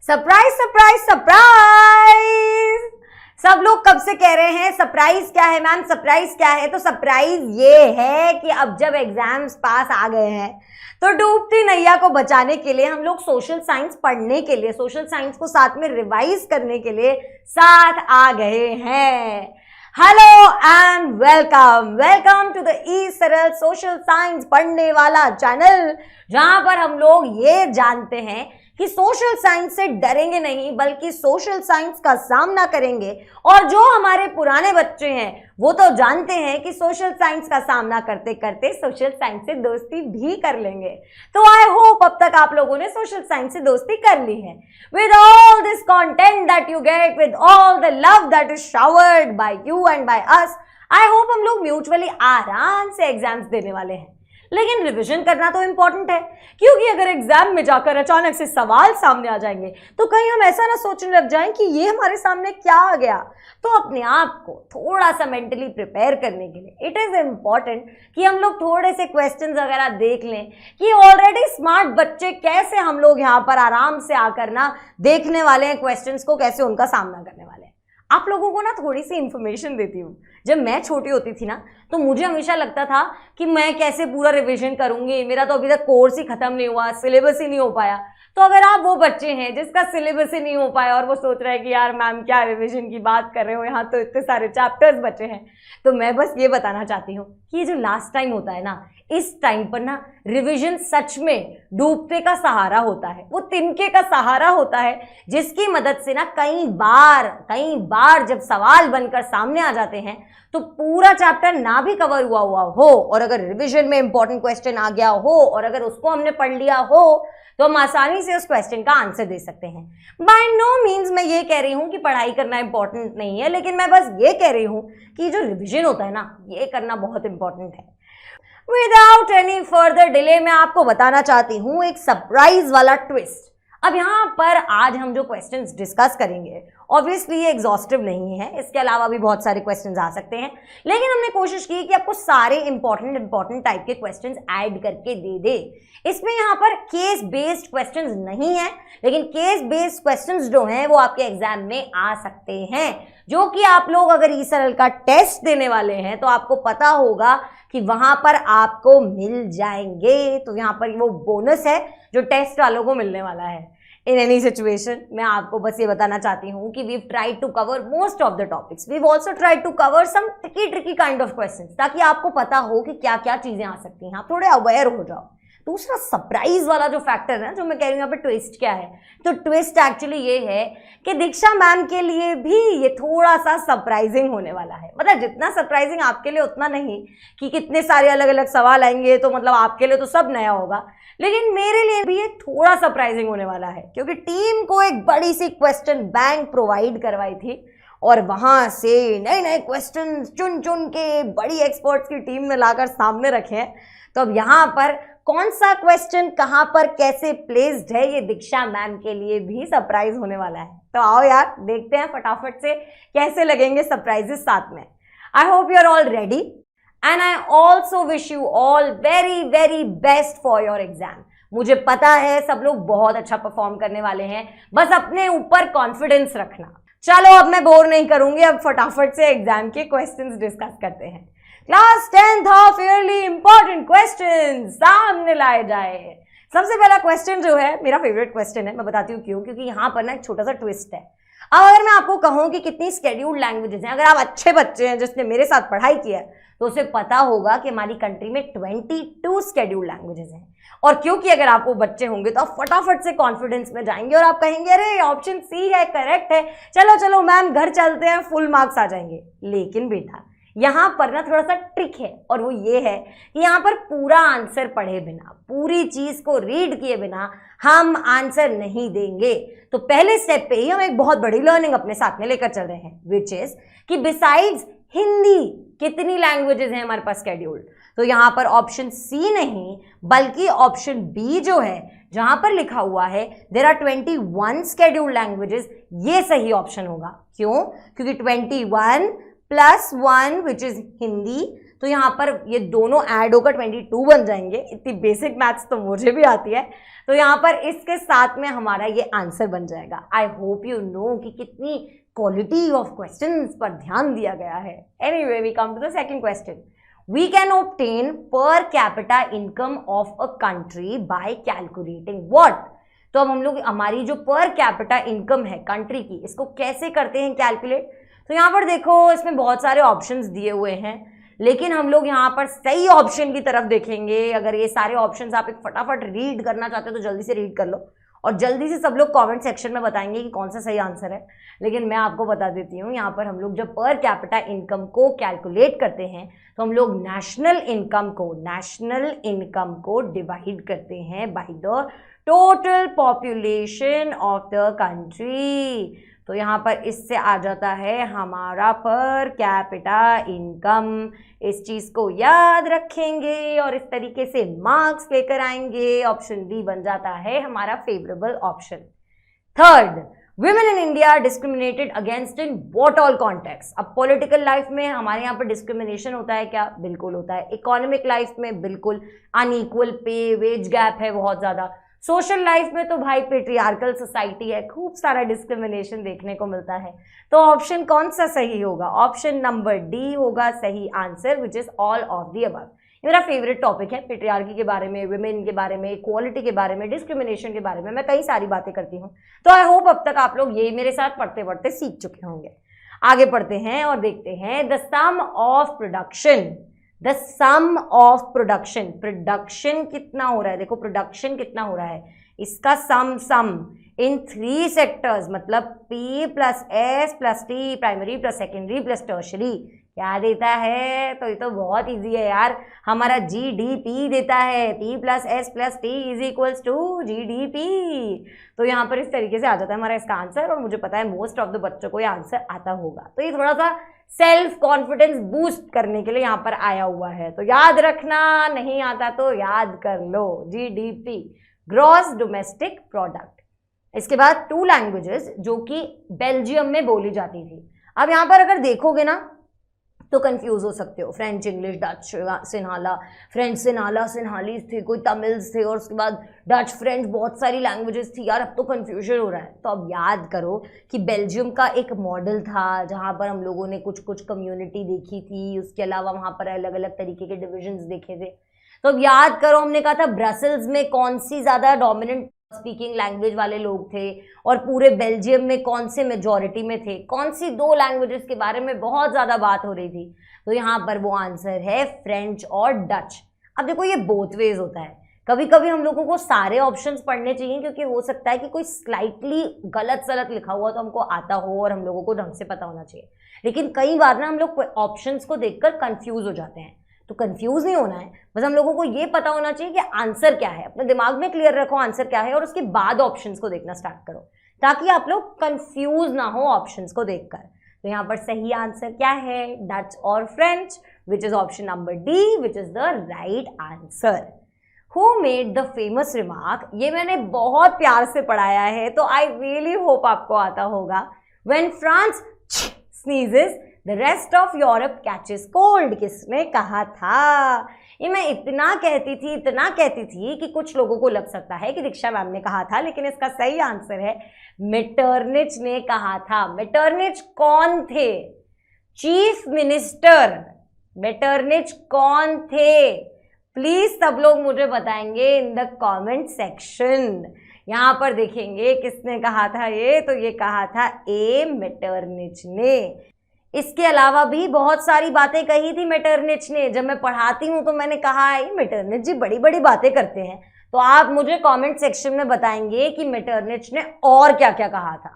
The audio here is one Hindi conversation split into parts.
Surprise surprise surprise. सब लोग कब से कह रहे हैं सरप्राइज क्या है मैम, सरप्राइज क्या है। तो सरप्राइज ये है कि अब जब एग्जाम्स पास आ गए हैं तो डूबती नैया को बचाने के लिए हम लोग सोशल साइंस पढ़ने के लिए, सोशल साइंस को साथ में रिवाइज करने के लिए साथ आ गए हैं। Hello and welcome, welcome to the E Saral social science पढ़ने वाला चैनल, जहां पर हम लोग ये जानते हैं कि सोशल साइंस से डरेंगे नहीं बल्कि सोशल साइंस का सामना करेंगे। और जो हमारे पुराने बच्चे हैं वो तो जानते हैं कि सोशल साइंस का सामना करते करते सोशल साइंस से दोस्ती भी कर लेंगे। तो आई होप अब तक आप लोगों ने सोशल साइंस से दोस्ती कर ली है। With all this content that you get, with all the love that is showered by you and by us, I hope हम लोग म्यूचुअली आराम से एग्जाम्स देने वाले हैं। लेकिन रिवीजन करना तो इंपॉर्टेंट है, क्योंकि अगर एग्जाम में जाकर अचानक से सवाल सामने आ जाएंगे तो कहीं हम ऐसा ना सोचने लग जाएं कि ये हमारे सामने क्या आ गया। तो अपने आप को थोड़ा सा मेंटली प्रिपेयर करने के लिए इट इज इम्पॉर्टेंट कि हम लोग थोड़े से क्वेश्चंस वगैरह देख लें कि ऑलरेडी स्मार्ट बच्चे कैसे हम लोग यहाँ पर आराम से आकर ना देखने वाले हैं क्वेश्चंस को, कैसे उनका सामना करने वाले हैं। आप लोगों को ना थोड़ी सी इंफॉर्मेशन देती हूँ। जब मैं छोटी होती थी ना तो मुझे हमेशा लगता था कि मैं कैसे पूरा रिवीजन करूंगी, मेरा तो अभी तक कोर्स ही खत्म नहीं हुआ, सिलेबस ही नहीं हो पाया। तो अगर आप वो बच्चे हैं जिसका सिलेबस ही नहीं हो पाया और वो सोच रहे हैं कि यार मैम क्या रिवीजन की बात कर रहे हो, यहाँ तो इतने सारे चैप्टर्स बचे हैं, तो मैं बस ये बताना चाहती हूँ कि ये जो लास्ट टाइम होता है ना, इस टाइम पर ना रिवीजन सच में डूबते का सहारा होता है, वो तिनके का सहारा होता है, जिसकी मदद से ना कई बार जब सवाल बनकर सामने आ जाते हैं तो पूरा चैप्टर ना भी कवर हुआ हो और अगर रिवीजन में इंपॉर्टेंट क्वेश्चन आ गया हो और अगर उसको हमने पढ़ लिया हो तो हम आसानी से उस क्वेश्चन का आंसर दे सकते हैं। बाय नो मीन्स मैं ये कह रही हूँ कि पढ़ाई करना इंपॉर्टेंट नहीं है, लेकिन मैं बस ये कह रही हूँ कि जो रिवीजन होता है ना, ये करना बहुत इंपॉर्टेंट है। विदाउट एनी फर्दर डिले मैं आपको बताना चाहती हूँ एक सरप्राइज वाला ट्विस्ट। अब यहाँ पर आज हम जो क्वेश्चंस डिस्कस करेंगे ऑब्वियसली ये एग्जॉस्टिव नहीं है, इसके अलावा भी बहुत सारे क्वेश्चंस आ सकते हैं, लेकिन हमने कोशिश की कि आपको सारे इंपॉर्टेंट टाइप के क्वेश्चंस ऐड करके दे दे। इसमें यहाँ पर केस बेस्ड क्वेश्चंस नहीं है, लेकिन केस बेस्ड क्वेश्चंस जो हैं वो आपके एग्जाम में आ सकते हैं, जो कि आप लोग अगर ई सरल का टेस्ट देने वाले हैं तो आपको पता होगा कि वहां पर आपको मिल जाएंगे। तो यहाँ पर वो बोनस है जो टेस्ट वालों को मिलने वाला है। इन एनी सिचुएशन मैं आपको बस ये बताना चाहती हूँ कि we tried to cover most of the topics, we also tried to cover some tricky kind of questions, ताकि आपको पता हो कि क्या क्या चीजें आ सकती हैं, आप थोड़े अवेयर हो जाओ। दूसरा सरप्राइज वाला जो फैक्टर है, जो मैं कह रही हूँ यहाँ पे ट्विस्ट क्या है, तो ट्विस्ट एक्चुअली ये है कि दीक्षा मैम के लिए भी ये थोड़ा सा सरप्राइजिंग होने वाला है। मतलब जितना सरप्राइजिंग आपके लिए उतना नहीं कि कितने सारे अलग अलग सवाल आएंगे तो मतलब आपके लिए तो सब नया होगा, लेकिन मेरे लिए भी ये थोड़ा सरप्राइजिंग होने वाला है, क्योंकि टीम को एक बड़ी सी क्वेश्चन बैंक प्रोवाइड करवाई थी और वहां से नए नए क्वेश्चन चुन चुन के बड़ी एक्सपर्ट्स की टीम में लाकर सामने रखे हैं। तो अब यहाँ पर कौन सा क्वेश्चन कहाँ पर कैसे प्लेस्ड है, ये दीक्षा मैम के लिए भी सरप्राइज होने वाला है। तो आओ यार देखते हैं फटाफट से कैसे लगेंगे सरप्राइजेस साथ में। I hope you are all ready and I also wish you all very very best for your exam. मुझे पता है सब लोग बहुत अच्छा परफॉर्म करने वाले हैं, बस अपने ऊपर कॉन्फिडेंस रखना। चलो अब मैं बोर नहीं करूंगी, अब फटाफट से एग्जाम के क्वेश्चंस डिस्कस करते हैं। Class 10th of yearly important question सामने लाए जाए। सबसे पहला क्वेश्चन जो है मेरा फेवरेट क्वेश्चन है, मैं बताती हूँ क्यों, क्योंकि यहाँ पर ना एक छोटा सा ट्विस्ट है। अब अगर मैं आपको कहूँ कि कितनी स्केड्यूल्ड लैंग्वेजेस हैं, अगर आप अच्छे बच्चे हैं जिसने मेरे साथ पढ़ाई की है तो उसे पता होगा कि हमारी कंट्री में 22 स्केड्यूल्ड लैंग्वेजेस हैं। और क्योंकि अगर आप वो बच्चे होंगे तो आप फटाफट से कॉन्फिडेंस में जाएंगे और आप कहेंगे अरे ऑप्शन सी है, करेक्ट है, चलो चलो मैम घर चलते हैं, फुल मार्क्स आ जाएंगे। लेकिन बेटा यहाँ पर ना थोड़ा सा ट्रिक है, और वो ये है कि यहाँ पर पूरा आंसर पढ़े बिना, पूरी चीज को रीड किए बिना हम आंसर नहीं देंगे। तो पहले स्टेप पे ही हम एक बहुत बड़ी लर्निंग अपने साथ में लेकर चल रहे हैं, विच इज कि बिसाइड्स हिंदी कितनी लैंग्वेजेस हैं हमारे पास शेड्यूल्ड। तो यहाँ पर ऑप्शन सी नहीं बल्कि ऑप्शन बी जो है, जहां पर लिखा हुआ है देयर आर 21 शेड्यूल्ड लैंग्वेजेस, ये सही ऑप्शन होगा। क्यों? क्योंकि 21 +1 विच इज हिंदी, तो यहाँ पर ये दोनों ऐड होकर 22 बन जाएंगे। इतनी बेसिक मैथ्स तो मुझे भी आती है। तो यहाँ पर इसके साथ में हमारा ये आंसर बन जाएगा। आई होप यू नो कि कितनी क्वालिटी ऑफ क्वेश्चंस पर ध्यान दिया गया है। Anyway we come to the second question. We can obtain per capita income of a country by calculating what. तो अब हम लोग हमारी जो पर कैपिटा इनकम है कंट्री की, इसको कैसे करते हैं कैलकुलेट। तो यहाँ पर देखो इसमें बहुत सारे ऑप्शंस दिए हुए हैं, लेकिन हम लोग यहाँ पर सही ऑप्शन की तरफ देखेंगे। अगर ये सारे ऑप्शंस आप एक फटाफट रीड करना चाहते हो तो जल्दी से रीड कर लो, और जल्दी से सब लोग कमेंट सेक्शन में बताएंगे कि कौन सा सही आंसर है। लेकिन मैं आपको बता देती हूँ, यहाँ पर हम लोग जब पर कैपिटा इनकम को कैलकुलेट करते हैं तो हम लोग नेशनल इनकम को डिवाइड करते हैं by the total population of the country. तो यहाँ पर इससे आ जाता है हमारा पर कैपिटा इनकम। इस चीज को याद रखेंगे और इस तरीके से मार्क्स लेकर आएंगे। ऑप्शन डी बन जाता है हमारा favourable option. Third, women in India are discriminated against in what all contexts। अब पॉलिटिकल लाइफ में हमारे यहाँ पर डिस्क्रिमिनेशन होता है क्या? बिल्कुल होता है। इकोनॉमिक लाइफ में बिल्कुल अनइक्वल पे, वेज गैप है बहुत ज्यादा। सोशल लाइफ में तो भाई पेट्रियार्कल सोसाइटी है, खूब सारा डिस्क्रिमिनेशन देखने को मिलता है। तो ऑप्शन कौन सा सही होगा? ऑप्शन नंबर डी होगा सही answer, which is all of the above. ये मेरा फेवरेट टॉपिक है, पेट्रियार्की के बारे में, वुमेन के बारे में, इक्वालिटी के बारे में, डिस्क्रिमिनेशन के बारे में मैं कई सारी बातें करती हूँ। तो आई होप अब तक आप लोग ये मेरे साथ पढ़ते पढ़ते सीख चुके होंगे। आगे पढ़ते हैं और देखते हैं the sum of production. The sum of production, production कितना हो रहा है, देखो प्रोडक्शन कितना हो रहा है, इसका सम इन 3 सेक्टर्स, मतलब P plus S plus T, primary plus secondary plus tertiary, क्या देता है? तो ये तो बहुत इजी है यार, हमारा GDP देता है। P plus S plus T is equals to GDP। तो यहाँ पर इस तरीके से आ जाता है हमारा इसका आंसर, और मुझे पता है मोस्ट ऑफ द बच्चों को ये आंसर आता होगा। तो ये थोड़ा सा सेल्फ कॉन्फिडेंस बूस्ट करने के लिए यहाँ पर आया हुआ है। तो याद रखना, नहीं आता तो याद कर लो। GDP, gross domestic product. इसके बाद 2 लैंग्वेजेस जो कि बेल्जियम में बोली जाती थी। अब यहाँ पर अगर देखोगे ना तो कंफ्यूज हो सकते हो। French, English, Dutch, Sinhala, French Sinhala Sinhalese थे, कोई तमिल्स थे, और उसके बाद डच, फ्रेंच, बहुत सारी लैंग्वेजेस थी यार। अब तो कंफ्यूजन हो रहा है। तो अब याद करो कि बेल्जियम का एक मॉडल था जहाँ पर हम लोगों ने कुछ कम्युनिटी देखी थी, उसके अलावा वहाँ पर अलग अलग तरीके के डिविजन्स देखे थे। तो अब याद करो, हमने कहा था ब्रसल्स में कौन सी ज़्यादा डोमिनेंट स्पीकिंग लैंग्वेज वाले लोग थे, और पूरे बेल्जियम में कौन से मेजॉरिटी में थे, कौन सी 2 लैंग्वेजेस के बारे में बहुत ज़्यादा बात हो रही थी। तो यहाँ पर वो आंसर है फ्रेंच और डच। अब देखो ये बोथ वेज होता है, कभी कभी हम लोगों को सारे ऑप्शंस पढ़ने चाहिए, क्योंकि हो सकता है कि कोई स्लाइटली गलत सलत लिखा हुआ तो हमको आता हो और हम लोगों को ढंग से पता होना चाहिए। लेकिन कई बार ना हम लोग ऑप्शंस को देखकर कंफ्यूज हो जाते हैं। तो कंफ्यूज नहीं होना है, बस हम लोगों को ये पता होना चाहिए कि आंसर क्या है। अपने दिमाग में क्लियर रखो आंसर क्या है, और उसके बाद ऑप्शंस को देखना स्टार्ट करो, ताकि आप लोग कंफ्यूज ना हो ऑप्शंस को देखकर। तो यहाँ पर सही आंसर क्या है? डच और French, which is option number D, which is the right answer. Who made the famous remark, ये मैंने बहुत प्यार से पढ़ाया है, तो आई रियली होप आपको आता होगा। When France sneezes the rest of Europe catches cold, किसने कहा था? ये मैं इतना कहती थी कि कुछ लोगों को लग सकता है कि दीक्षा मैम ने कहा था, लेकिन इसका सही आंसर है मेटरनिच ने कहा था। मेटरनिच कौन थे? Chief minister. मेटरनिच कौन थे? प्लीज सब लोग मुझे बताएंगे इन द कमेंट सेक्शन। यहाँ पर देखेंगे किसने कहा था ये, तो ये कहा था ए मेटरनिच ने। इसके अलावा भी बहुत सारी बातें कही थी मेटरनिच ने। जब मैं पढ़ाती हूँ तो मैंने कहा है मेटरनिच जी बड़ी बड़ी बातें करते हैं। तो आप मुझे कमेंट सेक्शन में बताएंगे कि मेटरनिच ने और क्या क्या कहा था।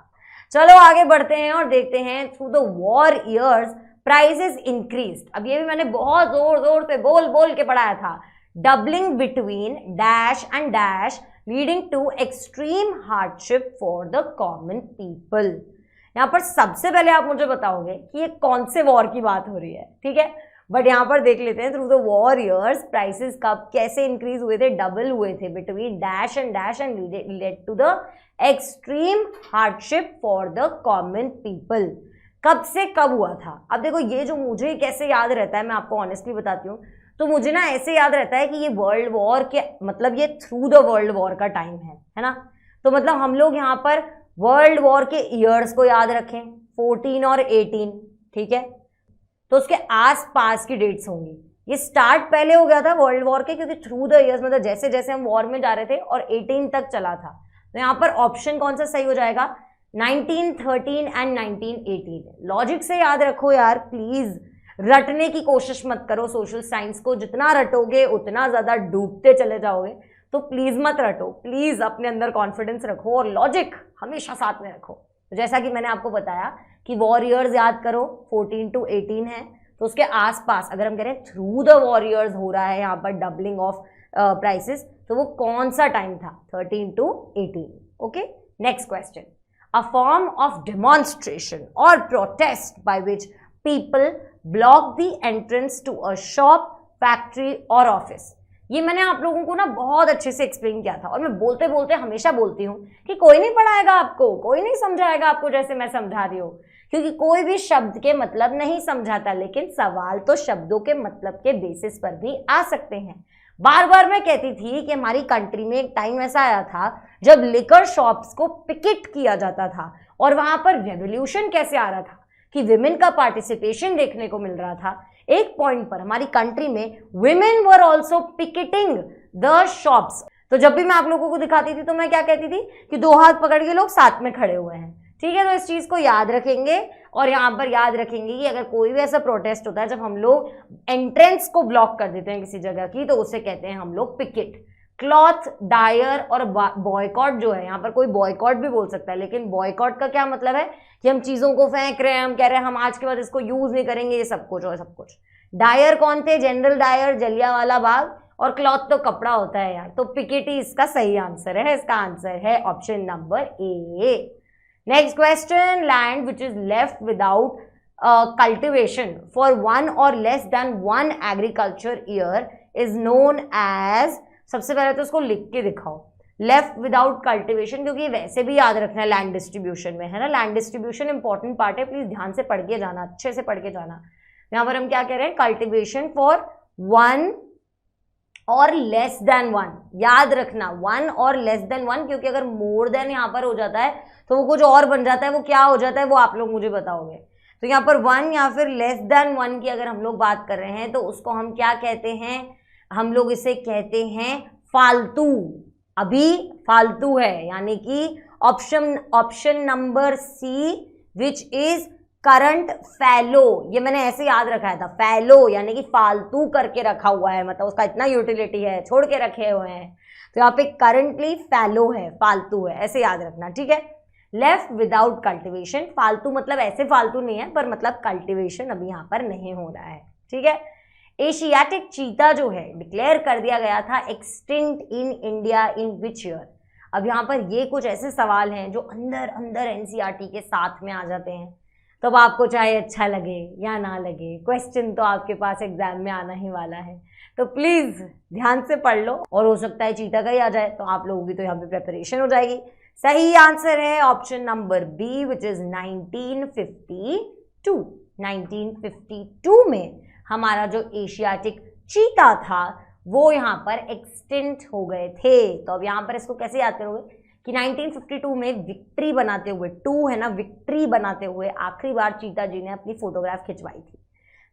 चलो आगे बढ़ते हैं और देखते हैं। Through the war years prices increased. अब ये भी मैंने बहुत जोर से बोल के पढ़ाया था। Doubling between dash and dash leading to extreme hardship for the common people. यहाँ पर सबसे पहले आप मुझे बताओगे कि ये कौन से वॉर की बात हो रही है, ठीक है। बट यहाँ पर देख लेते हैं। Through the war years prices कब कैसे इंक्रीज हुए थे? डबल हुए थे between dash and led to the extreme hardship for the common people. कब से कब हुआ था। अब देखो ये जो मुझे कैसे याद रहता है, मैं आपको ऑनेस्टली बताती हूँ, तो मुझे ना ऐसे याद रहता है कि ये वर्ल्ड वॉर के मतलब ये थ्रू द वर्ल्ड वॉर का टाइम है ना। तो मतलब हम लोग यहाँ पर वर्ल्ड वॉर के ईयर्स को याद रखें 14 और 18, ठीक है, तो उसके आसपास की डेट्स होंगी। ये स्टार्ट पहले हो गया था वर्ल्ड वॉर के, क्योंकि थ्रू द ईयर्स मतलब जैसे जैसे हम वॉर में जा रहे थे और 18 तक चला था। तो यहाँ पर ऑप्शन कौन सा सही हो जाएगा, 1913 एंड 1918। लॉजिक से याद रखो यार, प्लीज रटने की कोशिश मत करो सोशल साइंस को, जितना रटोगे उतना ज्यादा डूबते चले जाओगे। तो प्लीज मत रटो, प्लीज अपने अंदर कॉन्फिडेंस रखो और लॉजिक हमेशा साथ में रखो। तो जैसा कि मैंने आपको बताया कि वॉरियर्स याद करो 14 to 18 है, तो उसके आसपास अगर हम कह रहे हैं थ्रू द वॉरियर्स हो रहा है यहाँ पर डबलिंग ऑफ प्राइसेस, तो वो कौन सा टाइम था, 13 to 18। Okay, next question, a form of demonstration और protest by which people block the entrance to a shop, factory और ऑफिस। ये मैंने आप लोगों को ना बहुत अच्छे से एक्सप्लेन किया था, और मैं बोलते बोलते हमेशा बोलती हूँ कि कोई नहीं पढ़ाएगा आपको, कोई नहीं समझाएगा आपको जैसे मैं समझा रही हूँ, क्योंकि कोई भी शब्द के मतलब नहीं समझाता, लेकिन सवाल तो शब्दों के मतलब के बेसिस पर भी आ सकते हैं। बार बार मैं कहती थी कि हमारी कंट्री में एक टाइम ऐसा आया था जब लिकर शॉप्स को पिकेट किया जाता था, और वहां पर रेवोल्यूशन कैसे आ रहा था कि विमेन का पार्टिसिपेशन देखने को मिल रहा था। एक पॉइंट पर हमारी कंट्री में women were also picketing the shops. तो जब भी मैं आप लोगों को दिखाती थी तो मैं क्या कहती थी कि दो हाथ पकड़ के लोग साथ में खड़े हुए हैं, ठीक है। तो इस चीज को याद रखेंगे, और यहाँ पर याद रखेंगे कि अगर कोई भी ऐसा प्रोटेस्ट होता है जब हम लोग एंट्रेंस को ब्लॉक कर देते हैं किसी जगह की, तो उसे कहते हैं हम लोग पिकेट। क्लॉथ डायर और बॉयकॉट जो है, यहाँ पर कोई बॉयकॉट भी बोल सकता है, लेकिन बॉयकॉट का क्या मतलब है कि हम चीजों को फेंक रहे हैं, हम कह रहे हैं हम आज के बाद इसको यूज नहीं करेंगे, ये सब कुछ और सब कुछ। डायर कौन थे, जनरल डायर, जलियांवाला बाग, और क्लॉथ तो कपड़ा होता है यार। तो पिकेट ही इसका सही आंसर है, इसका आंसर है option number A. Next question, land which is left without cultivation for one or less than one agriculture year is known as, सबसे पहले तो उसको लिख के दिखाओ, लेफ्ट विदाउट कल्टिवेशन, क्योंकि वैसे भी याद रखना है लैंड डिस्ट्रीब्यूशन में, है ना। लैंड डिस्ट्रीब्यूशन इंपॉर्टेंट पार्ट है, प्लीज ध्यान से पढ़ के जाना, अच्छे से पढ़ के जाना। यहाँ पर हम क्या कह रहे हैं, कल्टिवेशन फॉर वन और लेस देन वन, याद रखना वन और लेस देन वन, क्योंकि अगर मोर देन यहाँ पर हो जाता है तो वो कुछ और बन जाता है, वो क्या हो जाता है वो आप लोग मुझे बताओगे। तो यहाँ पर वन या फिर लेस देन वन की अगर हम लोग बात कर रहे हैं तो उसको हम क्या कहते हैं, हम लोग इसे कहते हैं फालतू। अभी फालतू है, यानी कि option number C which is current fellow. ये मैंने ऐसे याद रखा था, फैलो यानी कि फालतू करके रखा हुआ है, मतलब उसका इतना यूटिलिटी है, छोड़ के रखे हुए हैं। तो यहाँ पे करंटली फैलो है, फालतू है, ऐसे याद रखना, ठीक है। लेफ्ट विदाउट कल्टिवेशन, फालतू मतलब ऐसे फालतू नहीं है, पर मतलब कल्टिवेशन अभी यहाँ पर नहीं हो रहा है, ठीक है। एशियाटिक चीता जो है डिक्लेयर कर दिया गया था extinct in India in which year. अब यहाँ पर ये कुछ ऐसे सवाल हैं जो अंदर अंदर एनसीईआरटी के साथ में आ जाते हैं, तब आपको चाहे अच्छा लगे या ना लगे, क्वेश्चन तो आपके पास एग्जाम में आना ही वाला है। तो प्लीज ध्यान से पढ़ लो, और हो सकता है चीता का ही आ जाए, तो आप लोगों की तो यहाँ पे प्रिपरेशन हो जाएगी। सही आंसर है option number B which is 1952। 1952 में हमारा जो एशियाटिक चीता था वो यहाँ पर एक्सटिंक्ट हो गए थे। तो अब यहाँ पर इसको कैसे याद करोगे कि 1952 में विक्ट्री बनाते हुए, टू है ना, विक्ट्री बनाते हुए आखिरी बार चीता जी ने अपनी फोटोग्राफ खिंचवाई थी।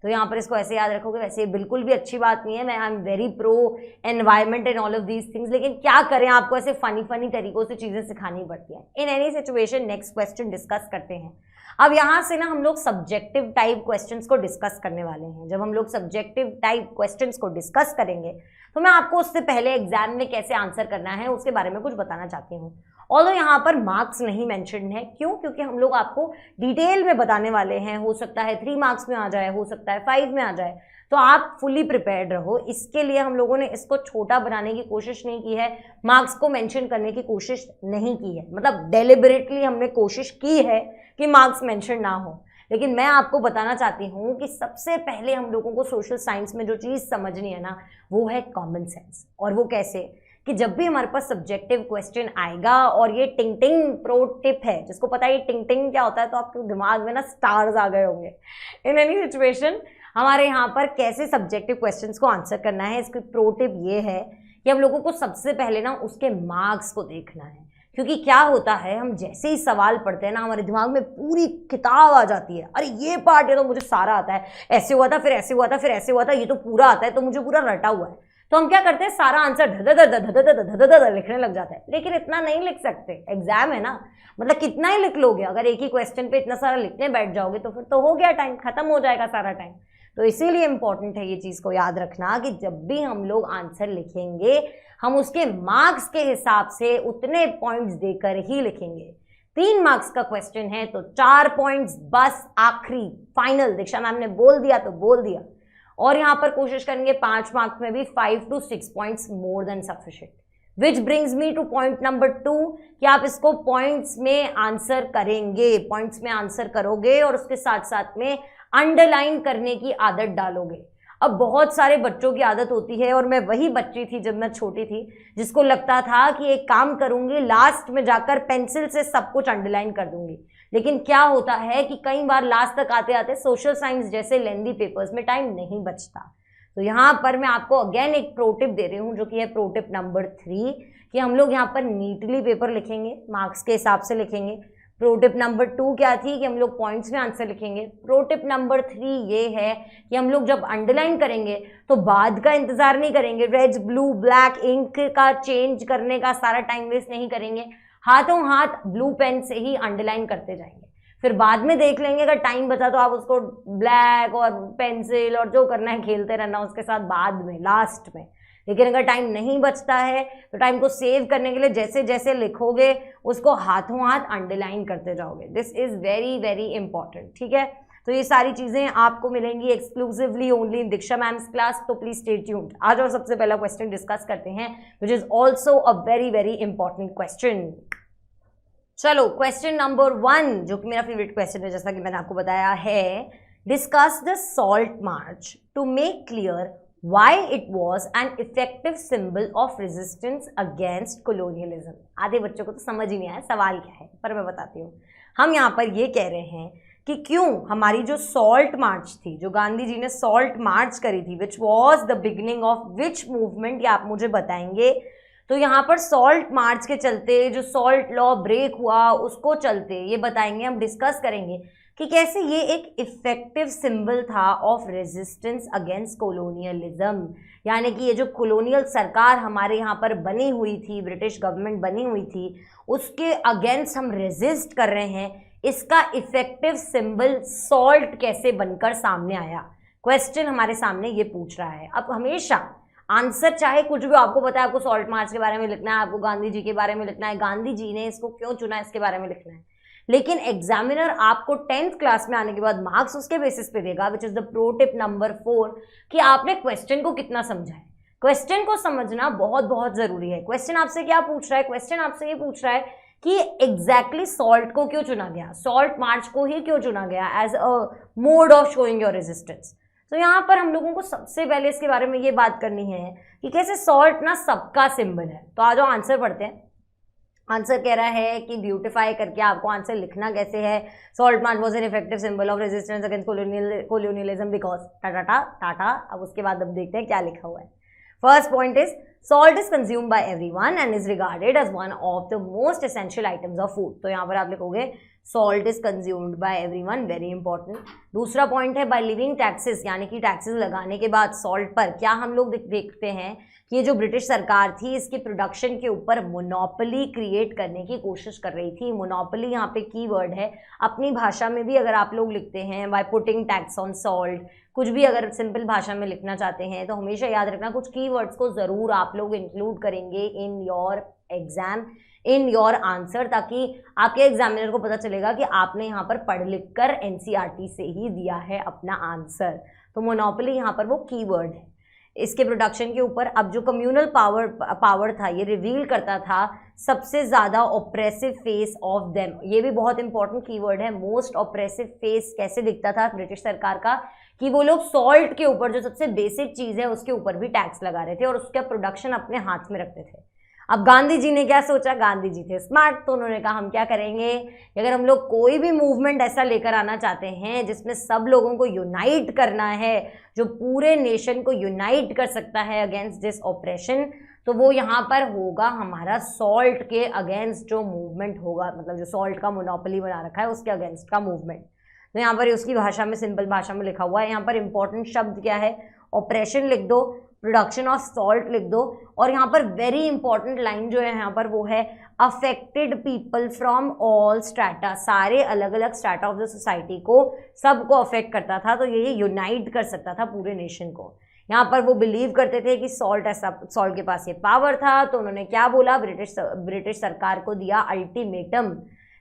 तो यहाँ पर इसको ऐसे याद रखोगे। वैसे बिल्कुल भी अच्छी बात नहीं है, मैं I am very pro environment and all of these things, लेकिन क्या करें, आपको ऐसे फनी तरीकों से चीजें सिखानी पड़ती हैं in any situation. Next question discuss करते हैं। अब यहाँ से ना हम लोग सब्जेक्टिव टाइप क्वेश्चंस को डिस्कस करने वाले हैं। जब हम लोग सब्जेक्टिव टाइप क्वेश्चंस को डिस्कस करेंगे तो मैं आपको उससे पहले एग्जाम में कैसे आंसर करना है उसके बारे में कुछ बताना चाहती हूँ। ऑल्दो यहाँ पर मार्क्स नहीं मेंशन्ड है, क्यों? क्योंकि हम लोग आपको डिटेल में बताने वाले हैं। हो सकता है 3 मार्क्स में आ जाए, हो सकता है 5 में आ जाए, तो आप फुली प्रिपेयर्ड रहो। इसके लिए हम लोगों ने इसको छोटा बनाने की कोशिश नहीं की है, मार्क्स को मेंशन करने की कोशिश नहीं की है, मतलब डेलिबरेटली हमने कोशिश की है कि मार्क्स मेंशन ना हो। लेकिन मैं आपको बताना चाहती हूँ कि सबसे पहले हम लोगों को सोशल साइंस में जो चीज़ समझनी है ना, वो है कॉमन सेंस। और वो कैसे कि जब भी हमारे पास सब्जेक्टिव क्वेश्चन आएगा, और ये टिंग टिंग प्रो टिप है, जिसको पता है ये टिंग टिंग क्या होता है तो आपके दिमाग में ना स्टार्स आ गए होंगे। इन एनी सिचुएशन हमारे यहाँ पर कैसे सब्जेक्टिव क्वेश्चंस को आंसर करना है, इसकी प्रो टिप ये है कि हम लोगों को सबसे पहले ना उसके मार्क्स को देखना है। क्योंकि क्या होता है, हम जैसे ही सवाल पढ़ते हैं ना, हमारे दिमाग में पूरी किताब आ जाती है। अरे ये पार्ट, ये तो मुझे सारा आता है, ऐसे हुआ था, फिर ऐसे हुआ था, फिर ऐसे हुआ था, ये तो पूरा आता है, तो मुझे पूरा रटा हुआ है। तो हम क्या करते हैं, सारा आंसर धद लिखने लग जाता है। लेकिन इतना नहीं लिख सकते, एग्जाम है ना, मतलब कितना ही लिख लोगे। अगर एक ही क्वेश्चन पे इतना सारा लिखने बैठ जाओगे तो फिर तो हो गया, टाइम खत्म हो जाएगा सारा टाइम। तो इसीलिए इंपॉर्टेंट है ये चीज को याद रखना कि जब भी हम लोग आंसर लिखेंगे, हम उसके मार्क्स के हिसाब से उतने पॉइंट्स देकर ही लिखेंगे। 3 मार्क्स का क्वेश्चन है तो 4 पॉइंट्स बस, आखिरी फाइनल। दीक्षा मैम ने बोल दिया तो बोल दिया। और यहां पर कोशिश करेंगे 5 मार्क्स में भी 5 to 6 points more than sufficient. Which brings me two point number 2 कि आप इसको पॉइंट्स में आंसर करेंगे, पॉइंट्स में आंसर करोगे और उसके साथ साथ में अंडरलाइन करने की आदत डालोगे। अब बहुत सारे बच्चों की आदत होती है, और मैं वही बच्ची थी जब मैं छोटी थी, जिसको लगता था कि एक काम करूंगी, लास्ट में जाकर पेंसिल से सब कुछ अंडरलाइन कर दूंगी। लेकिन क्या होता है कि कई बार लास्ट तक आते आते सोशल साइंस जैसे लेंदी पेपर्स में टाइम नहीं बचता। तो यहाँ पर मैं आपको अगेन एक प्रो टिप दे रही हूँ, जो कि है प्रो टिप नंबर 3, कि हम लोग यहाँ पर नीटली पेपर लिखेंगे, मार्क्स के हिसाब से लिखेंगे। प्रो टिप नंबर 2 क्या थी कि हम लोग पॉइंट्स में आंसर लिखेंगे। प्रो टिप नंबर 3 ये है कि हम लोग जब अंडरलाइन करेंगे तो बाद का इंतजार नहीं करेंगे, रेड ब्लू ब्लैक इंक का चेंज करने का सारा टाइम वेस्ट नहीं करेंगे, हाथों हाथ ब्लू पेन से ही अंडरलाइन करते जाएंगे। फिर बाद में देख लेंगे, अगर टाइम बचा तो आप उसको ब्लैक और पेंसिल और जो करना है खेलते रहना उसके साथ बाद में, लास्ट में। लेकिन अगर टाइम नहीं बचता है तो टाइम को सेव करने के लिए जैसे जैसे लिखोगे उसको हाथों हाथ अंडरलाइन करते जाओगे। This is very very important, ठीक है। तो ये सारी चीजें आपको मिलेंगी exclusively only in Diksha ma'am's class, तो प्लीज स्टे ट्यून्ड। आज और सबसे पहला क्वेश्चन डिस्कस करते हैं, which is also a very very important question. चलो क्वेश्चन नंबर 1, जो कि मेरा फेवरेट क्वेश्चन है, जैसा कि मैंने आपको बताया है, discuss the salt March two make clear why it was an effective symbol of resistance against colonialism। आधे बच्चों को तो समझ ही नहीं आया सवाल क्या है, पर मैं बताती हूँ। हम यहाँ पर ये कह रहे हैं कि क्यों हमारी जो सॉल्ट मार्च थी, जो गांधी जी ने सॉल्ट मार्च करी थी, which was the beginning of which movement, ये आप मुझे बताएंगे। तो यहाँ पर सॉल्ट मार्च के चलते जो सॉल्ट लॉ ब्रेक हुआ उसको चलते ये बताएंगे, हम डिस्कस करेंगे कि कैसे ये एक इफेक्टिव सिंबल था ऑफ रेजिस्टेंस अगेंस्ट कोलोनियलिज्म। यानी कि ये जो कॉलोनियल सरकार हमारे यहाँ पर बनी हुई थी, ब्रिटिश गवर्नमेंट बनी हुई थी, उसके अगेंस्ट हम रेजिस्ट कर रहे हैं, इसका इफेक्टिव सिंबल सॉल्ट कैसे बनकर सामने आया। क्वेश्चन हमारे सामने ये पूछ रहा है। अब हमेशा आंसर चाहे कुछ भी आपको पता है, आपको सॉल्ट मार्च के बारे में लिखना है, आपको गांधी जी के बारे में लिखना है, गांधी जी ने इसको क्यों चुना इसके बारे में लिखना है, लेकिन एग्जामिनर आपको 10th क्लास में आने के बाद मार्क्स उसके बेसिस पे देगा, which is the pro tip number 4, कि आपने क्वेश्चन को कितना समझा है। क्वेश्चन को समझना बहुत बहुत जरूरी है। क्वेश्चन आपसे क्या पूछ रहा है, क्वेश्चन आपसे ये पूछ रहा है कि एग्जैक्टली सॉल्ट को क्यों चुना गया, सॉल्ट मार्च को ही क्यों चुना गया as a mode of showing your resistance. तो यहाँ पर हम लोगों को सबसे पहले इसके बारे में ये बात करनी है कि कैसे सॉल्ट ना सबका सिंबल है। तो आज आंसर पढ़ते हैं। आंसर कह रहा है कि ब्यूटिफाई करके आपको आंसर लिखना कैसे है। Salt march was an effective symbol of resistance against colonialism because Tata Tata. अब उसके बाद अब देखते हैं क्या लिखा हुआ है। First point is salt is consumed by everyone and is regarded as one of the most essential items of food. तो यहाँ पर आप लिखोगे salt is consumed by everyone, very important. दूसरा पॉइंट है बाय लिविंग टैक्सेस, यानी कि टैक्सेस लगाने के बाद सॉल्ट पर क्या हम लोग देखते हैं कि ये जो ब्रिटिश सरकार थी इसकी प्रोडक्शन के ऊपर मोनोपोली क्रिएट करने की कोशिश कर रही थी। मोनोपोली यहाँ पे कीवर्ड है। अपनी भाषा में भी अगर आप लोग लिखते हैं by putting tax on salt, कुछ भी अगर सिंपल भाषा में लिखना चाहते हैं तो हमेशा याद रखना कुछ कीवर्ड्स को ज़रूर आप लोग इंक्लूड करेंगे in your exam, in your answer, ताकि आपके एग्जामिनर को पता चलेगा कि आपने यहाँ पर पढ़ लिख कर एनसीईआरटी से ही दिया है अपना आंसर। तो मोनोपोली यहाँ पर वो कीवर्ड है। इसके प्रोडक्शन के ऊपर अब जो कम्युनल पावर था ये रिवील करता था सबसे ज़्यादा ऑप्रेसिव फेस ऑफ देम। ये भी बहुत इंपॉर्टेंट कीवर्ड है। मोस्ट ऑप्रेसिव फेस कैसे दिखता था ब्रिटिश सरकार का, कि वो लोग सॉल्ट के ऊपर जो सबसे बेसिक चीज़ है उसके ऊपर भी टैक्स लगा रहे थे और उसका प्रोडक्शन अपने हाथ में रखते थे। अब गांधी जी ने क्या सोचा, गांधी जी थे स्मार्ट, तो उन्होंने कहा हम क्या करेंगे कि अगर हम लोग कोई भी मूवमेंट ऐसा लेकर आना चाहते हैं जिसमें सब लोगों को यूनाइट करना है, जो पूरे नेशन को यूनाइट कर सकता है अगेंस्ट दिस ऑपरेशन, तो वो यहाँ पर होगा हमारा सॉल्ट के अगेंस्ट जो मूवमेंट होगा, मतलब जो सॉल्ट का मोनोपोली बना रखा है उसके अगेंस्ट का मूवमेंट। तो यहाँ पर उसकी भाषा में, सिंपल भाषा में लिखा हुआ है। यहाँ पर इंपॉर्टेंट शब्द क्या है, ऑपरेशन लिख दो, प्रोडक्शन ऑफ सॉल्ट लिख दो, और यहाँ पर वेरी इंपॉर्टेंट लाइन जो है यहाँ पर वो है affected people from all strata, सारे अलग अलग स्ट्रैटा ऑफ द सोसाइटी को, सबको अफेक्ट करता था, तो ये यूनाइट कर सकता था पूरे नेशन को। यहाँ पर वो बिलीव करते थे कि सॉल्ट के पास ये पावर था, तो उन्होंने क्या बोला, ब्रिटिश सरकार को दिया अल्टीमेटम।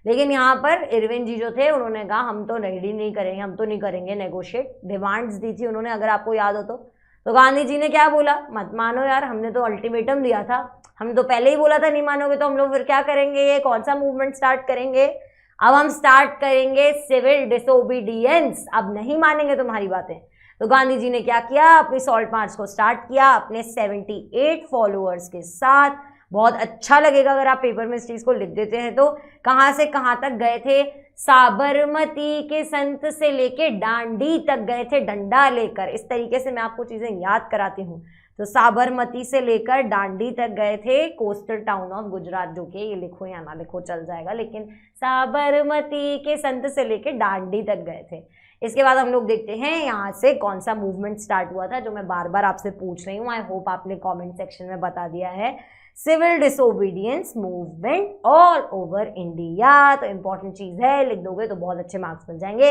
लेकिन यहाँ पर इरविन जी जो थे उन्होंने कहा हम तो रेडी नहीं करेंगे, हम तो नहीं करेंगे नेगोशिएट, डिमांड्स दी थी उन्होंने, अगर आपको याद हो तो गांधी जी ने क्या बोला, मत मानो यार, हमने तो अल्टीमेटम दिया था, हमने तो पहले ही बोला था नहीं मानोगे तो हम लोग फिर क्या करेंगे, ये कौन सा मूवमेंट स्टार्ट करेंगे, अब हम स्टार्ट करेंगे सिविल डिसोबीडियंस, अब नहीं मानेंगे तुम्हारी बातें। तो गांधी जी ने क्या किया, अपनी सॉल्ट मार्च को स्टार्ट किया अपने 78 फॉलोअर्स के साथ। बहुत अच्छा लगेगा अगर आप पेपर में इस चीज को लिख देते हैं। तो कहाँ से कहाँ तक गए थे, साबरमती के संत से लेके डांडी तक गए थे डंडा लेकर। इस तरीके से मैं आपको चीजें याद कराती हूँ। तो साबरमती से लेकर डांडी तक गए थे, कोस्टल टाउन ऑफ गुजरात, जो कि ये लिखो या ना लिखो चल जाएगा, लेकिन साबरमती के संत से लेकर डांडी तक गए थे। इसके बाद हम लोग देखते हैं यहाँ से कौन सा मूवमेंट स्टार्ट हुआ था, जो मैं बार बार आपसे पूछ रही हूँ। आई होप आपने कमेंट सेक्शन में बता दिया है। Civil disobedience movement all over India. तो इंपॉर्टेंट चीज है, लिख दोगे तो बहुत अच्छे मार्क्स मिल जाएंगे।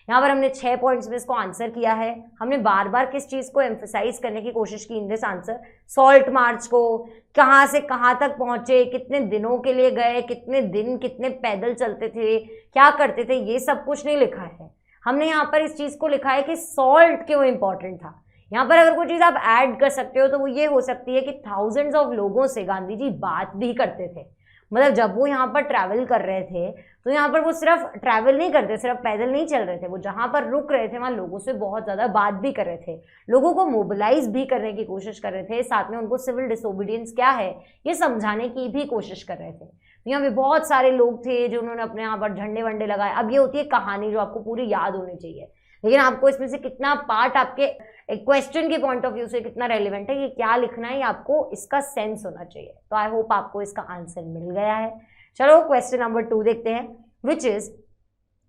यहाँ पर हमने 6 पॉइंट्स में इसको आंसर किया है। हमने बार बार किस चीज को एम्फेसाइज करने की कोशिश की in this answer, salt march को, कहाँ से कहाँ तक पहुंचे, कितने दिनों के लिए गए, कितने दिन, कितने पैदल चलते थे, क्या करते थे, ये सब कुछ नहीं लिखा है। हमने यहाँ पर इस चीज को लिखा है कि सॉल्ट क्यों इंपॉर्टेंट था। यहाँ पर अगर कोई चीज आप ऐड कर सकते हो तो वो ये हो सकती है कि थाउजेंड्स ऑफ लोगों से गांधी जी बात भी करते थे। मतलब जब वो यहाँ पर ट्रैवल कर रहे थे तो यहाँ पर वो सिर्फ ट्रैवल नहीं करते, सिर्फ पैदल नहीं चल रहे थे, वो जहाँ पर रुक रहे थे वहाँ लोगों से बहुत ज़्यादा बात भी कर रहे थे, लोगों को मोबिलाइज भी करने की कोशिश कर रहे थे, साथ में उनको सिविल डिसोबीडियंस क्या है ये समझाने की भी कोशिश कर रहे थे। यहाँ पे बहुत सारे लोग थे जो उन्होंने अपने यहाँ पर झंडे वंडे लगाए। अब ये होती है कहानी जो आपको पूरी याद होनी चाहिए, लेकिन आपको इसमें से कितना पार्ट आपके एक क्वेश्चन के पॉइंट ऑफ व्यू से कितना रेलिवेंट है, ये क्या लिखना है, ये आपको इसका सेंस होना चाहिए। तो आई होप आपको इसका आंसर मिल गया है। चलो क्वेश्चन नंबर 2 देखते हैं, which is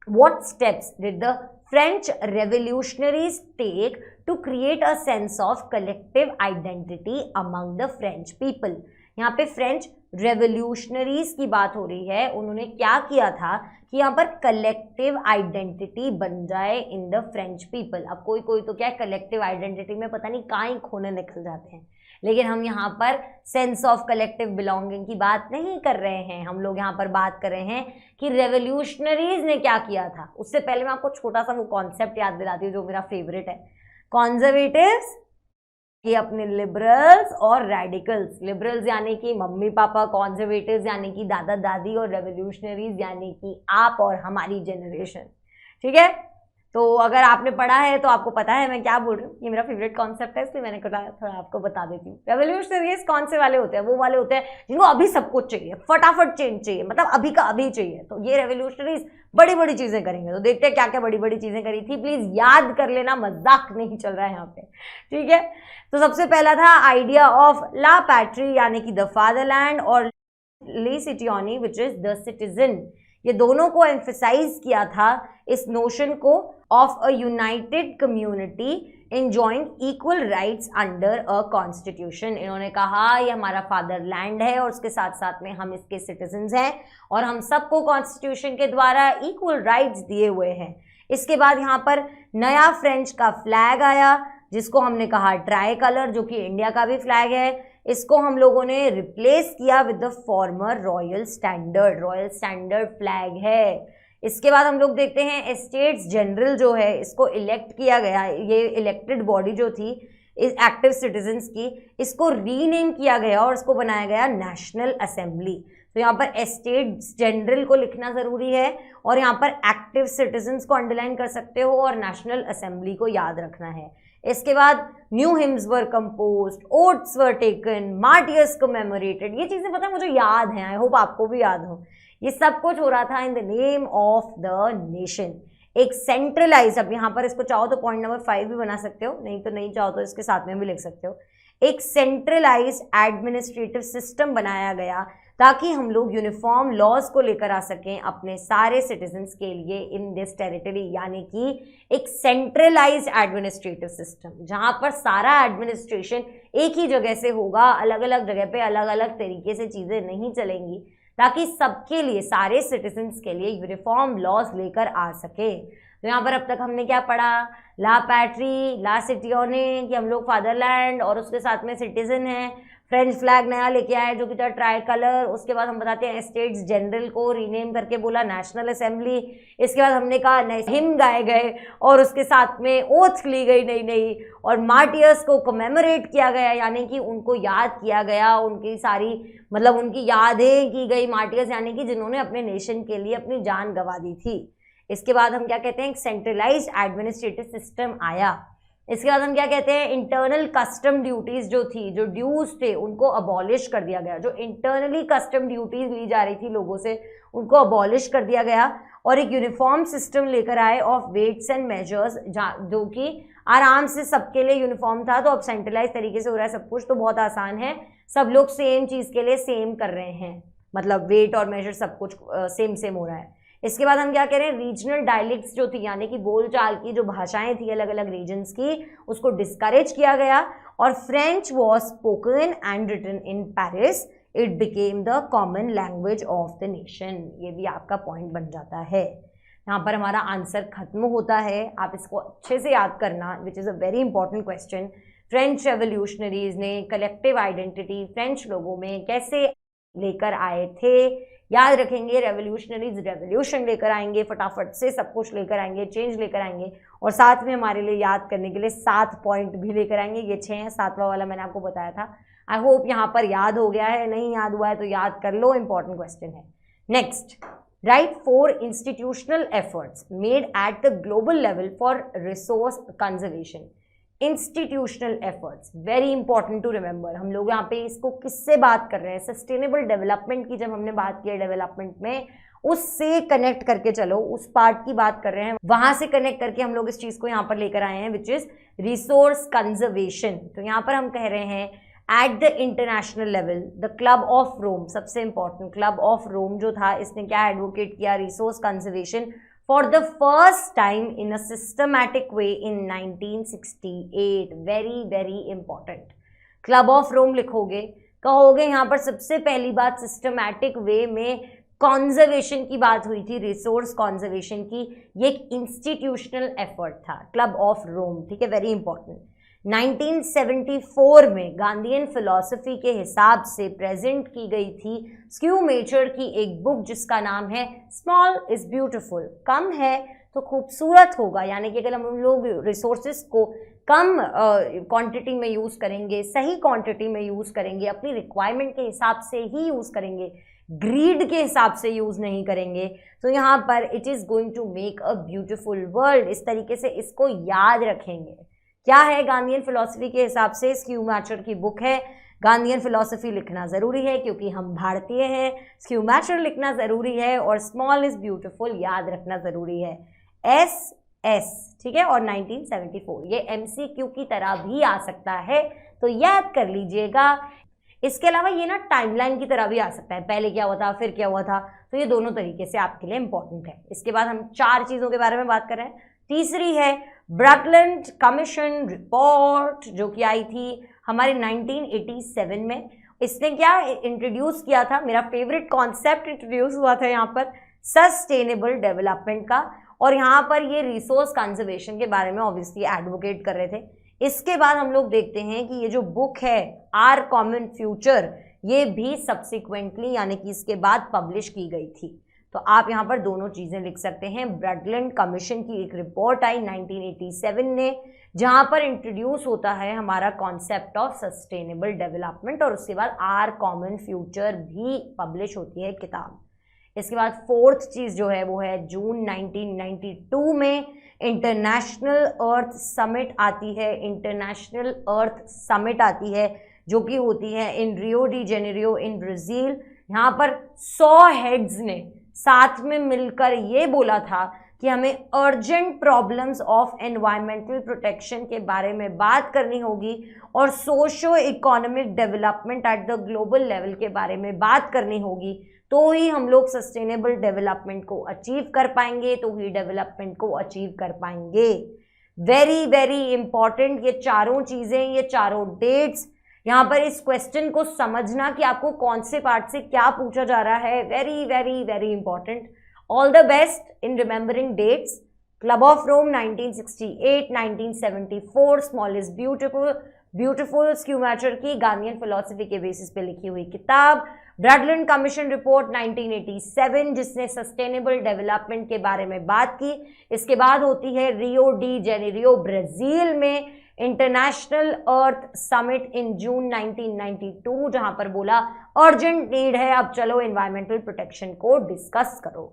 what steps did the French revolutionaries take to create a sense of collective identity among the French people. यहाँ पे फ्रेंच रेवोल्यूशनरीज की बात हो रही है, उन्होंने क्या किया था कि यहाँ पर कलेक्टिव आइडेंटिटी बन जाए इन द फ्रेंच पीपल। अब कोई कोई तो क्या है कलेक्टिव आइडेंटिटी में पता नहीं कहाँ ही खोने निकल जाते हैं, लेकिन हम यहाँ पर सेंस ऑफ कलेक्टिव बिलोंगिंग की बात नहीं कर रहे हैं, हम लोग यहाँ पर बात कर रहे हैं कि रेवोल्यूशनरीज ने क्या किया था। उससे पहले मैं आपको छोटा सा वो कॉन्सेप्ट याद दिलाती हूँ जो मेरा फेवरेट है, कॉन्जर्वेटिव्स कि अपने लिबरल्स और रेडिकल्स, लिबरल्स यानी कि मम्मी पापा, कॉन्जर्वेटिव्स यानी कि दादा दादी, और रेवोल्यूशनरीज यानी कि आप और हमारी जनरेशन। ठीक है, तो अगर आपने पढ़ा है तो आपको पता है मैं क्या बोल रही हूँ, ये मेरा फेवरेट कॉन्सेप्ट है इसलिए मैंने थोड़ा आपको बता देती हूँ। रेवोल्यूशनरीज कौन से वाले होते हैं, वो वाले होते हैं जिनको अभी सब कुछ चाहिए, फटाफट चेंज चाहिए, मतलब अभी का अभी चाहिए। तो ये रेवोल्यूशनरीज बड़ी बड़ी चीजें करेंगे। तो देखते हैं क्या क्या बड़ी बड़ी चीजें करी थी, प्लीज याद कर लेना, मजाक नहीं चल रहा है यहाँ पे। ठीक है, तो सबसे पहला था आइडिया ऑफ ला पैट्री यानी कि द फादरलैंड, और ली सिटियोनी विच इज द सिटीजन। ये दोनों को एम्फेसाइज किया था इस नोशन को of a United community enjoying equal rights under a constitution. इन्होंने कहा ये हमारा फादरलैंड है और उसके साथ साथ में हम इसके सिटीजन्स हैं और हम सबको कॉन्स्टिट्यूशन के द्वारा इक्वल राइट्स दिए हुए हैं। इसके बाद यहाँ पर नया फ्रेंच का फ्लैग आया जिसको हमने कहा ट्राई कलर, जो कि इंडिया का भी फ्लैग है। इसको हम लोगों ने रिप्लेस किया with the former royal standard flag है। इसके बाद हम लोग देखते हैं स्टेट्स जनरल जो है इसको इलेक्ट किया गया, ये इलेक्टेड बॉडी जो थी इस एक्टिव सिटीजन्स की, इसको रीनेम किया गया और इसको बनाया गया नेशनल असेंबली। तो यहाँ पर स्टेट्स जनरल को लिखना ज़रूरी है और यहाँ पर एक्टिव सिटीजन्स को अंडरलाइन कर सकते हो और नेशनल असेंबली को याद रखना है। इसके बाद new hymns were composed, oats were taken, martyrs commemorated. ये चीजें पता है मुझे याद हैं, आई होप आपको भी याद हो। ये सब कुछ हो रहा था in the name of the nation. एक सेंट्रलाइज, अब यहाँ पर इसको चाहो तो पॉइंट नंबर 5 भी बना सकते हो, नहीं तो नहीं चाहो तो इसके साथ में भी लिख सकते हो। एक सेंट्रलाइज एडमिनिस्ट्रेटिव सिस्टम बनाया गया ताकि हम लोग यूनिफॉर्म लॉज को लेकर आ सकें अपने सारे सिटीजन्स के लिए इन दिस टेरिटरी, यानी कि एक सेंट्रलाइज एडमिनिस्ट्रेटिव सिस्टम जहां पर सारा एडमिनिस्ट्रेशन एक ही जगह से होगा, अलग अलग जगह पे अलग अलग तरीके से चीजें नहीं चलेंगी, ताकि सबके लिए, सारे सिटीजन्स के लिए यूनिफॉर्म लॉज लेकर आ सके। तो यहाँ पर अब तक हमने क्या पढ़ा, ला पैट्री, ला सिटियोने, कि हम लोग फादरलैंड और उसके साथ में सिटीजन हैं। फ्रेंच फ्लैग नया लेके आए जो कि था ट्राई कलर। उसके बाद हम बताते हैं स्टेट्स जनरल को रीनेम करके बोला नेशनल असेंबली। इसके बाद हमने कहा नए हिम गाए गए और उसके साथ में ओथ ली गई नई नई, और मार्टियर्स को कमेमोरेट किया गया, यानी कि उनको याद किया गया, उनकी सारी मतलब उनकी यादें की गई। मार्टियर्स यानी कि जिन्होंने अपने नेशन के लिए अपनी जान गंवा दी थी। इसके बाद हम क्या कहते हैं, एक सेंट्रलाइज्ड एडमिनिस्ट्रेटिव सिस्टम आया। इसके बाद हम क्या कहते हैं, इंटरनल कस्टम ड्यूटीज जो थी, जो ड्यूज थे, उनको अबॉलिश कर दिया गया। जो इंटरनली कस्टम ड्यूटीज ली जा रही थी लोगों से, उनको अबॉलिश कर दिया गया और एक यूनिफॉर्म सिस्टम लेकर आए ऑफ वेट्स एंड मेजर्स, जो कि आराम से सबके लिए यूनिफॉर्म था। तो अब सेंट्रलाइज तरीके से हो रहा है सब कुछ, तो बहुत आसान है, सब लोग सेम चीज के लिए सेम कर रहे हैं, मतलब वेट और मेजर सब कुछ सेम हो रहा है। इसके बाद हम क्या कह रहे हैं, रीजनल डायलेक्ट्स जो थी, यानी कि बोलचाल की जो भाषाएं थी अलग अलग रीजन्स की, उसको डिस्करेज किया गया। और French was spoken and written in Paris, it became the common language of the nation. ये भी आपका पॉइंट बन जाता है। यहाँ पर हमारा आंसर खत्म होता है, आप इसको अच्छे से याद करना, which is a very important question. French revolutionaries ने कलेक्टिव आइडेंटिटी फ्रेंच लोगों में कैसे लेकर आए थे, याद रखेंगे। रेवोल्यूशनरीज रेवोल्यूशन लेकर आएंगे, फटाफट से सब कुछ लेकर आएंगे, चेंज लेकर आएंगे, और साथ में हमारे लिए याद करने के लिए 7 पॉइंट भी लेकर आएंगे। ये 6 हैं, 7वां वाला मैंने आपको बताया था। आई होप यहाँ पर याद हो गया है, नहीं याद हुआ है तो याद कर लो, इंपॉर्टेंट क्वेश्चन है। Next, write 4 institutional efforts made at the global level for resource conservation. Institutional efforts, very important to remember. हम लोग यहाँ पे इसको किससे बात कर रहे हैं, सस्टेनेबल डेवलपमेंट की जब हमने बात की है डेवलपमेंट में, उससे कनेक्ट करके चलो, उस पार्ट की बात कर रहे हैं, वहां से कनेक्ट करके हम लोग इस चीज को यहाँ पर लेकर आए हैं, विच इज रिसोर्स कंजर्वेशन। तो यहाँ पर हम कह रहे हैं at the international level the club of Rome, सबसे इंपॉर्टेंट क्लब ऑफ रोम जो था, इसने क्या एडवोकेट किया, resource conservation for the first time in a systematic way in 1968. very very important. Club of Rome लिखोगे, कहोगे यहाँ पर सबसे पहली बात सिस्टमैटिक वे में कॉन्जर्वेशन की बात हुई थी, रिसोर्स कॉन्जर्वेशन की। ये एक इंस्टीट्यूशनल एफर्ट था, क्लब ऑफ रोम, ठीक है, वेरी इंपॉर्टेंट। 1974 में गांधीयन फिलॉसफी के हिसाब से प्रेजेंट की गई थी स्क्यूमेचर की एक बुक जिसका नाम है स्मॉल इज ब्यूटिफुल। कम है तो खूबसूरत होगा, यानी कि अगर हम लोग रिसोर्सेज को कम क्वांटिटी में यूज़ करेंगे, सही क्वांटिटी में यूज़ करेंगे, अपनी रिक्वायरमेंट के हिसाब से ही यूज़ करेंगे, ग्रीड के हिसाब से यूज़ नहीं करेंगे, तो यहाँ पर it is going to make a beautiful world. इस तरीके से इसको याद रखेंगे। क्या है गांधीयन फिलॉसफी के हिसाब से, स्क्यूमैचर की बुक है। गांधीयन फिलॉसफी लिखना ज़रूरी है क्योंकि हम भारतीय हैं, स्क्यूमैचर लिखना ज़रूरी है, और स्मॉल इज़ ब्यूटिफुल याद रखना ज़रूरी है। SS, ठीक है, और 1974 ये MCQ की तरह भी आ सकता है, तो याद कर लीजिएगा। इसके अलावा ये ना टाइमलाइन की तरह भी आ सकता है, पहले क्या हुआ था फिर क्या हुआ था, तो ये दोनों तरीके से आपके लिए इंपॉर्टेंट है। इसके बाद हम 4 चीज़ों के बारे में बात कर रहे हैं। तीसरी है ब्रटलैंड कमीशन रिपोर्ट, जो कि आई थी हमारे 1987 में। इसने क्या इंट्रोड्यूस किया था, मेरा फेवरेट कॉन्सेप्ट इंट्रोड्यूस हुआ था यहाँ पर, सस्टेनेबल डेवलपमेंट का, और यहाँ पर ये रिसोर्स कंजर्वेशन के बारे में ऑब्वियसली एडवोकेट कर रहे थे। इसके बाद हम लोग देखते हैं कि ये जो बुक है आर कॉमन फ्यूचर, ये भी सब्सिक्वेंटली यानी कि इसके बाद पब्लिश की गई थी। तो आप यहाँ पर दोनों चीज़ें लिख सकते हैं। ब्रटलैंड कमीशन की एक रिपोर्ट आई 1987 ने, जहाँ पर इंट्रोड्यूस होता है हमारा कॉन्सेप्ट ऑफ सस्टेनेबल डेवलपमेंट, और उसके बाद आर कॉमन फ्यूचर भी पब्लिश होती है किताब। इसके बाद फोर्थ चीज जो है वो है जून 1992 में इंटरनेशनल अर्थ समिट आती है, इंटरनेशनल अर्थ समिट आती है जो कि होती है in Rio de Janeiro in Brazil. यहाँ पर 100 हेड्स ने साथ में मिलकर ये बोला था कि हमें urgent problems of environmental protection के बारे में बात करनी होगी और socio economic development at the global level के बारे में बात करनी होगी, तो ही हम लोग सस्टेनेबल डेवलपमेंट को अचीव कर पाएंगे, तो ही डेवलपमेंट को अचीव कर पाएंगे। वेरी वेरी इंपॉर्टेंट ये चारों चीजें, ये चारों डेट्स। यहाँ पर इस क्वेश्चन को समझना कि आपको कौन से पार्ट से क्या पूछा जा रहा है, very very very important. All the best in remembering dates. Club of Rome 1968, 1974, small is beautiful, beautiful Schumacher की गांधीयन फिलॉसफी के बेसिस पे लिखी हुई किताब, ब्रैडलैंड कमीशन रिपोर्ट 1987 जिसने सस्टेनेबल डेवलपमेंट के बारे में बात की। इसके बाद होती है रियो डी जेनेरियो ब्राजील में इंटरनेशनल अर्थ समिट इन जून 1992 जहां पर बोला अर्जेंट नीड है, अब चलो एनवायरमेंटल प्रोटेक्शन को डिस्कस करो।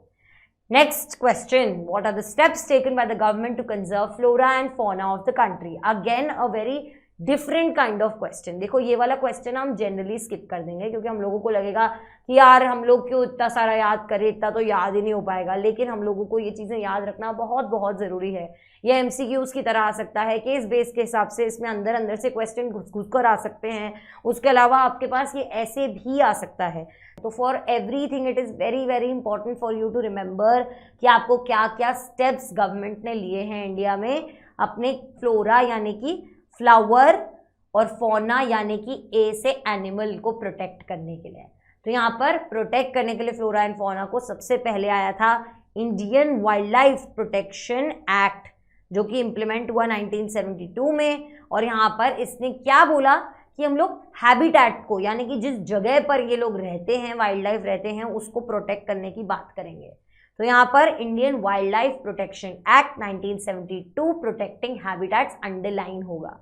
Next question, what are the steps taken by the government to conserve flora and fauna of the country? Again a very different kind of question। देखो ये वाला क्वेश्चन हम जनरली स्किप कर देंगे क्योंकि हम लोगों को लगेगा कि यार हम लोग क्यों इतना सारा याद करें, इतना तो याद ही नहीं हो पाएगा, लेकिन हम लोगों को ये चीज़ें याद रखना बहुत बहुत ज़रूरी है। ये MCQs की तरह आ सकता है, केस बेस के हिसाब से इसमें अंदर अंदर से क्वेश्चन घुस घुस कर आ सकते हैं, उसके अलावा आपके पास ये ऐसे भी आ सकता है। तो for everything it is very very important for you to remember कि आपको क्या क्या स्टेप्स गवर्नमेंट ने लिए हैं इंडिया में अपने फ्लोरा यानी कि फ्लावर और फोना यानी कि ए से एनिमल को प्रोटेक्ट करने के लिए। तो यहाँ पर प्रोटेक्ट करने के लिए फ्लोरा एंड फोना को सबसे पहले आया था Indian wildlife protection act जो कि इम्प्लीमेंट हुआ 1972 में। और यहाँ पर इसने क्या बोला कि हम लोग हैबिटेट को यानी कि जिस जगह पर ये लोग रहते हैं, वाइल्ड लाइफ रहते हैं, उसको प्रोटेक्ट करने की बात करेंगे। तो यहाँ पर Indian wildlife protection act 1972 protecting habitats underline होगा।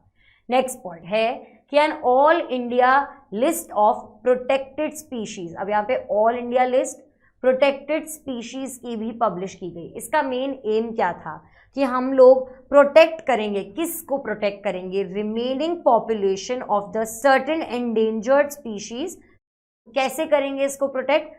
नेक्स्ट पॉइंट है कि an all India list of protected species. अब यहाँ पे all India list protected species की भी पब्लिश की गई। इसका मेन एम क्या था कि हम लोग प्रोटेक्ट करेंगे, किसको प्रोटेक्ट करेंगे? Remaining population of the certain endangered species. कैसे करेंगे इसको प्रोटेक्ट?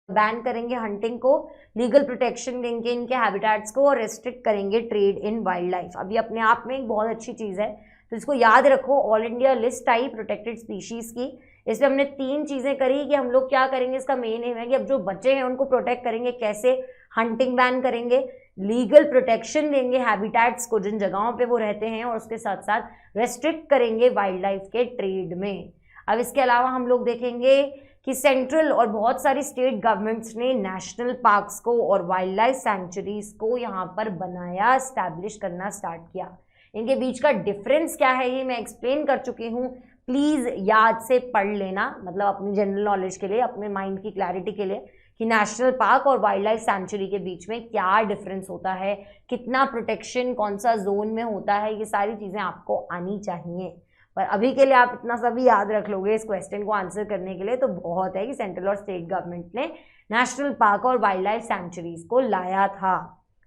बैन करेंगे हंटिंग को, लीगल प्रोटेक्शन देंगे इनके हैबिटेट्स को और रेस्ट्रिक्ट करेंगे ट्रेड इन वाइल्ड लाइफ। अब ये अपने आप में एक बहुत अच्छी चीज़ है, तो इसको याद रखो। ऑल इंडिया लिस्ट आई प्रोटेक्टेड स्पीशीज़ की, इसमें हमने 3 चीज़ें करी कि हम लोग क्या करेंगे। इसका मेन एम है कि अब जो बच्चे हैं उनको प्रोटेक्ट करेंगे। कैसे? हंटिंग बैन करेंगे, लीगल प्रोटेक्शन देंगे हैबिटेट्स को जिन जगहों पे वो रहते हैं, और उसके साथ साथ रेस्ट्रिक्ट करेंगे वाइल्ड लाइफ के ट्रेड में। अब इसके अलावा हम लोग देखेंगे कि सेंट्रल और बहुत सारी स्टेट गवर्नमेंट्स ने नेशनल पार्क्स को और वाइल्ड लाइफ सेंचुरीज को यहाँ पर बनाया, एस्टैब्लिश करना स्टार्ट किया। इनके बीच का डिफरेंस क्या है ये मैं एक्सप्लेन कर चुकी हूँ, प्लीज़ याद से पढ़ लेना, मतलब अपनी जनरल नॉलेज के लिए, अपने माइंड की क्लैरिटी के लिए, कि नेशनल पार्क और वाइल्ड लाइफ सेंचुरी के बीच में क्या डिफरेंस होता है, कितना प्रोटेक्शन कौन सा जोन में होता है, ये सारी चीज़ें आपको आनी चाहिए। पर अभी के लिए आप इतना सभी याद रख लोगे इस क्वेश्चन को आंसर करने के लिए तो बहुत है कि सेंट्रल और स्टेट गवर्नमेंट ने नेशनल पार्क और वाइल्ड लाइफ सेंचुरीज को लाया था।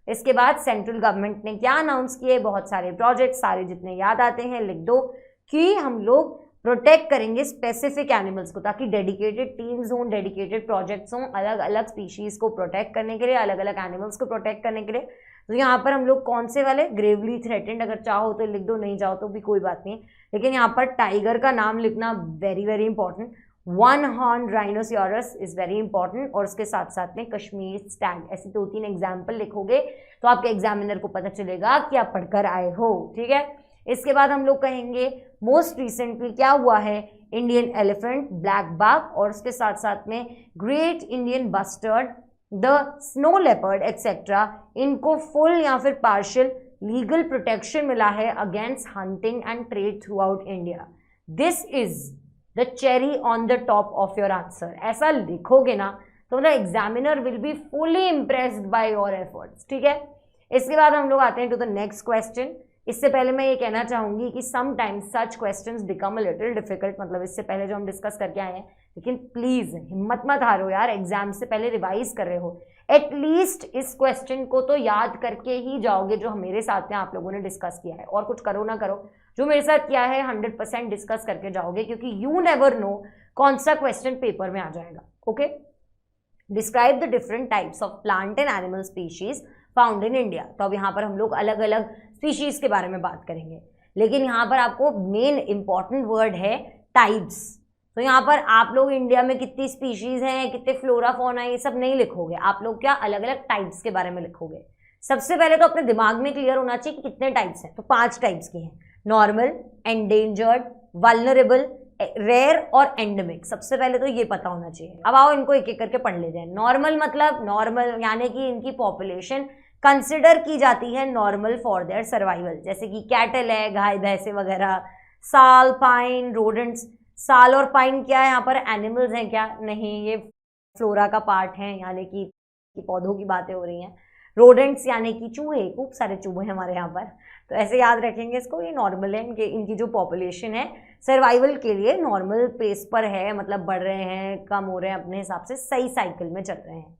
इसके बाद सेंट्रल गवर्नमेंट ने क्या अनाउंस किए? बहुत सारे प्रोजेक्ट, सारे जितने याद आते हैं लिख दो, कि हम लोग प्रोटेक्ट करेंगे स्पेसिफिक एनिमल्स को, ताकि डेडिकेटेड टीम्स हों, डेडिकेटेड प्रोजेक्ट्स हों अलग अलग स्पीशीज़ को प्रोटेक्ट करने के लिए, अलग अलग एनिमल्स को प्रोटेक्ट करने के लिए। तो यहाँ पर हम लोग कौन से वाले? ग्रेवली थ्रेटेंड, अगर चाहो तो लिख दो, नहीं चाहो तो भी कोई बात नहीं, लेकिन यहाँ पर टाइगर का नाम लिखना very very important. One horn rhinoceros is very important, और उसके साथ साथ में कश्मीर स्टैग। ऐसे 2-3 एग्जाम्पल लिखोगे तो आपके एग्जामिनर को पता चलेगा कि आप पढ़कर आए हो, ठीक है। इसके बाद हम लोग कहेंगे मोस्ट रिसेंटली क्या हुआ है, इंडियन एलिफेंट, ब्लैक बाघ, और उसके साथ साथ में great Indian bustard, the snow leopard etcetera, इनको फुल या फिर पार्शियल लीगल प्रोटेक्शन मिला है against hunting and trade through out India. This is the cherry on the top of your answer. ऐसा लिखोगे ना तो मतलब examiner will be fully impressed by your efforts, ठीक है। इसके बाद हम लोग आते हैं टू द नेक्स्ट क्वेश्चन इससे पहले मैं ये कहना चाहूंगी कि sometimes such questions become a little difficult, मतलब इससे पहले जो हम डिस्कस करके आए हैं, लेकिन प्लीज हिम्मत मत हारो यार, एग्जाम से पहले रिवाइज कर रहे हो, एटलीस्ट इस क्वेश्चन को तो याद करके ही जाओगे जो मेरे साथ में आप लोगों ने डिस्कस किया है। और कुछ करो ना करो, जो मेरे साथ किया है 100% डिस्कस करके जाओगे, क्योंकि यू नेवर नो कौन सा क्वेश्चन पेपर में आ जाएगा। Okay, describe the different types of plant and animal species found in India. तो अब यहाँ पर हम लोग अलग अलग स्पीशीज के बारे में बात करेंगे, लेकिन यहाँ पर आपको मेन इंपॉर्टेंट वर्ड है टाइप्स। तो यहाँ पर आप लोग इंडिया में कितनी स्पीशीज हैं, कितने फ्लोरा फौना, ये सब नहीं लिखोगे, आप लोग क्या अलग अलग टाइप्स के बारे में लिखोगे। सबसे पहले तो अपने दिमाग में क्लियर होना चाहिए कि कितने टाइप्स हैं। तो 5 टाइप्स की हैं, नॉर्मल, एंडेंजर्ड, वल्नरेबल, रेयर और एंडेमिक। सबसे पहले तो ये पता होना चाहिए। अब आओ इनको एक एक करके पढ़ लेते हैं। नॉर्मल मतलब नॉर्मल यानी कि इनकी पॉपुलेशन कंसिडर की जाती है नॉर्मल फॉर देयर सर्वाइवल, जैसे कि कैटल है, गाय भैंसे वगैरह। साल, पाइन, रोडेंट्स। साल और पाइन क्या है यहाँ पर, एनिमल्स हैं क्या? नहीं, ये फ्लोरा का पार्ट है, यानी कि पौधों की बातें हो रही हैं। रोडेंट्स यानी कि चूहे, खूब सारे चूहे हैं हमारे यहाँ पर, तो ऐसे याद रखेंगे इसको। ये नॉर्मल है, इनकी जो पॉपुलेशन है सर्वाइवल के लिए नॉर्मल पेस पर है, मतलब बढ़ रहे हैं, कम हो रहे हैं, अपने हिसाब से सही साइकिल में चल रहे हैं।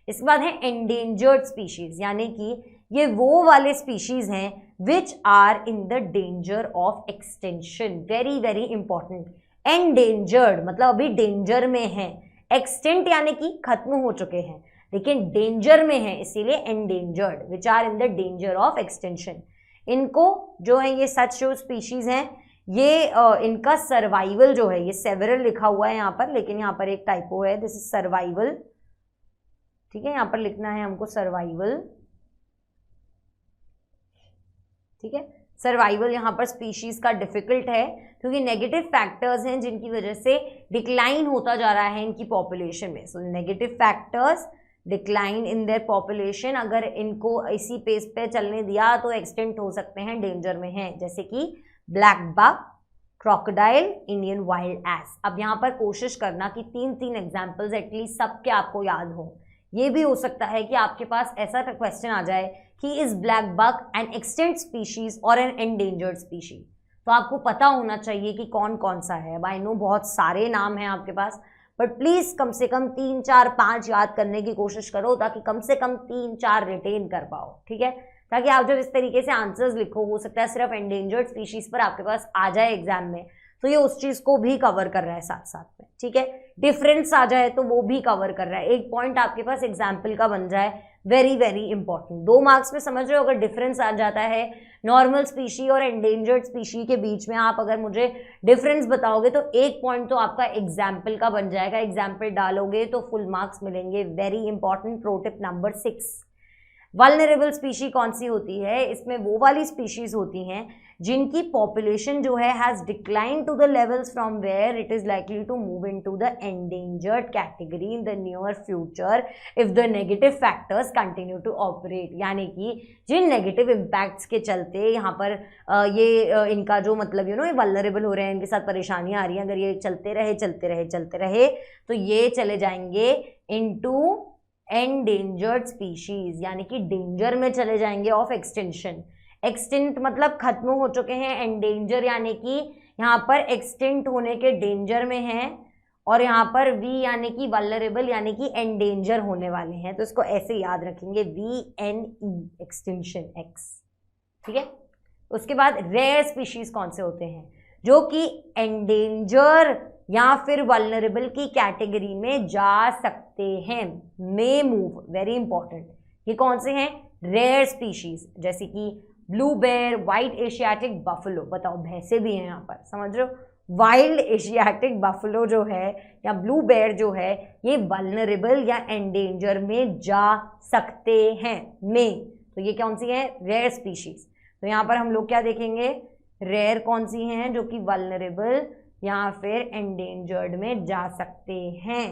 इसके बाद है एंडेंजर्ड स्पीशीज, यानी कि ये वो वाले स्पीशीज हैं which are in the danger of extension. Very very important. Endangered मतलब अभी डेंजर में है, एक्सटेंट यानी कि खत्म हो चुके हैं, लेकिन डेंजर में है, इसीलिए endangered, which are in the danger of extension. इनको जो है ये सच जो स्पीशीज हैं, ये इनका सर्वाइवल जो है, ये सेवरल लिखा हुआ है यहाँ पर, लेकिन यहाँ पर एक टाइपो है, दिस इज सर्वाइवल। ठीक है, यहाँ पर लिखना है हमको सर्वाइवल। ठीक है, सर्वाइवल यहाँ पर स्पीशीज का डिफिकल्ट है, क्योंकि नेगेटिव फैक्टर्स हैं जिनकी वजह से डिक्लाइन होता जा रहा है इनकी पॉपुलेशन में। So negative factors, decline in their population, अगर इनको इसी पेस पे चलने दिया तो एक्सटेंट हो सकते हैं, डेंजर में हैं, जैसे कि black buck, crocodile, Indian wild ass. अब यहाँ पर कोशिश करना कि 3 एग्जाम्पल्स एटलीस्ट सबके आपको याद हो। ये भी हो सकता है कि आपके पास ऐसा क्वेश्चन आ जाए कि is black buck an extant species और एन एंडेंजर्ड स्पीशीज, तो आपको पता होना चाहिए कि कौन कौन सा है। आई नो बहुत सारे नाम हैं आपके पास, बट प्लीज कम से कम 3, 4, 5 याद करने की कोशिश करो, ताकि कम से कम 3, 4 रिटेन कर पाओ। ठीक है, ताकि आप जब इस तरीके से आंसर्स लिखो, हो सकता है सिर्फ एंडेंजर्ड स्पीशीज पर आपके पास आ जाए एग्जाम में, तो ये उस चीज को भी कवर कर रहा है साथ साथ में। ठीक है, डिफरेंस आ जाए तो वो भी कवर कर रहा है, एक पॉइंट आपके पास एग्जाम्पल का बन जाए, वेरी वेरी इंपॉर्टेंट। 2 मार्क्स में समझ रहे हो, अगर डिफरेंस आ जाता है नॉर्मल स्पीशी और एंडेंजर्ड स्पीशी के बीच में, आप अगर मुझे डिफरेंस बताओगे तो 1 पॉइंट तो आपका एग्जाम्पल का बन जाएगा, एग्जाम्पल डालोगे तो फुल मार्क्स मिलेंगे। Very important pro tip number 6। Vulnerable species कौन सी होती है? इसमें वो वाली स्पीशीज होती हैं जिनकी पॉपुलेशन जो है has decline to the levels from where it is likely to move into the endangered category in the near future if the negative factors continue to operate. यानी कि जिन नेगेटिव इम्पैक्ट्स के चलते यहाँ पर इनका जो मतलब ये वल्नरेबल हो रहे हैं, इनके साथ परेशानियां आ रही हैं, अगर ये चलते रहे तो ये चले जाएंगे इनटू एंडेंजर्ड स्पीशीज, यानी कि डेंजर में चले जाएंगे ऑफ एक्सटेंशन। एक्सटिंक्ट मतलब खत्म हो चुके हैं, एंडेंजर यानी कि यहाँ पर एक्सटिंक्ट होने के डेंजर में हैं, और यहाँ पर वी यानी कि वल्नरेबल यानी कि एंडेंजर होने वाले हैं। तो इसको ऐसे याद रखेंगे, VNE, एक्सटिंक्शन एक्स। ठीक है, उसके बाद रेयर स्पीशीज कौन से होते हैं? जो कि एंडेंजर या फिर वल्नरेबल की कैटेगरी में जा सकते हैं, मे मूव, वेरी इंपॉर्टेंट। ये कौन से हैं? रेयर स्पीशीज, जैसे कि blue bear, white Asiatic buffalo. बताओ, भैंसे भी हैं यहाँ पर, समझ रहे हो। वाइल्ड एशियाटिक बफलो जो है या ब्लू बेयर जो है, ये वल्नरेबल या एंडेंजर में जा सकते हैं, में। तो ये कौन सी है? Rare species. तो यहाँ पर हम लोग क्या देखेंगे? रेयर कौन सी हैं जो कि वल्नरेबल या फिर एंडेंजर्ड में जा सकते हैं।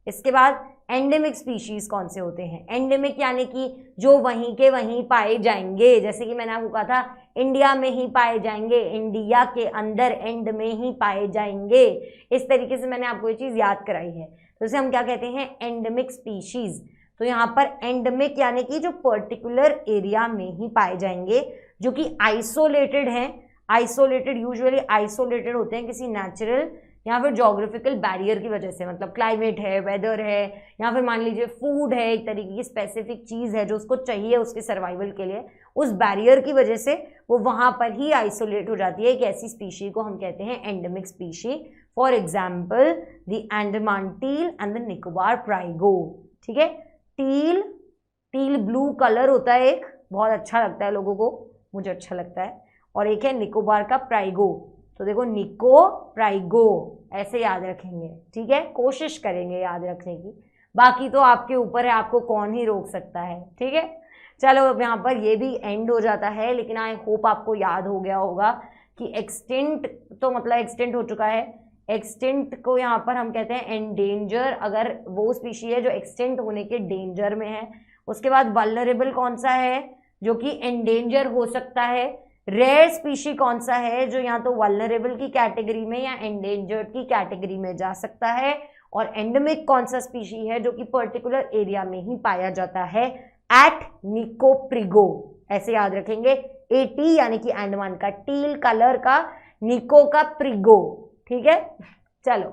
इसके बाद एंडेमिक स्पीशीज कौन से होते हैं? एंडेमिक यानी कि जो वहीं के वहीं पाए जाएंगे, जैसे कि मैंने आपको कहा था इंडिया में ही पाए जाएंगे, इंडिया के अंदर एंड में ही पाए जाएंगे। इस तरीके से मैंने आपको ये चीज़ याद कराई है। तो इसे हम क्या कहते हैं? Endemic species. तो यहाँ पर एंडेमिक यानी कि जो पर्टिकुलर एरिया में ही पाए जाएंगे, जो कि आइसोलेटेड हैं, आइसोलेटेड यूजुअली आइसोलेटेड होते हैं किसी नेचुरल या फिर जोग्राफिकल बैरियर की वजह से, मतलब क्लाइमेट है, वेदर है, या फिर मान लीजिए फूड है, एक तरीके की स्पेसिफिक चीज़ है जो उसको चाहिए उसके सर्वाइवल के लिए, उस बैरियर की वजह से वो वहाँ पर ही आइसोलेट हो जाती है। एक ऐसी स्पीशी को हम कहते हैं endemic species. For example the Andaman teal and the Nicobar प्राइगो। ठीक है, टील, टील ब्लू कलर होता है एक, बहुत अच्छा लगता है लोगों को, मुझे अच्छा लगता है, और एक है निकोबार का प्राइगो। तो देखो निको प्राइगो ऐसे याद रखेंगे, ठीक है, कोशिश करेंगे याद रखने की, बाकी तो आपके ऊपर है, आपको कौन ही रोक सकता है। ठीक है, चलो अब यहाँ पर ये भी एंड हो जाता है, लेकिन आई होप आपको याद हो गया होगा कि एक्सटिंक्ट तो मतलब एक्सटिंक्ट हो चुका है, एक्सटिंक्ट को यहाँ पर हम कहते हैं एंडेंजर, अगर वो स्पीशी है जो एक्सटिंक्ट होने के डेंजर में है। उसके बाद वल्नरेबल कौन सा है जो कि एंडेंजर हो सकता है, रेयर स्पीशी कौन सा है जो या तो वल्नरेबल की कैटेगरी में या एंडेंजर्ड की कैटेगरी में जा सकता है, और एंडेमिक कौन सा स्पीशी है जो कि पर्टिकुलर एरिया में ही पाया जाता है, एट निकोप्रिगो, ऐसे याद रखेंगे, एटी यानी कि अंडमान का टील कलर का, निको का प्रिगो। ठीक है, चलो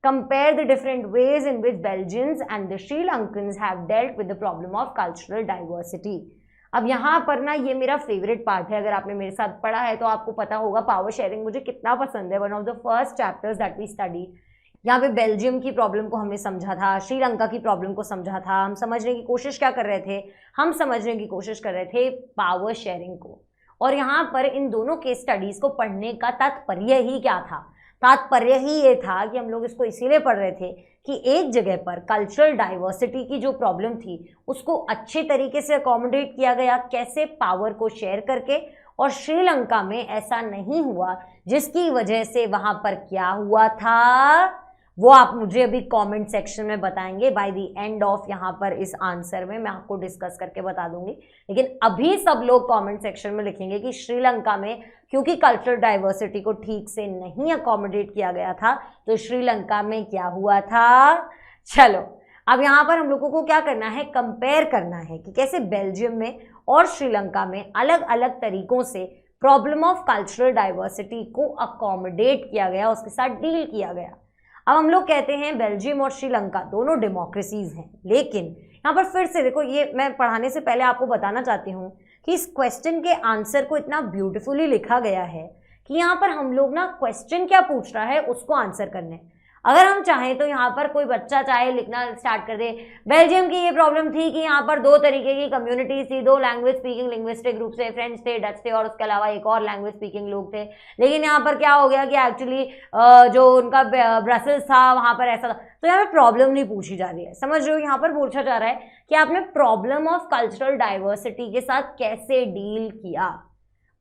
compare the different ways in which Belgians and the Sri Lankans have dealt with the problem of cultural diversity. अब यहाँ पर ना ये मेरा फेवरेट पार्ट है, अगर आपने मेरे साथ पढ़ा है तो आपको पता होगा पावर शेयरिंग मुझे कितना पसंद है, one of the first chapters that we study. यहाँ पे बेल्जियम की प्रॉब्लम को हमने समझा था, श्रीलंका की प्रॉब्लम को समझा था, हम समझने की कोशिश क्या कर रहे थे, हम समझने की कोशिश कर रहे थे पावर शेयरिंग को। और यहाँ पर इन दोनों केस स्टडीज को पढ़ने का तात्पर्य ही क्या था, तात्पर्य ही ये था कि हम लोग इसको इसीलिए पढ़ रहे थे कि एक जगह पर कल्चरल डाइवर्सिटी की जो प्रॉब्लम थी उसको अच्छे तरीके से अकोमोडेट किया गया, कैसे, पावर को शेयर करके, और श्रीलंका में ऐसा नहीं हुआ, जिसकी वजह से वहां पर क्या हुआ था वो आप मुझे अभी कमेंट सेक्शन में बताएंगे। बाय द एंड ऑफ यहाँ पर इस आंसर में मैं आपको डिस्कस करके बता दूंगी, लेकिन अभी सब लोग कमेंट सेक्शन में लिखेंगे कि श्रीलंका में क्योंकि कल्चरल डाइवर्सिटी को ठीक से नहीं अकोमोडेट किया गया था तो श्रीलंका में क्या हुआ था। चलो अब यहाँ पर हम लोगों को क्या करना है, कंपेयर करना है कि कैसे बेल्जियम में और श्रीलंका में अलग अलग तरीकों से प्रॉब्लम ऑफ कल्चरल डाइवर्सिटी को अकोमोडेट किया गया, उसके साथ डील किया गया। अब हम लोग कहते हैं बेल्जियम और श्रीलंका दोनों डेमोक्रेसीज हैं, लेकिन यहाँ पर फिर से देखो, ये मैं पढ़ाने से पहले आपको बताना चाहती हूँ कि इस क्वेश्चन के आंसर को इतना ब्यूटीफुली लिखा गया है कि यहाँ पर हम लोग ना क्वेश्चन क्या पूछ रहा है उसको आंसर करने। अगर हम चाहें तो यहाँ पर कोई बच्चा चाहे लिखना स्टार्ट कर दे, बेल्जियम की ये प्रॉब्लम थी कि यहाँ पर दो तरीके की कम्युनिटीज थी, दो लैंग्वेज स्पीकिंग लिंग्विस्टिक ग्रुप थे, फ्रेंच थे, डच थे, और उसके अलावा एक और लैंग्वेज स्पीकिंग लोग थे। लेकिन यहाँ पर क्या हो गया कि एक्चुअली जो उनका ब्रसेल्स था वहाँ पर ऐसा था, तो यहाँ पर प्रॉब्लम नहीं पूछी जा रही है, समझ रहे हो, यहाँ पर पूछा जा रहा है कि आपने प्रॉब्लम ऑफ कल्चरल डाइवर्सिटी के साथ कैसे डील किया,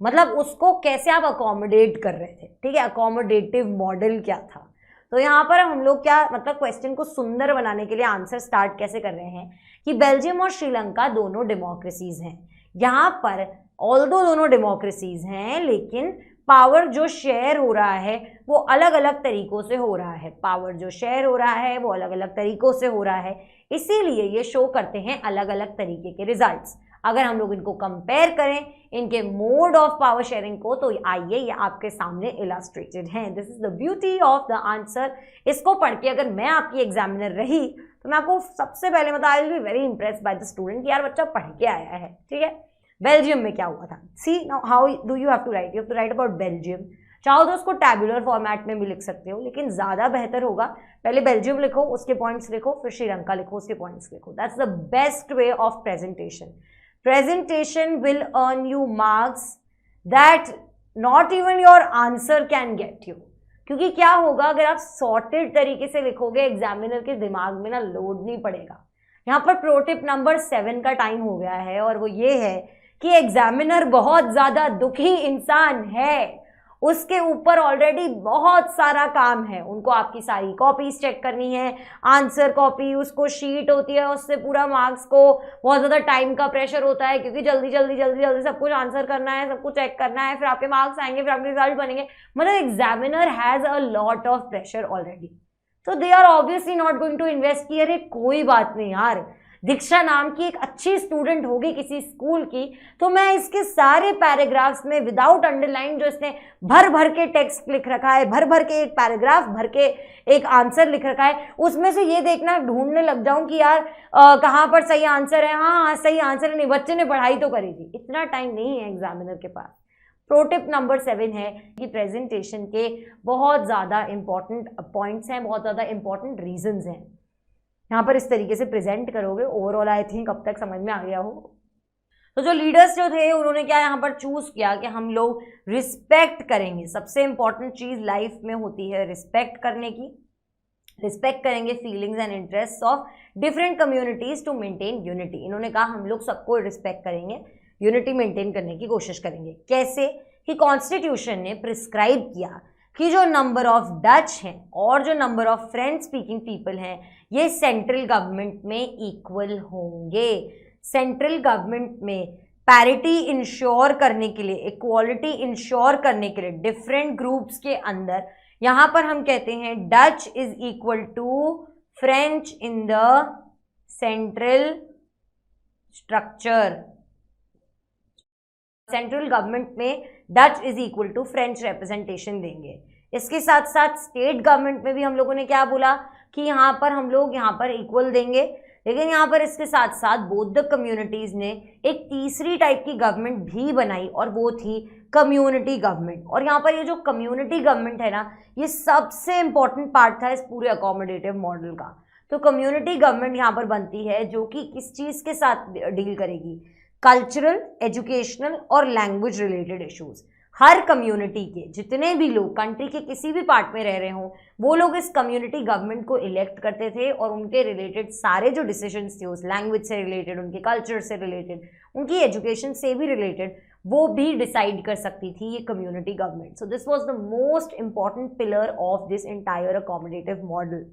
मतलब उसको कैसे आप अकोमोडेट कर रहे थे। ठीक है, अकोमोडेटिव मॉडल क्या था। तो यहाँ पर हम लोग क्या मतलब क्वेश्चन को सुंदर बनाने के लिए आंसर स्टार्ट कैसे कर रहे हैं कि बेल्जियम और श्रीलंका दोनों डेमोक्रेसीज हैं। यहाँ पर ऑल्दो दोनों डेमोक्रेसीज हैं, लेकिन पावर जो शेयर हो रहा है वो अलग अलग तरीकों से हो रहा है, पावर जो शेयर हो रहा है वो अलग अलग तरीकों से हो रहा है, इसीलिए ये शो करते हैं अलग अलग तरीके के रिजल्ट्स। अगर हम लोग इनको कंपेयर करें इनके मोड ऑफ पावर शेयरिंग को, तो आइए ये आपके सामने इलस्ट्रेटेड हैं। This is the beauty of the answer. इसको पढ़ के अगर मैं आपकी एग्जामिनर रही तो मैं आपको सबसे पहले मतलब I will be very impressed by the student कि यार बच्चा पढ़ के आया है। ठीक है, बेल्जियम में क्या हुआ था, see now how do you have to write, you have to write about Belgium. चाहो तो उसको टैबुलर फॉर्मेट में भी लिख सकते हो, लेकिन ज़्यादा बेहतर होगा पहले बेल्जियम लिखो, उसके पॉइंट्स लिखो, फिर श्रीलंका लिखो, उसके पॉइंट्स लिखो। That's the best way of presentation. Presentation will earn you marks that not even your answer can get you। क्योंकि क्या होगा अगर आप सॉर्टेड तरीके से लिखोगे, एग्जामिनर के दिमाग में ना लोड नहीं पड़ेगा। यहाँ पर प्रो टिप नंबर 7 का टाइम हो गया है, और वो ये है कि एग्जामिनर बहुत ज़्यादा दुखी इंसान है, उसके ऊपर ऑलरेडी बहुत सारा काम है, उनको आपकी सारी कॉपीज चेक करनी है, आंसर कॉपी, उसको शीट होती है, उससे पूरा मार्क्स को बहुत ज़्यादा टाइम का प्रेशर होता है, क्योंकि जल्दी जल्दी जल्दी जल्दी सब कुछ आंसर करना है, सब कुछ चेक करना है, फिर आपके मार्क्स आएंगे, फिर आपके रिजल्ट बनेंगे। मतलब examiner has a lot of pressure already, तो they are obviously not going to invest कि अरे कोई बात नहीं यार, दीक्षा नाम की एक अच्छी स्टूडेंट होगी किसी स्कूल की, तो मैं इसके सारे पैराग्राफ्स में विदाउट अंडरलाइन जो इसने भर भर के टेक्स्ट लिख रखा है, भर भर के एक पैराग्राफ भर के एक आंसर लिख रखा है, उसमें से ये देखना ढूंढने लग जाऊं कि यार कहाँ पर सही आंसर है, हाँ सही आंसर है, नहीं बच्चे ने पढ़ाई तो करी थी। इतना टाइम नहीं है एग्जामिनर के पास। प्रो टिप नंबर 7 है कि प्रेजेंटेशन के बहुत ज़्यादा इंपॉर्टेंट पॉइंट्स हैं, बहुत ज़्यादा इंपॉर्टेंट रीजंस हैं। यहाँ पर इस तरीके से प्रेजेंट करोगे, ओवरऑल आई थिंक अब तक समझ में आ गया हो। तो जो लीडर्स जो थे उन्होंने क्या यहाँ पर चूज किया कि हम लोग रिस्पेक्ट करेंगे। सबसे इंपॉर्टेंट चीज लाइफ में होती है रिस्पेक्ट करने की। रिस्पेक्ट करेंगे feelings and interest of different communities to maintain unity. इन्होंने कहा हम लोग सबको रिस्पेक्ट करेंगे, यूनिटी मेंटेन करने की कोशिश करेंगे। कैसे कि कॉन्स्टिट्यूशन ने प्रिस्क्राइब किया कि जो नंबर ऑफ डच हैं और जो number of French speaking people हैं ये सेंट्रल गवर्नमेंट में इक्वल होंगे। सेंट्रल गवर्नमेंट में पैरिटी इंश्योर करने के लिए, इक्वालिटी इंश्योर करने के लिए डिफरेंट ग्रुप्स के अंदर यहां पर हम कहते हैं Dutch is equal to French in the central structure. Central government में Dutch is equal to French representation देंगे। इसके साथ साथ स्टेट गवर्नमेंट में भी हम लोगों ने क्या बोला कि यहाँ पर हम लोग यहाँ पर इक्वल देंगे, लेकिन यहाँ पर इसके साथ साथ बौद्ध कम्युनिटीज ने एक तीसरी टाइप की गवर्नमेंट भी बनाई और वो थी कम्युनिटी गवर्नमेंट। और यहाँ पर ये जो कम्युनिटी गवर्नमेंट है ना, ये सबसे इंपॉर्टेंट पार्ट था इस पूरे अकोमोडेटिव मॉडल का। तो कम्युनिटी गवर्नमेंट यहाँ पर बनती है जो कि किस चीज के साथ डील करेगी, कल्चरल, एजुकेशनल और लैंग्वेज रिलेटेड इश्यूज। हर कम्युनिटी के जितने भी लोग कंट्री के किसी भी पार्ट में रह रहे हों वो लोग इस कम्युनिटी गवर्नमेंट को इलेक्ट करते थे और उनके रिलेटेड सारे जो डिसीजंस थे उस लैंग्वेज से रिलेटेड, उनके कल्चर से रिलेटेड, उनकी एजुकेशन से भी रिलेटेड वो भी डिसाइड कर सकती थी ये community government. So this was the most important pillar of this entire accommodative model.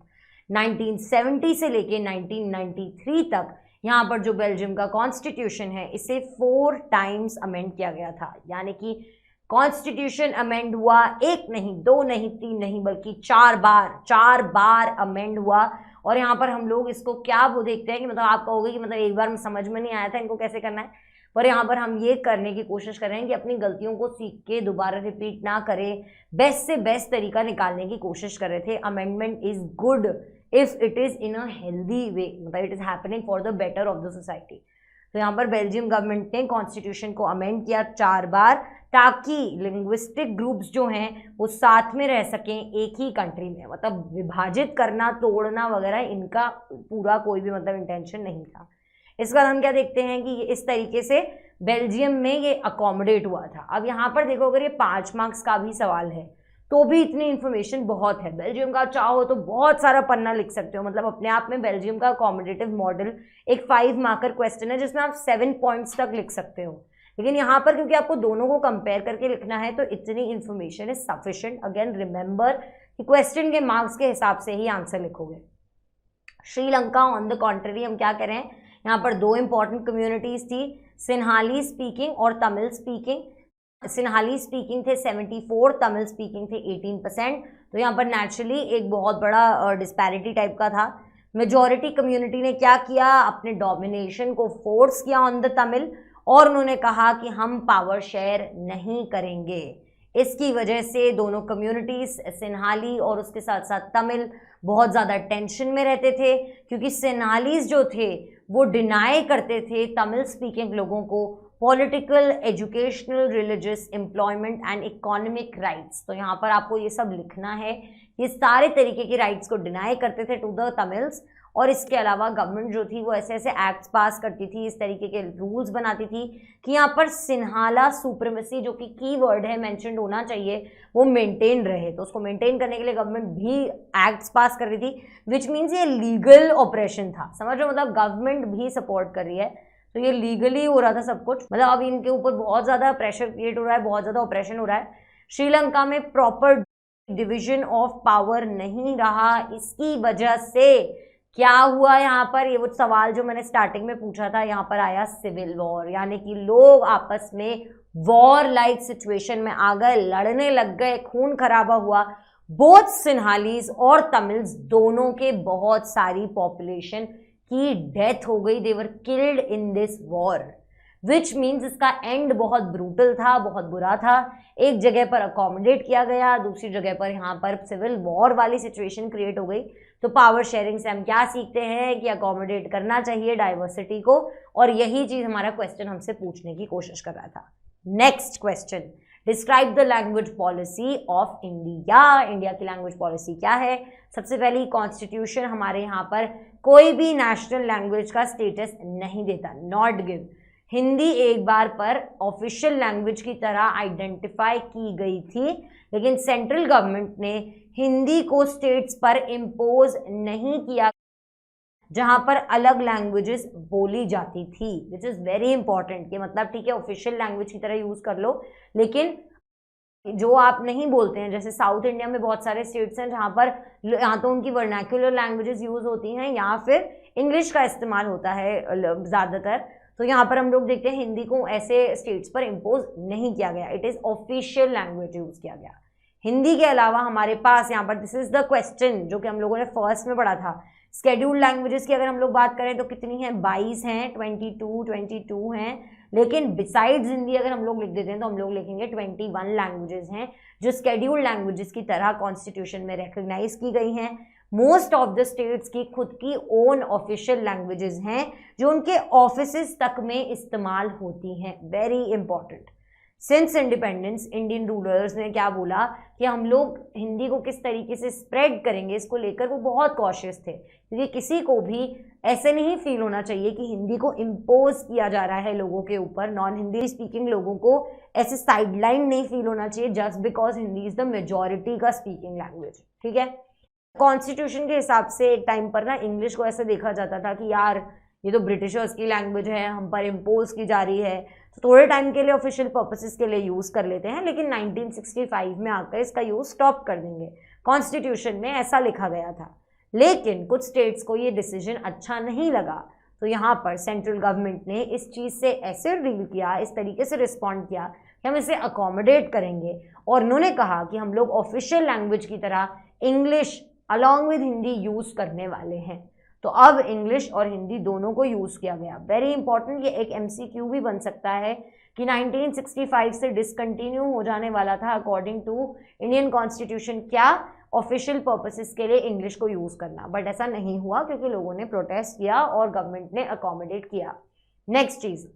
1970 से लेके 1993 तक यहाँ पर जो बेल्जियम का कॉन्स्टिट्यूशन है इसे 4 टाइम्स अमेंड किया गया था। यानी कि कॉन्स्टिट्यूशन अमेंड हुआ 1 नहीं, 2 नहीं, 3 नहीं, बल्कि 4 बार अमेंड हुआ। और यहाँ पर हम लोग इसको क्या वो देखते हैं कि मतलब आप कहोगे कि मतलब एक बार में समझ में नहीं आया था इनको कैसे करना है, पर यहाँ पर हम ये करने की कोशिश कर रहे हैं कि अपनी गलतियों को सीख के दोबारा रिपीट ना करें, बेस्ट से बेस्ट तरीका निकालने की कोशिश कर रहे थे। Amendment is good if it is in a healthy way, मतलब it is happening for the better of the society. तो यहाँ पर बेल्जियम गवर्नमेंट ने कॉन्स्टिट्यूशन को अमेंड किया 4 बार ताकि लिंग्विस्टिक ग्रुप्स जो हैं वो साथ में रह सकें एक ही कंट्री में। मतलब विभाजित करना, तोड़ना वगैरह इनका पूरा कोई भी मतलब इंटेंशन नहीं था। इसके बाद हम क्या देखते हैं कि इस तरीके से बेल्जियम में ये अकोमोडेट हुआ था। अब यहाँ पर देखो अगर ये 5 मार्क्स का भी सवाल है तो भी इतनी इन्फॉर्मेशन बहुत है। बेल्जियम का चाहो तो बहुत सारा पन्ना लिख सकते हो, मतलब अपने आप में बेल्जियम का अकोमोडेटिव मॉडल एक 5 मार्कर क्वेश्चन है जिसमें आप 7 पॉइंट्स तक लिख सकते हो। लेकिन यहाँ पर क्योंकि आपको दोनों को कंपेयर करके लिखना है तो इतनी information is sufficient. Again remember कि क्वेश्चन के मार्क्स के हिसाब से ही आंसर लिखोगे। श्रीलंका ऑन द कॉन्ट्ररी हम क्या करें, यहाँ पर 2 इंपॉर्टेंट कम्युनिटीज थी, सिन्हाली स्पीकिंग और तमिल स्पीकिंग। सिन्हाली स्पीकिंग थे 74, तमिल स्पीकिंग थे 18%। तो यहाँ पर नेचुरली एक बहुत बड़ा डिस्पैरिटी टाइप का था। मेजॉरिटी कम्युनिटी ने क्या किया, अपने डोमिनेशन को फोर्स किया ऑन द तमिल और उन्होंने कहा कि हम पावर शेयर नहीं करेंगे। इसकी वजह से दोनों कम्युनिटीज सिन्हाली और उसके साथ साथ तमिल बहुत ज़्यादा टेंशन में रहते थे, क्योंकि सिन्हालीज जो थे वो डिनाई करते थे तमिल स्पीकिंग लोगों को political, educational, religious, employment and economic rights. तो यहाँ पर आपको ये सब लिखना है, ये सारे तरीके के राइट्स को डिनाई करते थे टू द तमिल्स। और इसके अलावा गवर्नमेंट जो थी वो ऐसे ऐसे एक्ट्स पास करती थी, इस तरीके के रूल्स बनाती थी कि यहाँ पर सिन्हाला सुप्रीमेसी जो कि कीवर्ड है मेंशन्ड होना चाहिए वो मेंटेन रहे। तो उसको मेंटेन करने के लिए गवर्नमेंट भी एक्ट्स पास कर रही थी, विच मीन्स ये लीगल ऑपरेशन था। समझ लो, मतलब गवर्नमेंट भी सपोर्ट कर रही है, तो ये लीगली हो रहा था सब कुछ। मतलब अब इनके ऊपर बहुत ज़्यादा प्रेशर क्रिएट हो रहा है, बहुत ज़्यादा ऑपरेशन हो रहा है। श्रीलंका में प्रॉपर डिविजन ऑफ पावर नहीं रहा, इसकी वजह से क्या हुआ यहाँ पर, ये वो सवाल जो मैंने स्टार्टिंग में पूछा था, यहाँ पर आया सिविल वॉर, यानी कि लोग आपस में वॉर लाइक सिचुएशन में आ गए, लड़ने लग गए, खून खराबा हुआ। बोथ सिन्हालीज और तमिल्स दोनों के बहुत सारी पॉपुलेशन की डेथ हो गई, they were killed in this war, which means इसका एंड बहुत ब्रूटल था, बहुत बुरा था। एक जगह पर अकोमोडेट किया गया, दूसरी जगह पर यहाँ पर सिविल वॉर वाली सिचुएशन क्रिएट हो गई। तो पावर शेयरिंग से हम क्या सीखते हैं कि अकोमोडेट करना चाहिए डाइवर्सिटी को, और यही चीज हमारा क्वेश्चन हमसे पूछने की कोशिश कर रहा था। Next question, describe the language policy of India. India की लैंग्वेज पॉलिसी क्या है? सबसे पहली, कॉन्स्टिट्यूशन हमारे यहाँ पर कोई भी नेशनल लैंग्वेज का स्टेटस नहीं देता, नॉट गिव। हिंदी एक बार पर ऑफिशियल लैंग्वेज की तरह आइडेंटिफाई की गई थी, लेकिन सेंट्रल गवर्नमेंट ने हिंदी को स्टेट्स पर इम्पोज नहीं किया जहां पर अलग लैंग्वेजेस बोली जाती थी, विच इज वेरी इंपॉर्टेंट। कि मतलब ठीक है ऑफिशियल लैंग्वेज की तरह यूज कर लो, लेकिन जो आप नहीं बोलते हैं, जैसे साउथ इंडिया में बहुत सारे स्टेट्स हैं जहां पर यहाँ तो उनकी वर्नाक्युलर लैंग्वेजेस यूज होती हैं या फिर इंग्लिश का इस्तेमाल होता है ज़्यादातर। तो यहाँ पर हम लोग देखते हैं हिंदी को ऐसे स्टेट्स पर इम्पोज नहीं किया गया, it is official language use किया गया। हिंदी के अलावा हमारे पास यहाँ पर, दिस इज द क्वेश्चन जो कि हम लोगों ने फर्स्ट में पढ़ा था, स्केड्यूल्ड लैंग्वेजेस की अगर हम लोग बात करें तो कितनी हैं? 22 हैं, 22 हैं। लेकिन बिसाइड्स हिंदी अगर हम लोग लिख देते हैं तो हम लोग लिखेंगे 21 लैंग्वेजेस हैं जो स्केड्यूल्ड लैंग्वेजेस की तरह कॉन्स्टिट्यूशन में रिकग्नाइज की गई हैं। मोस्ट ऑफ द स्टेट्स की खुद की ओन ऑफिशियल लैंग्वेजेस हैं जो उनके ऑफिसेस तक में इस्तेमाल होती हैं। Very important. Since independence Indian rulers ने क्या बोला कि हम लोग हिंदी को किस तरीके से स्प्रेड करेंगे, इसको लेकर वो बहुत कॉशियस थे, क्योंकि किसी को भी ऐसे नहीं फील होना चाहिए कि हिंदी को इम्पोज किया जा रहा है लोगों के ऊपर। नॉन हिंदी स्पीकिंग लोगों को ऐसे साइडलाइन नहीं फील होना चाहिए just because Hindi is the majority का स्पीकिंग लैंग्वेज। ठीक है, कॉन्स्टिट्यूशन के हिसाब से एक टाइम पर ना इंग्लिश को ऐसे देखा जाता था कि यार ये तो ब्रिटिशर्स की लैंग्वेज है, हम पर इम्पोज की जा रही है, तो थोड़े टाइम के लिए ऑफिशियल पर्पसेस के लिए यूज़ कर लेते हैं, लेकिन 1965 में आकर इसका यूज़ स्टॉप कर देंगे। कॉन्स्टिट्यूशन में ऐसा लिखा गया था, लेकिन कुछ स्टेट्स को ये डिसीजन अच्छा नहीं लगा, तो यहाँ पर सेंट्रल गवर्नमेंट ने इस चीज़ से ऐसे डील किया, इस तरीके से रिस्पॉन्ड किया कि हम इसे अकोमोडेट करेंगे, और उन्होंने कहा कि हम लोग ऑफिशियल लैंग्वेज की तरह English along with Hindi use करने वाले हैं। तो अब इंग्लिश और हिंदी दोनों को यूज़ किया गया। वेरी इंपॉर्टेंट, ये एक MCQ भी बन सकता है कि 1965 से डिसकंटिन्यू हो जाने वाला था अकॉर्डिंग टू इंडियन कॉन्स्टिट्यूशन क्या ऑफिशियल पर्पसेस के लिए इंग्लिश को यूज़ करना, बट ऐसा नहीं हुआ क्योंकि लोगों ने प्रोटेस्ट किया और गवर्नमेंट ने अकोमोडेट किया। Next cheese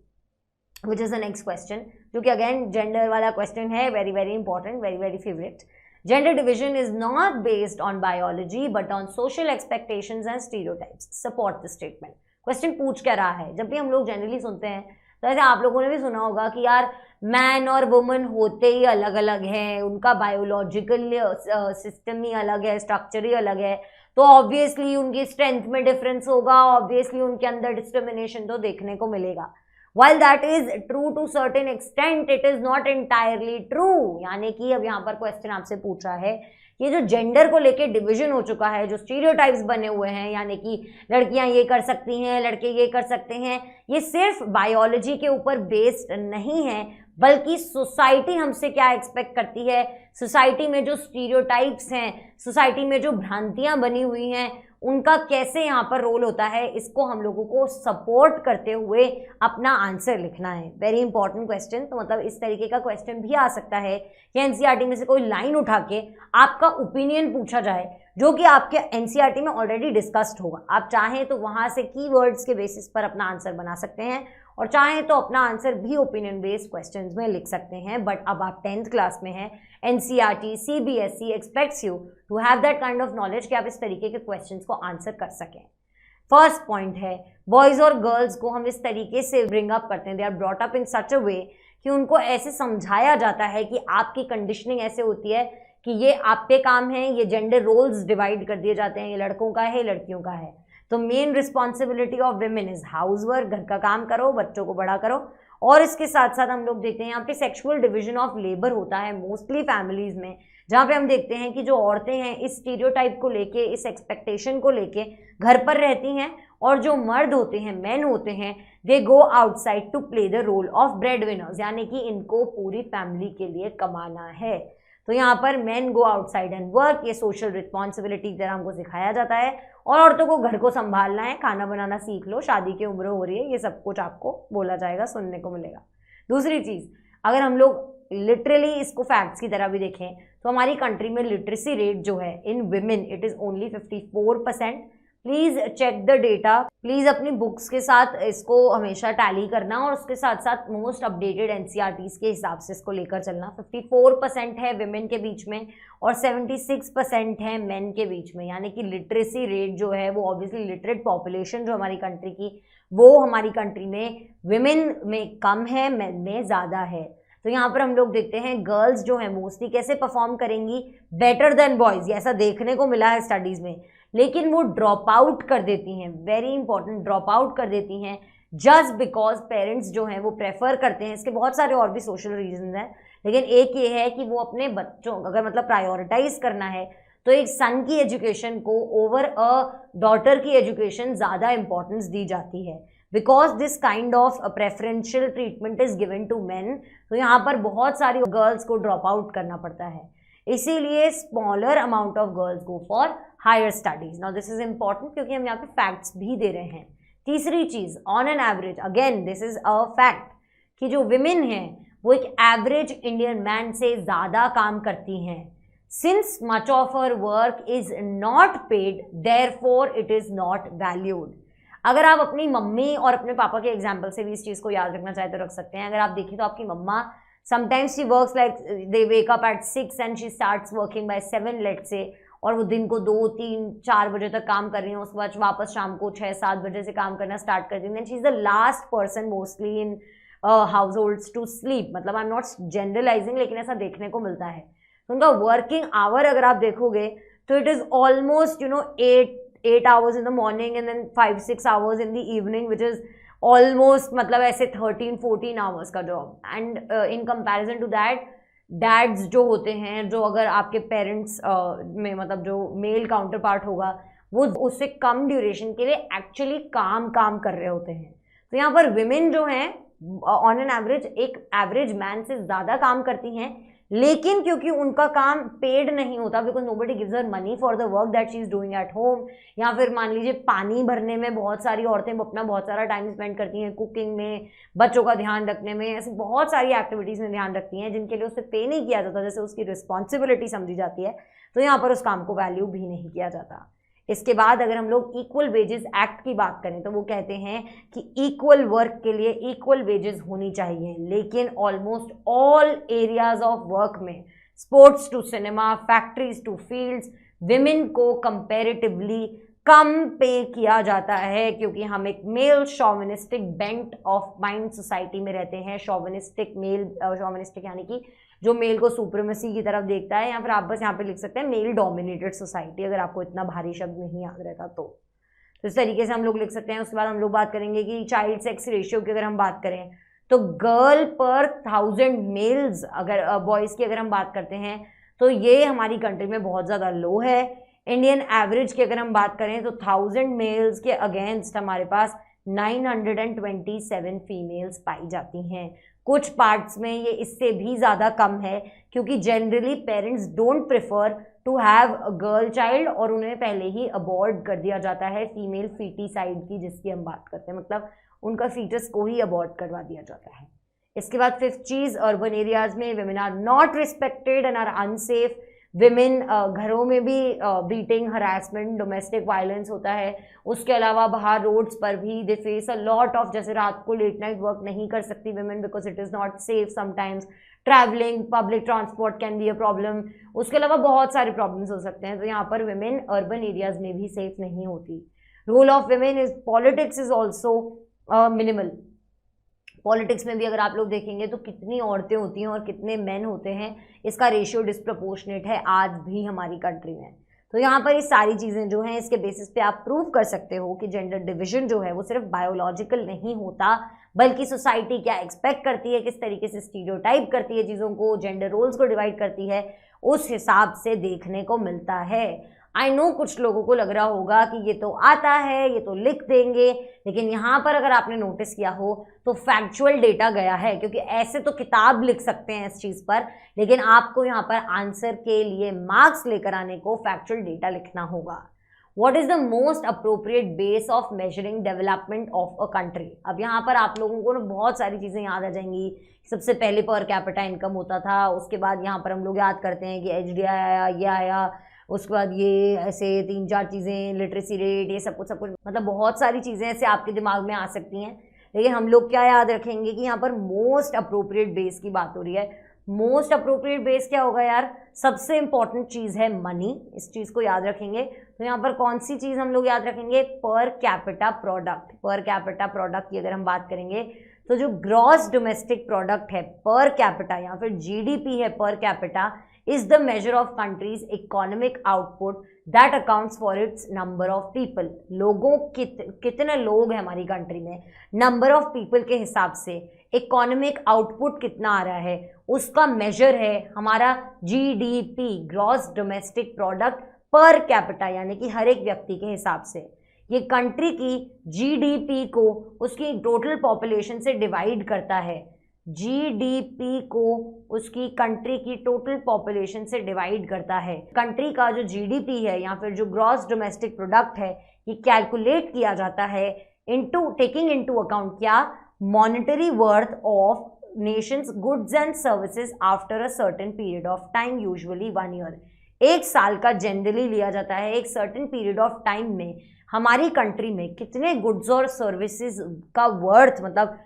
which is the next question, जो कि अगेन जेंडर वाला क्वेश्चन है, very very important, very very favourite. Gender division is not based on biology but on social expectations and stereotypes. Support the statement. Question पूछ क्या रहा है? जब भी हम लोग जनरली सुनते हैं तो ऐसे आप लोगों ने भी सुना होगा कि यार मैन और वुमेन होते ही अलग अलग हैं, उनका बायोलॉजिकल सिस्टम ही अलग है, स्ट्रक्चर ही अलग है, तो ऑब्वियसली उनकी स्ट्रेंथ में डिफरेंस होगा, ऑब्वियसली उनके अंदर डिस्क्रिमिनेशन तो देखने को मिलेगा। While that is true to certain extent, it is not entirely true. यानी कि अब यहाँ पर क्वेश्चन आपसे पूछ रहा है, ये जो जेंडर को लेके डिवीजन हो चुका है, जो स्टीरियोटाइप्स बने हुए हैं, यानी कि लड़कियां ये कर सकती हैं, लड़के ये कर सकते हैं, ये सिर्फ बायोलॉजी के ऊपर बेस्ड नहीं है, बल्कि सोसाइटी हमसे क्या एक्सपेक्ट करती है, सोसाइटी में जो स्टीरियोटाइप्स हैं, सोसाइटी में जो भ्रांतियां बनी हुई हैं, उनका कैसे यहाँ पर रोल होता है, इसको हम लोगों को सपोर्ट करते हुए अपना आंसर लिखना है। Very important question. तो मतलब इस तरीके का क्वेश्चन भी आ सकता है कि एनसीईआरटी में से कोई लाइन उठा के आपका ओपिनियन पूछा जाए जो कि आपके एनसीईआरटी में ऑलरेडी डिस्कस्ड होगा। आप चाहें तो वहाँ से कीवर्ड्स के बेसिस पर अपना आंसर बना सकते हैं, और चाहें तो अपना आंसर भी ओपिनियन बेस्ड क्वेश्चंस में लिख सकते हैं। बट अब आप 10th क्लास में हैं, NCERT CBSE expects you to have that kind of knowledge कि आप इस तरीके के क्वेश्चंस को आंसर कर सकें। फर्स्ट पॉइंट है, बॉयज़ और गर्ल्स को हम इस तरीके से ब्रिंग अप करते हैं, they are brought up in such a way कि उनको ऐसे समझाया जाता है कि आपकी कंडीशनिंग ऐसे होती है कि ये आपके काम है, ये जेंडर रोल्स डिवाइड कर दिए जाते हैं, ये लड़कों का है, लड़कियों का है। तो main responsibility of women is house work, घर का काम करो, बच्चों को बड़ा करो। और इसके साथ साथ हम लोग देखते हैं यहाँ पे सेक्सुअल डिवीजन ऑफ लेबर होता है मोस्टली फैमिलीज में, जहाँ पे हम देखते हैं कि जो औरतें हैं इस स्टीरियोटाइप को लेके, इस एक्सपेक्टेशन को लेके घर पर रहती हैं, और जो मर्द होते हैं, मेन होते हैं, they go outside to play the role of breadwinners, यानी कि इनको पूरी फैमिली के लिए कमाना है। तो यहाँ पर main go outside and work, ये सोशल रिस्पॉन्सिबिलिटी की तरह हमको सिखाया जाता है। और औरतों को घर को संभालना है, खाना बनाना सीख लो, शादी की उम्र हो रही है, ये सब कुछ आपको बोला जाएगा, सुनने को मिलेगा। दूसरी चीज़, अगर हम लोग लिटरली इसको फैक्ट्स की तरह भी देखें तो हमारी कंट्री में लिटरेसी रेट जो है in women it is only 54%। Please check the data, please अपनी बुक्स के साथ इसको हमेशा टैली करना और उसके साथ साथ मोस्ट अपडेटेड एनसीईआरटीज़ के हिसाब से इसको लेकर चलना। 54% है विमेन के बीच में और 76% है मेन के बीच में, यानी कि लिटरेसी रेट जो है वो ऑब्वियसली लिटरेट पॉपुलेशन जो हमारी कंट्री की वो हमारी कंट्री में विमेन में कम है, मेन में ज़्यादा है। तो यहाँ पर हम लोग देखते हैं गर्ल्स जो है मोस्टली कैसे परफॉर्म करेंगी, बेटर देन बॉयज़, ऐसा देखने को मिला है स्टडीज़ में, लेकिन वो ड्रॉप आउट कर देती हैं, वेरी इंपॉर्टेंट, ड्रॉप आउट कर देती हैं जस्ट बिकॉज पेरेंट्स जो हैं वो प्रेफर करते हैं। इसके बहुत सारे और भी सोशल रीजन हैं, लेकिन एक ये है कि वो अपने बच्चों अगर मतलब प्रायोरिटाइज करना है तो एक सन की एजुकेशन को ओवर अ डॉटर की एजुकेशन ज़्यादा इंपॉर्टेंस दी जाती है, because this kind of preferential treatment is given to men. तो यहाँ पर बहुत सारी गर्ल्स को ड्रॉप आउट करना पड़ता है, इसीलिए smaller amount of girls go for higher studies. Now this is important क्योंकि हम यहाँ पे फैक्ट्स भी दे रहे हैं। तीसरी चीज, on an average, again this is a fact कि जो विमेन हैं वो एक एवरेज इंडियन मैन से ज़्यादा काम करती हैं। Since much of her work is not paid, therefore it is not valued. अगर आप अपनी मम्मी और अपने पापा के एग्जाम्पल से भी इस चीज़ को याद रखना चाहे तो रख सकते हैं। अगर आप देखें तो आपकी मम्मा sometimes she works like they wake up at 6 and she starts working by 7 let's say, और वो दिन को 2, 3, 4 बजे तक काम कर रही हैं, उसके बाद वापस शाम को 6, 7 बजे से काम करना स्टार्ट कर दी। Then she is the last person mostly in households to sleep. मतलब आई एम नॉट जनरलाइजिंग, लेकिन ऐसा देखने को मिलता है। तो उनका वर्किंग आवर अगर आप देखोगे तो it is almost 8 hours in the morning and then 5-6 hours in the evening, which is almost मतलब ऐसे 13-14 hours का job. And in comparison to that, dads जो होते हैं, जो अगर आपके पेरेंट्स में मतलब जो मेल काउंटर पार्ट होगा, वो उससे कम ड्यूरेशन के लिए एक्चुअली काम कर रहे होते हैं। तो यहाँ पर विमेन जो हैं ऑन एन एवरेज एक एवरेज मैन से ज़्यादा काम करती हैं, लेकिन क्योंकि उनका काम पेड नहीं होता, because nobody gives her money for the work that she is doing at home, या फिर मान लीजिए पानी भरने में बहुत सारी औरतें अपना बहुत सारा टाइम स्पेंड करती हैं, कुकिंग में, बच्चों का ध्यान रखने में, ऐसी बहुत सारी एक्टिविटीज़ में ध्यान रखती हैं जिनके लिए उसे पे नहीं किया जाता, जैसे उसकी रिस्पॉन्सिबिलिटी समझी जाती है। तो यहाँ पर उस काम को वैल्यू भी नहीं किया जाता। इसके बाद अगर हम लोग इक्वल वेजेस एक्ट की बात करें तो वो कहते हैं कि इक्वल वर्क के लिए इक्वल वेजेस होनी चाहिए, लेकिन almost all areas of work में, sports to cinema, factories to fields, women को कंपैरेटिवली कम पे किया जाता है, क्योंकि हम एक male chauvinistic bent of mind society में रहते हैं। शॉविनिस्टिक मेल, शॉविनिस्टिक यानी कि जो मेल को सुप्रीमेसी की तरफ देखता है, या फिर आप बस यहाँ पे लिख सकते हैं मेल डोमिनेटेड सोसाइटी, अगर आपको इतना भारी शब्द नहीं याद रहता तो इस तरीके से हम लोग लिख सकते हैं। उसके बाद हम लोग बात करेंगे कि चाइल्ड सेक्स रेशियो की अगर हम बात करें तो गर्ल पर 1000 मेल्स, अगर बॉयज़ की अगर हम बात करते हैं तो ये हमारी कंट्री में बहुत ज़्यादा लो है। इंडियन एवरेज की अगर हम बात करें तो 1000 मेल्स के अगेंस्ट हमारे पास 927 फीमेल्स पाई जाती हैं। कुछ पार्ट्स में ये इससे भी ज़्यादा कम है, क्योंकि generally parents don't prefer to have a girl child, और उन्हें पहले ही अबॉर्ट कर दिया जाता है फीमेल फीटिसाइड की जिसकी हम बात करते हैं, मतलब उनका फीटस को ही अबॉर्ट करवा दिया जाता है। इसके बाद 5th चीज़, अर्बन एरियाज़ में women are not respected and are unsafe. Women घरों में भी बीटिंग, हरासमेंट, डोमेस्टिक वायलेंस होता है। उसके अलावा बाहर रोड्स पर भी they face a lot of, जैसे रात को लेट नाइट वर्क नहीं कर सकती women because it is not safe sometimes. Travelling, public transport can be a problem. उसके अलावा बहुत सारे प्रॉब्लम्स हो सकते हैं। तो यहाँ पर विमेन अर्बन एरियाज में भी सेफ नहीं होती। Role of women is politics is also minimal. Politics में भी अगर आप लोग देखेंगे तो कितनी औरतें होती हैं और कितने मेन होते हैं, इसका रेशियो डिस्प्रपोर्शनेट है आज भी हमारी कंट्री में। तो यहाँ पर ये सारी चीज़ें जो हैं इसके बेसिस पे आप प्रूव कर सकते हो कि जेंडर डिवीजन जो है वो सिर्फ बायोलॉजिकल नहीं होता, बल्कि सोसाइटी क्या एक्सपेक्ट करती है, किस तरीके से स्टीरियोटाइप करती है चीज़ों को, जेंडर रोल्स को डिवाइड करती है, उस हिसाब से देखने को मिलता है। आई नो कुछ लोगों को लग रहा होगा कि ये तो आता है, ये तो लिख देंगे, लेकिन यहाँ पर अगर आपने नोटिस किया हो तो फैक्चुअल डेटा गया है, क्योंकि ऐसे तो किताब लिख सकते हैं इस चीज़ पर, लेकिन आपको यहाँ पर आंसर के लिए मार्क्स लेकर आने को फैक्चुअल डेटा लिखना होगा। What is the most appropriate base of measuring development of a country. अब यहाँ पर आप लोगों को ना बहुत सारी चीज़ें याद आ जाएंगी। सबसे पहले पर कैपिटा इनकम होता था, उसके बाद यहाँ पर हम लोग याद करते हैं कि HDI आया, ये आया, उसके बाद ये ऐसे 3-4 चीज़ें, लिटरेसी रेट, ये सब कुछ मतलब बहुत सारी चीज़ें ऐसे आपके दिमाग में आ सकती हैं। लेकिन हम लोग क्या याद रखेंगे कि यहाँ पर मोस्ट अप्रोप्रिएट बेस की बात हो रही है। मोस्ट अप्रोप्रिएट बेस क्या होगा यार, सबसे इंपॉर्टेंट चीज़ है मनी, इस चीज़ को याद रखेंगे। तो यहाँ पर कौन सी चीज़ हम लोग याद रखेंगे, per capita product. Per capita product की अगर हम बात करेंगे तो जो ग्रॉस डोमेस्टिक प्रोडक्ट है पर कैपिटा या फिर GDP है per capita, is the measure of country's economic output that accounts for its number of people। लोगों कितने लोग हैं हमारी कंट्री में, नंबर ऑफ पीपल के हिसाब से इकोनॉमिक आउटपुट कितना आ रहा है, उसका मेजर है हमारा GDP, gross domestic product per capita, यानी कि हर एक व्यक्ति के हिसाब से। ये कंट्री की GDP को उसकी टोटल पॉपुलेशन से डिवाइड करता है। GDP को उसकी कंट्री की टोटल पॉपुलेशन से डिवाइड करता है। कंट्री का जो GDP है या फिर जो ग्रॉस डोमेस्टिक प्रोडक्ट है, ये कैलकुलेट किया जाता है टेकिंग इनटू अकाउंट क्या, monetary worth of Nations goods and services after a certain period of time, usually 1 year. एक साल का जनरली लिया जाता है, एक सर्टेन पीरियड ऑफ टाइम में हमारी कंट्री में कितने गुड्स और सर्विसेज का वर्थ मतलब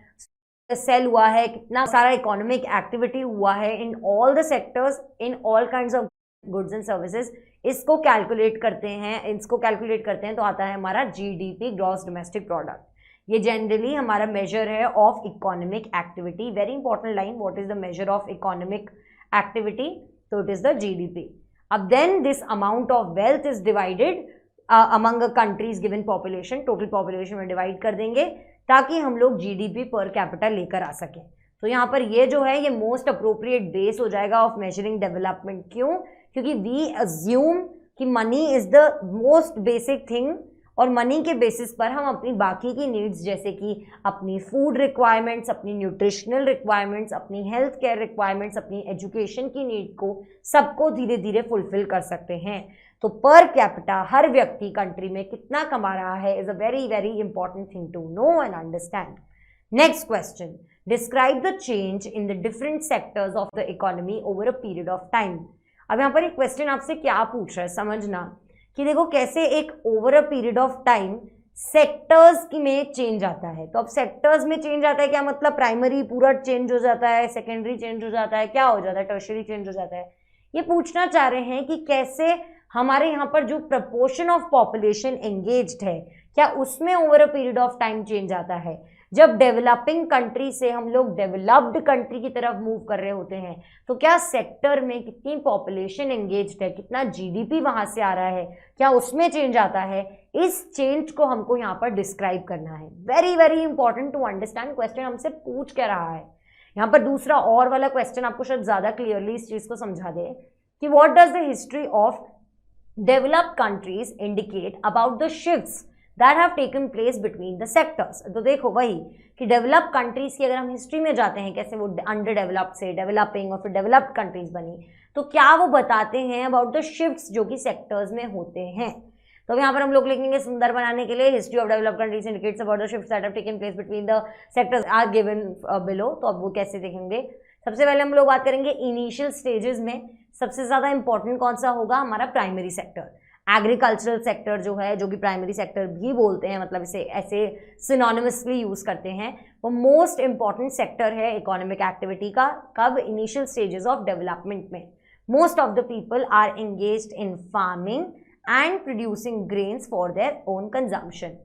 सेल हुआ है, कितना सारा इकोनॉमिक एक्टिविटी हुआ है in all the sectors, in all kinds of goods and services. इसको कैलकुलेट करते हैं तो आता है हमारा GDP, ग्रॉस डोमेस्टिक प्रोडक्ट। ये जनरली हमारा मेजर है of economic activity. Very important line, what is the measure of economic activity, तो इट इज द GDP। अब then this amount of wealth is divided among a countries given population, total population में डिवाइड कर देंगे ताकि हम लोग GDP पर कैपिटा लेकर आ सकें। तो यहाँ पर ये जो है ये मोस्ट अप्रोप्रिएट बेस हो जाएगा ऑफ मेजरिंग डेवलपमेंट। क्यों? क्योंकि वी अज्यूम कि money is the most basic thing, और मनी के बेसिस पर हम अपनी बाकी की नीड्स जैसे कि अपनी फूड रिक्वायरमेंट्स, अपनी न्यूट्रिशनल रिक्वायरमेंट्स, अपनी हेल्थ केयर रिक्वायरमेंट्स, अपनी एजुकेशन की नीड को सबको धीरे धीरे फुलफिल कर सकते हैं। तो पर कैपिटा हर व्यक्ति कंट्री में कितना कमा रहा है is a very very important thing to know and understand. Next question, describe the change in the different sectors of the economy over a period of time. अब यहाँ पर एक क्वेश्चन आपसे क्या पूछ रहा है, समझना कि देखो कैसे एक over a period of time sectors की में चेंज आता है। तो अब सेक्टर्स में चेंज आता है क्या मतलब प्राइमरी पूरा चेंज हो जाता है, सेकेंडरी चेंज हो जाता है, क्या हो जाता है, टर्शियरी चेंज हो जाता है। ये पूछना चाह रहे हैं कि कैसे हमारे यहाँ पर जो प्रपोर्शन ऑफ पॉपुलेशन एंगेज्ड है क्या उसमें over a period of time change आता है। जब डेवलपिंग कंट्री से हम लोग डेवलप्ड कंट्री की तरफ मूव कर रहे होते हैं तो क्या सेक्टर में कितनी पॉपुलेशन एंगेज्ड है, कितना GDP वहां से आ रहा है, क्या उसमें चेंज आता है। इस चेंज को हमको यहाँ पर डिस्क्राइब करना है। Very very important to understand. Question हमसे पूछ क्या रहा है यहाँ पर। दूसरा और वाला क्वेश्चन आपको शायद ज्यादा क्लियरली इस चीज को समझा दे कि what does the history of developed countries indicate about the shifts that have taken place between the sectors। तो देखो वही कि डेवलप कंट्रीज की अगर हम हिस्ट्री में जाते हैं कैसे वो अंडर डेवलप्ड से डेवलपिंग और फिर डेवलप्ड कंट्रीज बनी, तो क्या वो बताते हैं अबाउट द शिफ्ट्स जो कि सेक्टर्स में होते हैं। तो यहाँ पर हम लोग लिखेंगे सुंदर बनाने के लिए, history of developed countries indicates about the shifts that have taken place between the sectors are given below. तो अब वो कैसे देखेंगे, सबसे पहले हम लोग बात करेंगे इनिशियल स्टेजेस में सबसे ज्यादा इंपॉर्टेंट कौन सा होगा, हमारा प्राइमरी सेक्टर। एग्रीकल्चरल सेक्टर जो है, जो कि प्राइमरी सेक्टर भी बोलते हैं, मतलब इसे ऐसे सिनोनिमसली यूज करते हैं, वो मोस्ट इंपॉर्टेंट सेक्टर है इकोनॉमिक एक्टिविटी का। कब? इनिशियल स्टेजेस ऑफ डेवलपमेंट में। Most of the people are engaged in farming and producing grains for their own consumption.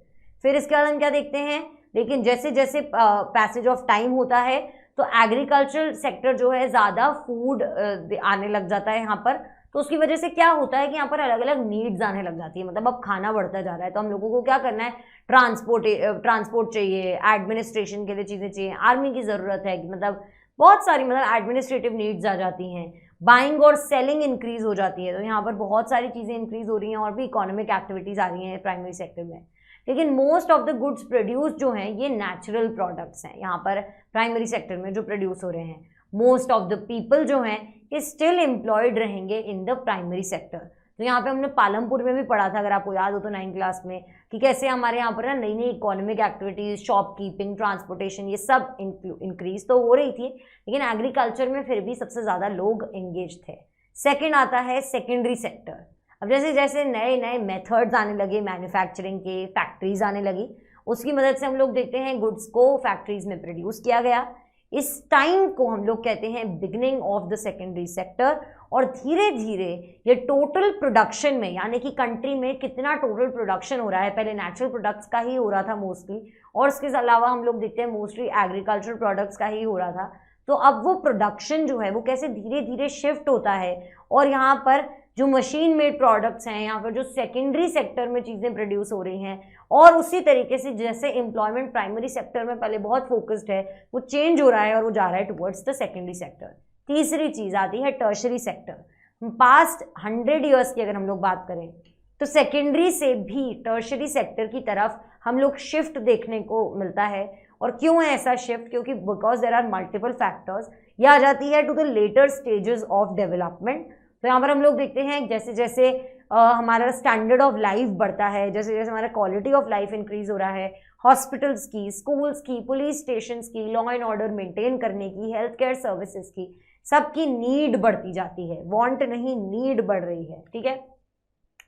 फिर इसके बाद हम क्या देखते हैं, लेकिन जैसे जैसे पैसेज ऑफ टाइम होता है तो एग्रीकल्चरल सेक्टर जो है ज़्यादा फूड आने लग जाता है यहाँ पर। तो उसकी वजह से क्या होता है कि यहाँ पर अलग अलग नीड्स आने लग जाती है, मतलब अब खाना बढ़ता जा रहा है तो हम लोगों को क्या करना है, ट्रांसपोर्ट चाहिए, एडमिनिस्ट्रेशन के लिए चीज़ें चाहिए, आर्मी की ज़रूरत है, मतलब बहुत सारी मतलब एडमिनिस्ट्रेटिव नीड्स आ जाती हैं, बाइंग और सेलिंग इंक्रीज हो जाती है। तो यहाँ पर बहुत सारी चीज़ें इंक्रीज हो रही हैं और भी इकोनॉमिक एक्टिविटीज़ आ रही हैं प्राइमरी सेक्टर में। लेकिन most of the goods produce जो हैं ये नेचुरल प्रोडक्ट्स हैं यहाँ पर प्राइमरी सेक्टर में जो प्रोड्यूस हो रहे हैं। मोस्ट ऑफ द पीपल जो हैं ये स्टिल एम्प्लॉयड रहेंगे इन द प्राइमरी सेक्टर। तो यहाँ पे हमने पालमपुर में भी पढ़ा था, अगर आपको याद हो तो 9th क्लास में, कि कैसे हमारे यहाँ पर ना नई नई इकोनॉमिक एक्टिविटीज, शॉपकीपिंग, ट्रांसपोर्टेशन, ये सब इंक्रीज तो हो रही थी, लेकिन एग्रीकल्चर में फिर भी सबसे ज़्यादा लोग एंगेज थे। सेकेंड आता है सेकेंडरी सेक्टर। अब जैसे जैसे नए नए मेथड्स आने लगे मैन्युफैक्चरिंग के, फैक्ट्रीज आने लगी, उसकी मदद से हम लोग देखते हैं गुड्स को फैक्ट्रीज में प्रोड्यूस किया गया। इस टाइम को हम लोग कहते हैं beginning of the secondary sector. और धीरे धीरे ये टोटल प्रोडक्शन में, यानी कि कंट्री में कितना टोटल प्रोडक्शन हो रहा है, पहले नेचुरल प्रोडक्ट्स का ही हो रहा था मोस्टली, और इसके अलावा हम लोग देखते हैं मोस्टली एग्रीकल्चर प्रोडक्ट्स का ही हो रहा था। तो अब वो प्रोडक्शन जो है वो कैसे धीरे धीरे शिफ्ट होता है, और यहाँ पर जो मशीन मेड प्रोडक्ट्स हैं, यहाँ पर जो सेकेंडरी सेक्टर में चीज़ें प्रोड्यूस हो रही हैं, और उसी तरीके से जैसे एम्प्लॉयमेंट प्राइमरी सेक्टर में पहले बहुत फोकस्ड है, वो चेंज हो रहा है और वो जा रहा है टुवर्ड्स द सेकेंडरी सेक्टर। तीसरी चीज़ आती है टर्शरी सेक्टर। पास्ट 100 ईयर्स की अगर हम लोग बात करें तो सेकेंडरी से भी टर्शरी सेक्टर की तरफ हम लोग शिफ्ट देखने को मिलता है। और क्यों है ऐसा शिफ्ट? क्योंकि because there are multiple factors. यह आ जाती है to the later stages of development. तो यहाँ पर हम लोग देखते हैं जैसे जैसे हमारा स्टैंडर्ड ऑफ लाइफ बढ़ता है, जैसे जैसे हमारा क्वालिटी ऑफ लाइफ इंक्रीज हो रहा है, हॉस्पिटल्स की, स्कूल्स की, पुलिस स्टेशंस की, लॉ एंड ऑर्डर मेंटेन करने की, हेल्थ केयर सर्विसेज की, सबकी नीड बढ़ती जाती है, वांट नहीं नीड बढ़ रही है, ठीक है।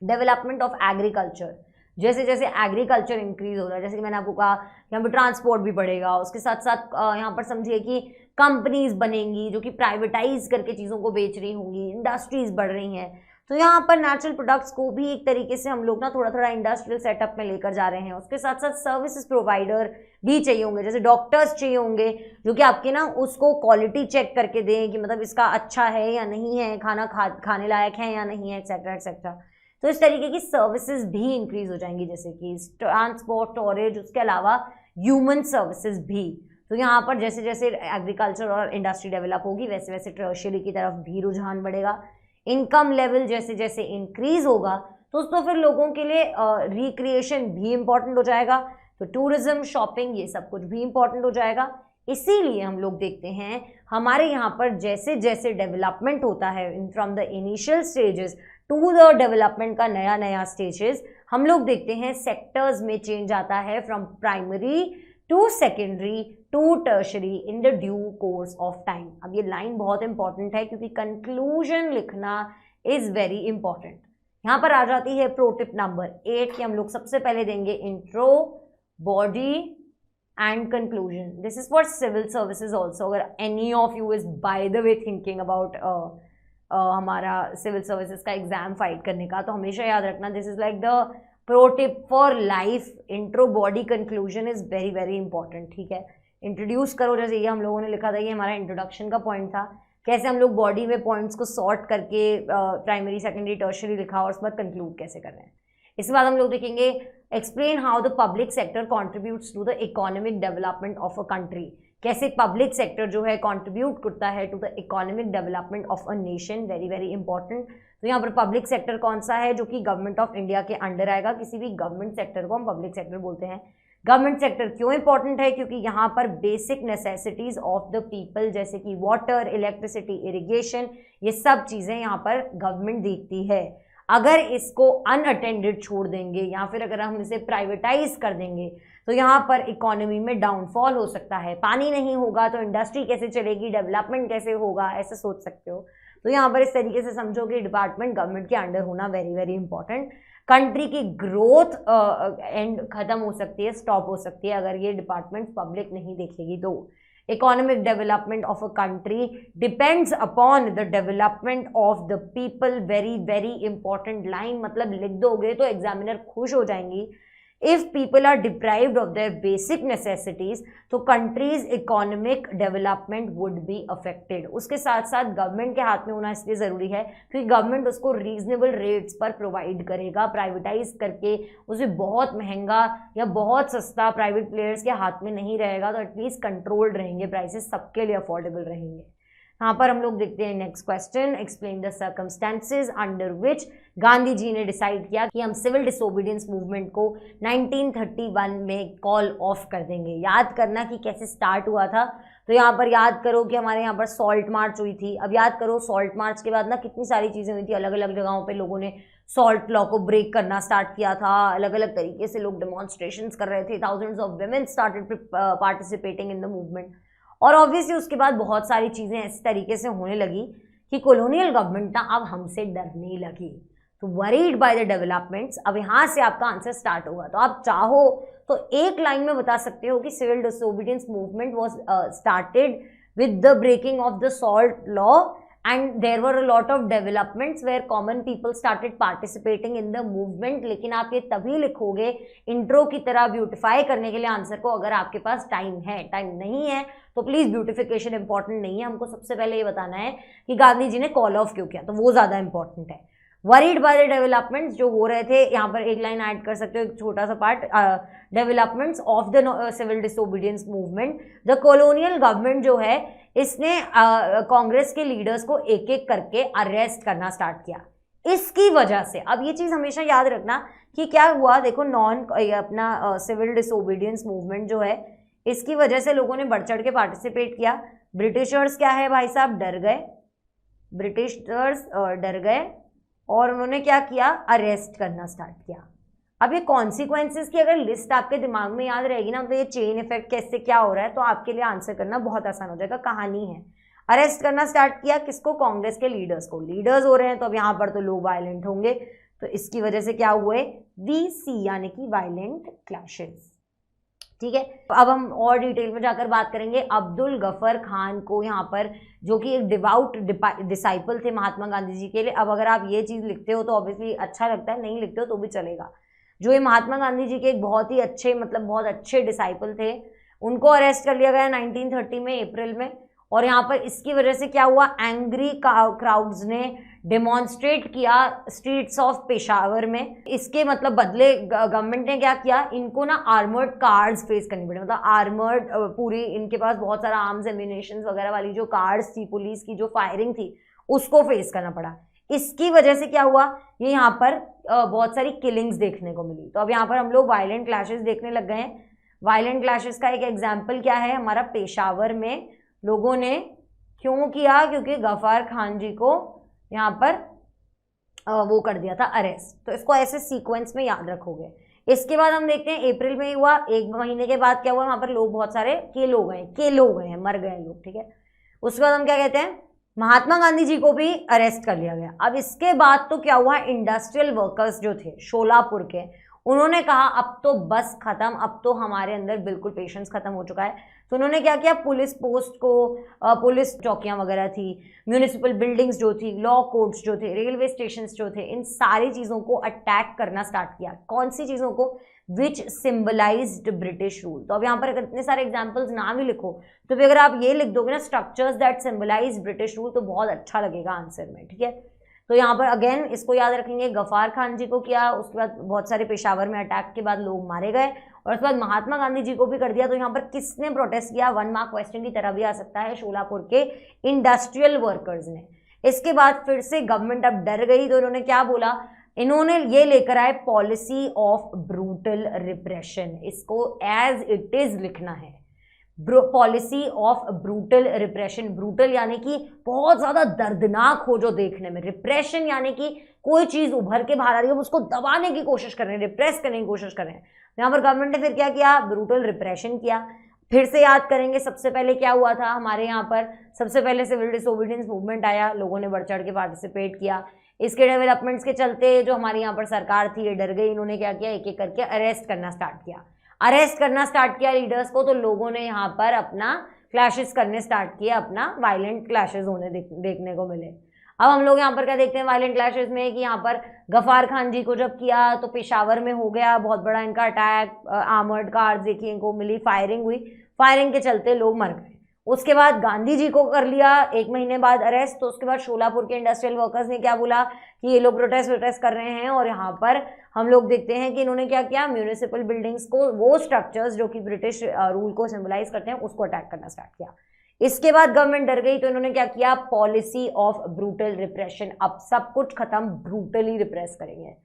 डेवलपमेंट ऑफ एग्रीकल्चर, जैसे जैसे एग्रीकल्चर इंक्रीज हो रहा है, जैसे कि मैंने आपको कहा यहाँ पर ट्रांसपोर्ट भी बढ़ेगा, उसके साथ साथ यहाँ पर समझिए कि कंपनीज बनेंगी जो कि प्राइवेटाइज करके चीज़ों को बेच रही होंगी, इंडस्ट्रीज बढ़ रही हैं। तो यहाँ पर नेचुरल प्रोडक्ट्स को भी एक तरीके से हम लोग ना थोड़ा थोड़ा इंडस्ट्रियल सेटअप में लेकर जा रहे हैं। उसके साथ साथ सर्विसेज प्रोवाइडर भी चाहिए होंगे, जैसे डॉक्टर्स चाहिए होंगे जो कि आपके ना उसको क्वालिटी चेक करके दें कि मतलब इसका अच्छा है या नहीं है, खाना खाने लायक है या नहीं है, एक्सेट्रा एक्सेट्रा। तो इस तरीके की सर्विसेज भी इंक्रीज हो जाएंगी, जैसे कि ट्रांसपोर्ट, स्टोरेज, उसके अलावा ह्यूमन सर्विसेज भी। तो यहाँ पर जैसे जैसे एग्रीकल्चर और इंडस्ट्री डेवलप होगी वैसे वैसे टर्शियरी की तरफ भी रुझान बढ़ेगा। इनकम लेवल जैसे जैसे इंक्रीज होगा तो फिर लोगों के लिए रिक्रिएशन भी इम्पॉर्टेंट हो जाएगा, तो टूरिज्म, शॉपिंग, ये सब कुछ भी इम्पॉर्टेंट हो जाएगा। इसीलिए हम लोग देखते हैं हमारे यहाँ पर जैसे जैसे डेवलपमेंट होता है from the initial stages to the development का नया नया स्टेजेस, हम लोग देखते हैं सेक्टर्स में चेंज आता है from primary to secondary to tertiary in the due course of time. अब ये लाइन बहुत इंपॉर्टेंट है क्योंकि कंक्लूजन लिखना इज वेरी इंपॉर्टेंट। यहाँ पर आ जाती है प्रो टिप नंबर 8 कि हम लोग सबसे पहले देंगे intro, body and conclusion. This is for civil services also. अगर any of you is by the way thinking about हमारा सिविल सर्विसेज का एग्जाम फाइट करने का, तो हमेशा याद रखना this is like the pro tip for life. Intro, body, conclusion is very very important, ठीक है। इंट्रोड्यूस करो, जैसे ये हम लोगों ने लिखा था, ये हमारा इंट्रोडक्शन का पॉइंट था, कैसे हम लोग बॉडी में पॉइंट्स को सॉर्ट करके प्राइमरी, सेकेंडरी, टर्शरी लिखा और उसके बाद कंक्लूड कैसे कर रहे हैं। इसके बाद हम लोग देखेंगे explain how the public sector contributes to the economic development of a country. कैसे पब्लिक सेक्टर जो है कॉन्ट्रीब्यूट करता है to the economic development of a nation, very very important. तो यहाँ पर पब्लिक सेक्टर कौन सा है, जो कि गवर्नमेंट ऑफ इंडिया के अंडर आएगा। किसी भी गवर्नमेंट सेक्टर को हम पब्लिक सेक्टर बोलते हैं। गवर्नमेंट सेक्टर क्यों इंपॉर्टेंट है? क्योंकि यहाँ पर basic necessities of the people जैसे कि वाटर, इलेक्ट्रिसिटी, इरिगेशन, ये सब चीज़ें यहाँ पर गवर्नमेंट देखती है। अगर इसको अनअटेंडेड छोड़ देंगे या फिर अगर हम इसे प्राइवेटाइज कर देंगे तो यहाँ पर इकोनॉमी में डाउनफॉल हो सकता है। पानी नहीं होगा तो इंडस्ट्री कैसे चलेगी, डेवलपमेंट कैसे होगा, ऐसे सोच सकते हो। तो यहाँ पर इस तरीके से समझो कि डिपार्टमेंट गवर्नमेंट के अंडर होना वेरी वेरी इंपॉर्टेंट। कंट्री की ग्रोथ एंड खत्म हो सकती है, स्टॉप हो सकती है अगर ये डिपार्टमेंट पब्लिक नहीं देखेगी तो। Economic development of a country depends upon the development of the people, very very important line. मतलब लिख दोगे तो एग्जामिनर खुश हो जाएंगी। If people are deprived of their basic necessities तो country's economic development would be affected. उसके साथ साथ गवर्नमेंट के हाथ में होना इसलिए ज़रूरी है क्योंकि गवर्नमेंट उसको रीजनेबल रेट्स पर प्रोवाइड करेगा। प्राइवेटाइज करके उसे बहुत महंगा या बहुत सस्ता प्राइवेट प्लेयर्स के हाथ में नहीं रहेगा, तो एटलीस्ट कंट्रोल्ड रहेंगे प्राइसेस, सबके लिए अफोर्डेबल रहेंगे। यहाँ पर हम लोग देखते हैं next question, explain the circumstances under which Gandhi ji ने डिसाइड किया कि हम सिविल डिसोबीडियंस मूवमेंट को 1931 में कॉल ऑफ कर देंगे। याद करना कि कैसे स्टार्ट हुआ था। तो यहाँ पर याद करो कि हमारे यहाँ पर सॉल्ट मार्च हुई थी। अब याद करो सॉल्ट मार्च के बाद ना कितनी सारी चीज़ें हुई थी, अलग अलग जगहों पे लोगों ने सॉल्ट लॉ को ब्रेक करना स्टार्ट किया था, अलग अलग तरीके से लोग डेमोन्स्ट्रेशंस कर रहे थे, thousands of women started participating in the movement. और ऑब्वियसली उसके बाद बहुत सारी चीज़ें इस तरीके से होने लगी कि कॉलोनियल गवर्नमेंट ना अब हमसे डरने लगी। तो वरीड बाय द डेवलपमेंट्स, अब यहाँ से आपका आंसर स्टार्ट होगा। तो आप चाहो तो एक लाइन में बता सकते हो कि civil disobedience movement was started with the breaking of the salt law and there were a lot of developments where common people started participating in the movement. लेकिन आप ये तभी लिखोगे इंट्रो की तरह ब्यूटिफाई करने के लिए आंसर को, अगर आपके पास टाइम है। टाइम नहीं है तो प्लीज ब्यूटिफिकेशन इंपॉर्टेंट नहीं है, हमको सबसे पहले ये बताना है कि गांधी जी ने कॉल ऑफ क्यों किया, तो वो ज्यादा इंपॉर्टेंट है। वरीड बाय द डेवलपमेंट्स जो हो रहे थे, यहाँ पर एक लाइन ऐड कर सकते हो, एक छोटा सा part, developments of the civil disobedience movement. The colonial government जो है इसने कांग्रेस के लीडर्स को एक एक करके अरेस्ट करना स्टार्ट किया। इसकी वजह से अब ये चीज हमेशा याद रखना कि क्या हुआ, देखो अपना सिविल डिसोबीडियंस मूवमेंट जो है इसकी वजह से लोगों ने बढ़ चढ़ के पार्टिसिपेट किया। ब्रिटिशर्स क्या है भाई साहब, डर गए, ब्रिटिशर्स डर गए और उन्होंने क्या किया, अरेस्ट करना स्टार्ट किया। अब ये कॉन्सिक्वेंसेस की अगर लिस्ट आपके दिमाग में याद रहेगी ना, तो ये चेन इफेक्ट कैसे क्या हो रहा है, तो आपके लिए आंसर करना बहुत आसान हो जाएगा। कहानी है, अरेस्ट करना स्टार्ट किया किसको, कांग्रेस के लीडर्स को। लीडर्स हो रहे हैं तो अब यहाँ पर तो लोग वायलेंट होंगे, तो इसकी वजह से क्या हुए, VC यानी कि वायलेंट क्लैशेस। ठीक है, अब हम और डिटेल में जाकर बात करेंगे। अब्दुल गफर खान को यहाँ पर, जो कि एक डिवाउट डिसाइपल थे महात्मा गांधी जी के लिए। अब अगर आप ये चीज़ लिखते हो तो ऑब्वियसली अच्छा लगता है, नहीं लिखते हो तो भी चलेगा। जो ये महात्मा गांधी जी के एक बहुत ही अच्छे, मतलब बहुत अच्छे डिसाइपल थे, उनको अरेस्ट कर लिया गया 1930 में अप्रैल में। और यहाँ पर इसकी वजह से क्या हुआ, एंग्री क्राउड्स ने डेमोन्स्ट्रेट किया स्ट्रीट्स ऑफ पेशावर में। इसके मतलब बदले गवर्नमेंट ने क्या किया, इनको ना आर्मर्ड कार्स फेस करनी पड़ी, मतलब आर्मर्ड पूरी इनके पास बहुत सारा आर्म्स एम्यूनेशन वगैरह वाली जो कार्स थी, पुलिस की जो फायरिंग थी उसको फेस करना पड़ा। इसकी वजह से क्या हुआ, ये यहाँ पर बहुत सारी किलिंग्स देखने को मिली। तो अब यहाँ पर हम लोग वायलेंट क्लैशेस देखने लग गए हैं। वायलेंट क्लैशेस का एक एग्जाम्पल क्या है, हमारा पेशावर में लोगों ने क्यों किया, क्योंकि गफार खान जी को यहाँ पर वो कर दिया था अरेस्ट। तो इसको ऐसे सीक्वेंस में याद रखोगे। इसके बाद हम देखते हैं अप्रैल में ही हुआ, एक महीने के बाद क्या हुआ, वहां पर लोग बहुत सारे किल हो गए हैं, मर गए लोग। ठीक है, उसके बाद हम क्या कहते हैं, महात्मा गांधी जी को भी अरेस्ट कर लिया गया। अब इसके बाद तो क्या हुआ, इंडस्ट्रियल वर्कर्स जो थे शोलापुर के, उन्होंने कहा अब तो बस खत्म, अब तो हमारे अंदर बिल्कुल पेशेंस खत्म हो चुका है। तो उन्होंने क्या किया, पुलिस पोस्ट को, पुलिस चौकियां वगैरह थी, म्यूनिसिपल बिल्डिंग्स जो थी, लॉ कोर्ट्स जो थे, रेलवे स्टेशंस जो थे, इन सारी चीज़ों को अटैक करना स्टार्ट किया। कौन सी चीज़ों को, विच सिंबलाइज्ड ब्रिटिश रूल। तो अब यहाँ पर अगर इतने सारे एग्जाम्पल्स ना भी लिखो तो भी अगर आप ये लिख दोगे ना, structures that symbolise British rule, तो बहुत अच्छा लगेगा आंसर में। ठीक है, तो यहाँ पर अगेन इसको याद रखेंगे, गफार खान जी को किया, उसके बाद बहुत सारे पेशावर में अटैक के बाद लोग मारे गए, और उसके बाद महात्मा गांधी जी को भी कर दिया। तो यहाँ पर किसने प्रोटेस्ट किया, 1 मार्क क्वेश्चन की तरह भी आ सकता है, शोलापुर के इंडस्ट्रियल वर्कर्स ने। इसके बाद फिर से गवर्नमेंट अब डर गई, तो इन्होंने क्या बोला, इन्होंने ये लेकर आए पॉलिसी ऑफ ब्रूटल रिप्रेशन। इसको एज इट इज लिखना है, policy of brutal repression. Brutal यानी कि बहुत ज्यादा दर्दनाक हो जो देखने में, रिप्रेशन यानी कि कोई चीज उभर के बाहर आ रही है, उसको दबाने की कोशिश कर रहे हैं, रिप्रेस करने की कोशिश कर रहे हैं। यहाँ पर गवर्नमेंट ने फिर क्या किया, ब्रूटल रिप्रेशन किया। फिर से याद करेंगे, सबसे पहले क्या हुआ था हमारे यहाँ पर, सबसे पहले सिविल डिसोबीडियंस मूवमेंट आया, लोगों ने बढ़ चढ़ के पार्टिसिपेट किया। इसके डेवलपमेंट्स के चलते जो हमारी यहाँ पर सरकार थी ये डर गई, इन्होंने क्या किया, एक एक करके अरेस्ट करना स्टार्ट किया। अरेस्ट करना स्टार्ट किया लीडर्स को, तो लोगों ने यहाँ पर अपना क्लैशेस करने स्टार्ट किए, अपना वायलेंट क्लैशेस होने देखने को मिले। अब हम लोग यहाँ पर क्या देखते हैं वायलेंट क्लैशेस में, कि यहाँ पर गफार खान जी को जब किया तो पेशावर में हो गया बहुत बड़ा इनका अटैक, आर्मर्ड कार्स देखिए इनको मिली, फायरिंग हुई, फायरिंग के चलते लोग मर गए। उसके बाद गांधी जी को कर लिया 1 महीने बाद अरेस्ट। तो उसके बाद शोलापुर के इंडस्ट्रियल वर्कर्स ने क्या बोला कि ये लोग प्रोटेस्ट कर रहे हैं, और यहाँ पर हम लोग देखते हैं कि इन्होंने क्या किया, म्यूनिसिपल बिल्डिंग्स को, वो स्ट्रक्चर्स जो कि ब्रिटिश रूल को सिंबलाइज करते हैं, उसको अटैक करना स्टार्ट किया। इसके बाद गवर्नमेंट डर गई, तो इन्होंने क्या किया, पॉलिसी ऑफ ब्रूटल रिप्रेशन। अब सब कुछ खत्म, ब्रूटली रिप्रेस करेंगे।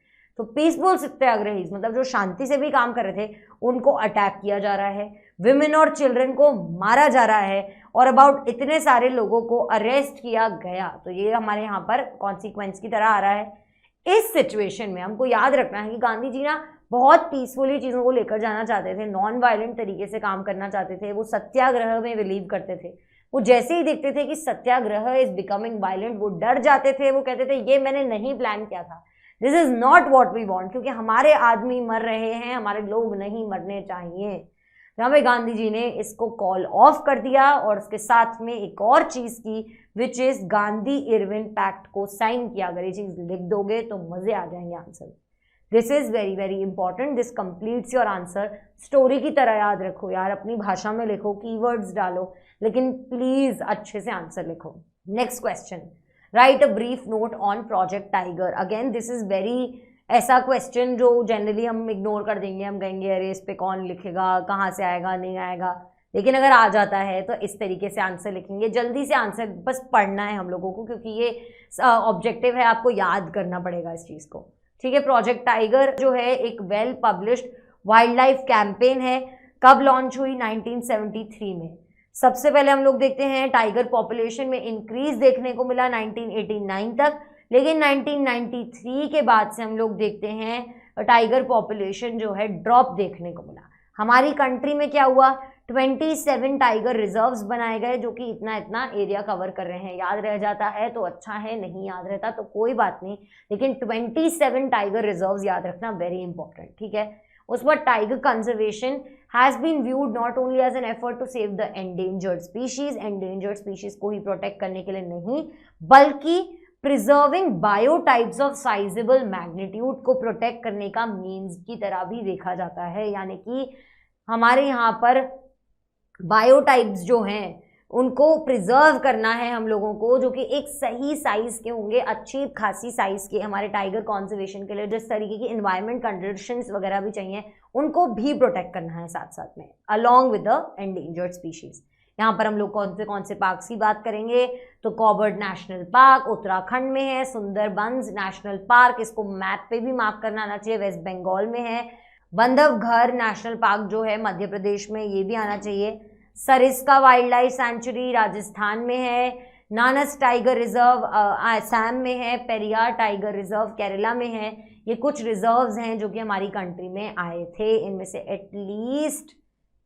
तो पीसफुल सत्याग्रही मतलब जो शांति से भी काम कर रहे थे उनको अटैक किया जा रहा है, विमेन और चिल्ड्रन को मारा जा रहा है और अबाउट इतने सारे लोगों को अरेस्ट किया गया। तो ये हमारे यहाँ पर कॉन्सिक्वेंस की तरह आ रहा है। इस सिचुएशन में हमको याद रखना है कि गांधी जी ना बहुत पीसफुली चीज़ों को लेकर जाना चाहते थे, नॉन वायलेंट तरीके से काम करना चाहते थे, वो सत्याग्रह में बिलीव करते थे। वो जैसे ही देखते थे कि सत्याग्रह इज बिकमिंग वायलेंट वो डर जाते थे, वो कहते थे ये मैंने नहीं प्लान किया था, this is not what we want, क्योंकि हमारे आदमी मर रहे हैं, हमारे लोग नहीं मरने चाहिए। यहाँ पे गांधी जी ने इसको कॉल ऑफ कर दिया और उसके साथ में एक और चीज की which is Gandhi Irwin pact को साइन किया। अगर ये चीज लिख दोगे तो मजे आ जाएंगे answer. This is very very important, this completes your answer. Story की तरह याद रखो यार, अपनी भाषा में लिखो, कीवर्ड्स डालो, लेकिन प्लीज अच्छे से आंसर लिखो। Next question, right a brief note on project tiger. Again this is very ऐसा क्वेश्चन जो जनरली हम इग्नोर कर देंगे, हम कहेंगे अरे इस पे कौन लिखेगा, कहाँ से आएगा, नहीं आएगा, लेकिन अगर आ जाता है तो इस तरीके से आंसर लिखेंगे। जल्दी से आंसर बस पढ़ना है हम लोगों को, क्योंकि ये ऑब्जेक्टिव है, आपको याद करना पड़ेगा इस चीज़ को, ठीक है। प्रोजेक्ट टाइगर जो है एक well published wild life campaign है। कब लॉन्च हुई? 1973 में। सबसे पहले हम लोग देखते हैं टाइगर पॉपुलेशन में इंक्रीज देखने को मिला 1989 तक, लेकिन 1993 के बाद से हम लोग देखते हैं टाइगर पॉपुलेशन जो है ड्रॉप देखने को मिला। हमारी कंट्री में क्या हुआ? 27 टाइगर रिजर्व्स बनाए गए जो कि इतना इतना एरिया कवर कर रहे हैं। याद रह जाता है तो अच्छा है, नहीं याद रहता तो कोई बात नहीं, लेकिन 27 टाइगर रिजर्व्स याद रखना वेरी इंपॉर्टेंट, ठीक है। उस पर tiger conservation has been viewed not only as an effort to save the endangered species, endangered species को ही प्रोटेक्ट करने के लिए नहीं, बल्कि preserving biotypes of sizeable magnitude को प्रोटेक्ट करने का मीन्स की तरह भी देखा जाता है। यानी कि हमारे यहाँ पर बायोटाइप्स जो हैं उनको प्रिजर्व करना है हम लोगों को, जो कि एक सही साइज के होंगे, अच्छी खासी साइज के। हमारे टाइगर कॉन्जर्वेशन के लिए जिस तरीके की इन्वायरमेंट कंडीशंस वगैरह भी चाहिए उनको भी प्रोटेक्ट करना है साथ साथ में, along with the endangered species. यहाँ पर हम लोग कौन से पार्क की बात करेंगे तो कॉबर्ड नेशनल पार्क उत्तराखंड में है, सुंदरबंस नेशनल पार्क, इसको मैप पे भी मार्क करना आना चाहिए, वेस्ट बंगाल में है। बंधवघर नेशनल पार्क जो है मध्य प्रदेश में, ये भी आना चाहिए। Sariska wild life sanctuary Rajasthan में है। नानस टाइगर रिजर्व असम में है। पेरियार टाइगर रिजर्व केरला में है। ये कुछ रिजर्व्स हैं जो कि हमारी कंट्री में आए थे। इनमें से एटलीस्ट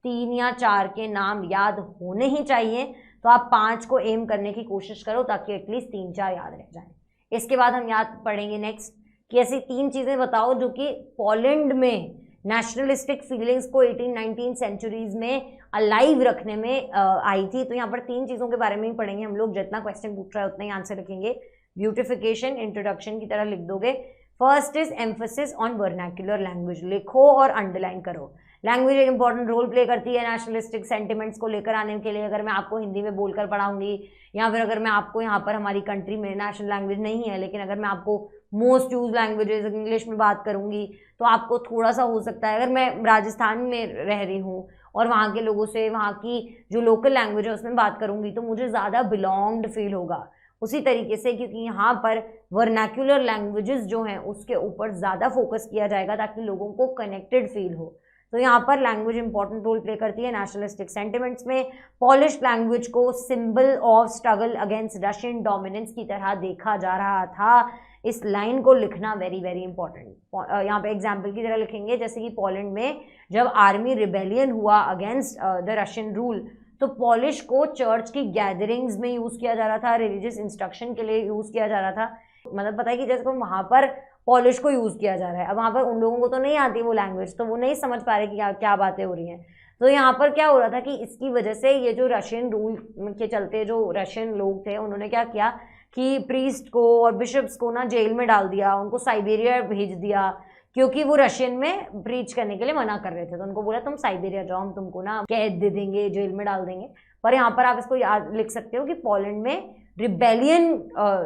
3 या 4 के नाम याद होने ही चाहिए, तो आप 5 को एम करने की कोशिश करो ताकि एटलीस्ट 3-4 याद रह जाए। इसके बाद हम याद पढ़ेंगे नेक्स्ट कि ऐसी 3 चीज़ें बताओ जो कि पोलैंड में नेशनलिस्टिक फीलिंग्स को 18-19 सेंचुरीज में अलाइव रखने में आई थी। तो यहाँ पर 3 चीज़ों के बारे में ही पढ़ेंगे हम लोग। जितना क्वेश्चन पूछ रहा है उतना ही आंसर लिखेंगे। ब्यूटिफिकेशन इंट्रोडक्शन की तरह लिख दोगे। First is emphasis on vernacular language, लिखो और अंडरलाइन करो। लैंग्वेज एक इंपॉर्टेंट रोल प्ले करती है नेशनलिस्टिक सेंटिमेंट्स को लेकर आने के लिए। अगर मैं आपको हिंदी में बोलकर पढ़ाऊंगी या फिर अगर मैं आपको यहाँ पर हमारी कंट्री में नेशनल लैंग्वेज नहीं है, लेकिन अगर मैं आपको मोस्ट यूज लैंग्वेजेस इंग्लिश में बात करूँगी तो आपको थोड़ा सा हो सकता है, अगर मैं राजस्थान में रह रही हूँ और वहाँ के लोगों से वहाँ की जो लोकल लैंग्वेज है उसमें बात करूँगी तो मुझे ज़्यादा बिलोंग्ड फील होगा। उसी तरीके से क्योंकि यहाँ पर वर्नाक्युलर लैंग्वेजेस जो हैं उसके ऊपर ज़्यादा फोकस किया जाएगा ताकि लोगों को कनेक्टेड फील हो। तो यहाँ पर लैंग्वेज इंपॉर्टेंट रोल प्ले करती है नेशनलिस्टिक सेंटिमेंट्स में। पॉलिश लैंग्वेज को symbol of struggle against Russian dominance की तरह देखा जा रहा था। इस लाइन को लिखना वेरी वेरी इंपॉर्टेंट। यहाँ पे एग्जाम्पल की तरह लिखेंगे जैसे कि पोलैंड में जब आर्मी रिबेलियन हुआ अगेंस्ट द रशियन रूल तो पॉलिश को चर्च की गैदरिंग्स में यूज़ किया जा रहा था, रिलीजियस इंस्ट्रक्शन के लिए यूज़ किया जा रहा था। मतलब पता है कि जैसे वहाँ पर पॉलिश को यूज़ किया जा रहा है, अब वहाँ पर उन लोगों को तो नहीं आती वो लैंग्वेज, तो वो नहीं समझ पा रहे कि क्या बातें हो रही हैं। तो यहाँ पर क्या हो रहा था कि इसकी वजह से ये जो रशियन रूल के चलते जो रशियन लोग थे उन्होंने क्या किया कि प्रीस्ट को और बिशप्स को ना जेल में डाल दिया, उनको साइबेरिया भेज दिया क्योंकि वो रशियन में प्रीच करने के लिए मना कर रहे थे। तो उनको बोला तुम साइबेरिया जाओ, हम तुमको ना कैद दे देंगे, जेल में डाल देंगे। पर यहाँ पर आप इसको याद लिख सकते हो कि पोलैंड में रिबेलियन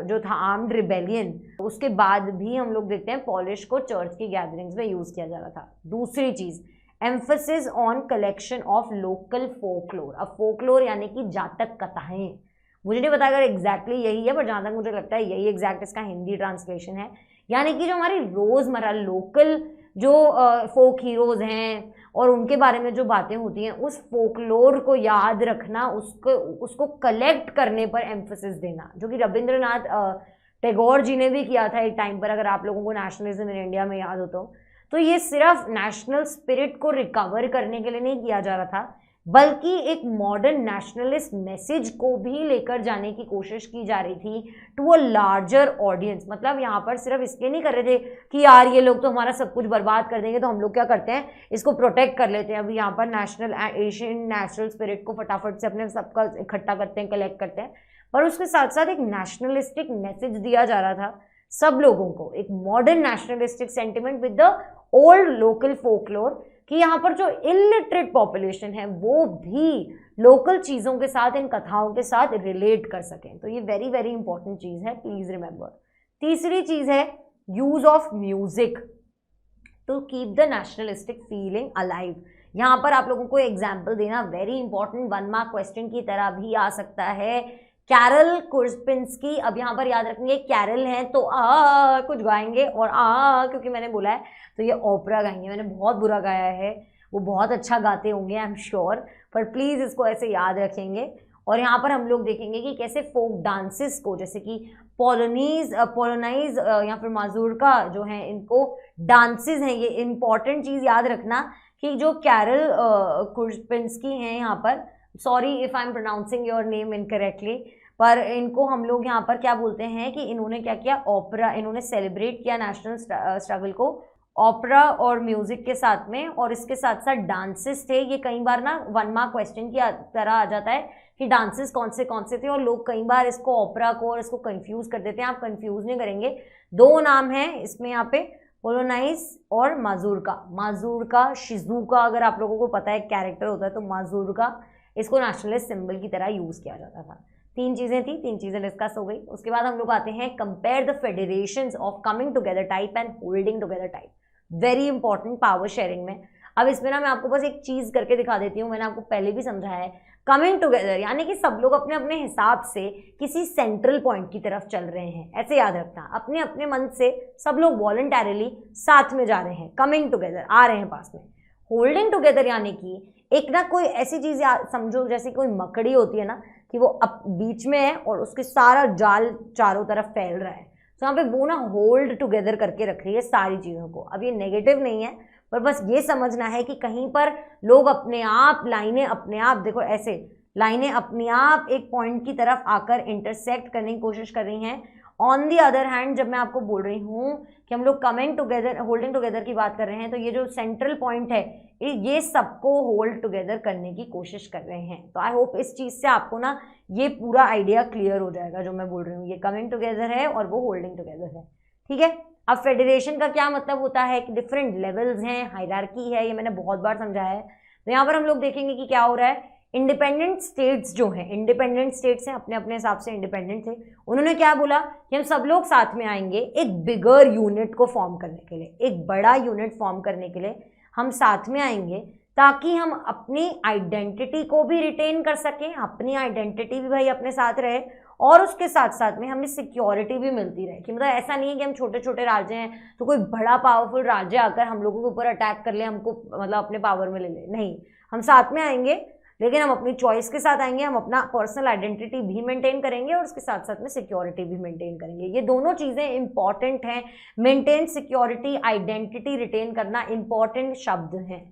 जो था, आर्म्ड रिबेलियन, उसके बाद भी हम लोग देखते हैं पॉलिश को चर्च की गैदरिंग्स में यूज़ किया जा रहा था। दूसरी चीज़ emphasis on collection of local folklore. अब फोकलोर यानी कि जातक कथाएं, मुझे नहीं पता अगर एग्जैक्टली यही है, पर जहाँ तक मुझे लगता है यही एग्जैक्ट इसका हिंदी ट्रांसलेशन है यानी कि जो हमारी रोजमर्रा लोकल जो फोक हीरोज हैं और उनके बारे में जो बातें होती हैं, उस फोकलोर को याद रखना, उसको कलेक्ट करने पर एम्फोसिस देना, जो कि रविंद्रनाथ टैगोर जी ने भी किया था एक टाइम पर, अगर आप लोगों को नेशनलिज्म इन इंडिया में याद हो तो ये सिर्फ नेशनल स्पिरिट को रिकवर करने के लिए नहीं किया जा रहा था, बल्कि एक मॉडर्न नेशनलिस्ट मैसेज को भी लेकर जाने की कोशिश की जा रही थी टू अ लार्जर ऑडियंस। मतलब यहाँ पर सिर्फ इसलिए नहीं कर रहे थे कि यार ये लोग तो हमारा सब कुछ बर्बाद कर देंगे, तो हम लोग क्या करते हैं, इसको प्रोटेक्ट कर लेते हैं। अभी यहाँ पर नेशनल एशियन नेशनल स्पिरिट को फटाफट से अपने सबका इकट्ठा करते हैं, कलेक्ट करते हैं, पर उसके साथ साथ एक नेशनलिस्टिक मैसेज दिया जा रहा था सब लोगों को, एक modern nationalistic sentiment with the old local folklore, कि यहाँ पर जो इलिटरेट पॉपुलेशन है वो भी लोकल चीज़ों के साथ, इन कथाओं के साथ रिलेट कर सकें। तो ये वेरी वेरी इंपॉर्टेंट चीज़ है, प्लीज रिमेंबर। तीसरी चीज़ है use of music to keep the nationalistic feeling alive. यहाँ पर आप लोगों को एग्जाम्पल देना वेरी इंपॉर्टेंट, 1 मार्क क्वेश्चन की तरह भी आ सकता है। कैरल कुर्स्पिंस्की, अब यहाँ पर याद रखेंगे कैरल हैं तो कुछ गाएंगे, और क्योंकि मैंने बोला है तो ये ओपेरा गाएंगे। मैंने बहुत बुरा गाया है, वो बहुत अच्छा गाते होंगे आई एम श्योर, पर प्लीज़ इसको ऐसे याद रखेंगे। और यहाँ पर हम लोग देखेंगे कि कैसे फोक डांसेस को, जैसे कि पोलोनाइज या फिर माजूरका जो है, इनको डांसेस हैं। ये इंपॉर्टेंट चीज़ याद रखना कि जो कैरल कुर्स्पिंस्की हैं यहाँ पर, sorry if I am pronouncing your name incorrectly, पर इनको हम लोग यहाँ पर क्या बोलते हैं कि इन्होंने क्या किया, ओपेरा, इन्होंने सेलिब्रेट किया नेशनल स्ट्रगल को ओपेरा और म्यूजिक के साथ में, और इसके साथ साथ डांसेस थे। ये कई बार ना 1 मार्क क्वेश्चन की तरह आ जाता है कि डांसेस कौन से थे, और लोग कई बार इसको ओपेरा को और इसको कंफ्यूज कर देते हैं। आप कंफ्यूज नहीं करेंगे, 2 नाम हैं इसमें यहाँ पे, पोलोनाइज और माजूरका शिजुका, अगर आप लोगों को पता है कैरेक्टर होता है तो माजूरका, इसको नेशनलिस्ट सिंबल की तरह यूज किया जाता था। 3 चीज़ें थी, 3 चीज़ें डिस्कस हो गई। उसके बाद हम लोग आते हैं compare the federations of coming together type and holding together type, very important power sharing में। अब इसमें ना मैं आपको बस एक चीज़ करके दिखा देती हूँ, मैंने आपको पहले भी समझाया है। कमिंग टुगेदर यानी कि सब लोग अपने अपने हिसाब से किसी सेंट्रल पॉइंट की तरफ चल रहे हैं, ऐसे याद रखना, अपने अपने मन से सब लोग वॉलंटरली साथ में जा रहे हैं, कमिंग टुगेदर, आ रहे हैं पास में। होल्डिंग टुगेदर यानी कि एक ना कोई ऐसी चीज़ समझो, जैसे कोई मकड़ी होती है ना, कि वो अब बीच में है और उसके सारा जाल चारों तरफ फैल रहा है, तो यहाँ पे वो ना होल्ड टुगेदर करके रख रही है सारी चीज़ों को। अब ये नेगेटिव नहीं है, पर बस ये समझना है कि कहीं पर लोग अपने आप लाइनें, अपने आप देखो ऐसे लाइनें अपने आप एक पॉइंट की तरफ आकर इंटरसेक्ट करने की कोशिश कर रही हैं। ऑन दी अदर हैंड, जब मैं आपको बोल रही हूँ कि हम लोग कमिंग टुगेदर, होल्डिंग टुगेदर की बात कर रहे हैं, तो ये जो सेंट्रल पॉइंट है, ये सबको होल्ड टुगेदर करने की कोशिश कर रहे हैं। तो आई होप इस चीज़ से आपको ना ये पूरा आइडिया क्लियर हो जाएगा जो मैं बोल रही हूँ। ये कमिंग टुगेदर है और वो होल्डिंग टुगेदर है, ठीक है। अब फेडरेशन का क्या मतलब होता है कि डिफरेंट लेवल्स हैं, हायरार्की है, ये मैंने बहुत बार समझाया है। तो यहाँ पर हम लोग देखेंगे कि क्या हो रहा है। इंडिपेंडेंट स्टेट्स जो हैं, इंडिपेंडेंट स्टेट्स हैं, अपने अपने हिसाब से इंडिपेंडेंट थे, उन्होंने क्या बोला कि हम सब लोग साथ में आएंगे एक बिगर यूनिट को फॉर्म करने के लिए, एक बड़ा यूनिट फॉर्म करने के लिए हम साथ में आएंगे, ताकि हम अपनी आइडेंटिटी को भी रिटेन कर सकें, अपनी आइडेंटिटी भी भाई अपने साथ रहे, और उसके साथ साथ में हमें सिक्योरिटी भी मिलती रहे। कि मतलब ऐसा नहीं है कि हम छोटे छोटे राज्य हैं तो कोई बड़ा पावरफुल राज्य आकर हम लोगों के ऊपर अटैक कर ले, हमको मतलब अपने पावर में ले ले, नहीं, हम साथ में आएंगे, लेकिन हम अपनी चॉइस के साथ आएंगे, हम अपना पर्सनल आइडेंटिटी भी मेंटेन करेंगे और उसके साथ साथ में सिक्योरिटी भी मेंटेन करेंगे। ये दोनों चीज़ें इंपॉर्टेंट हैं। मेंटेन सिक्योरिटी, आइडेंटिटी रिटेन करना इंपॉर्टेंट शब्द हैं।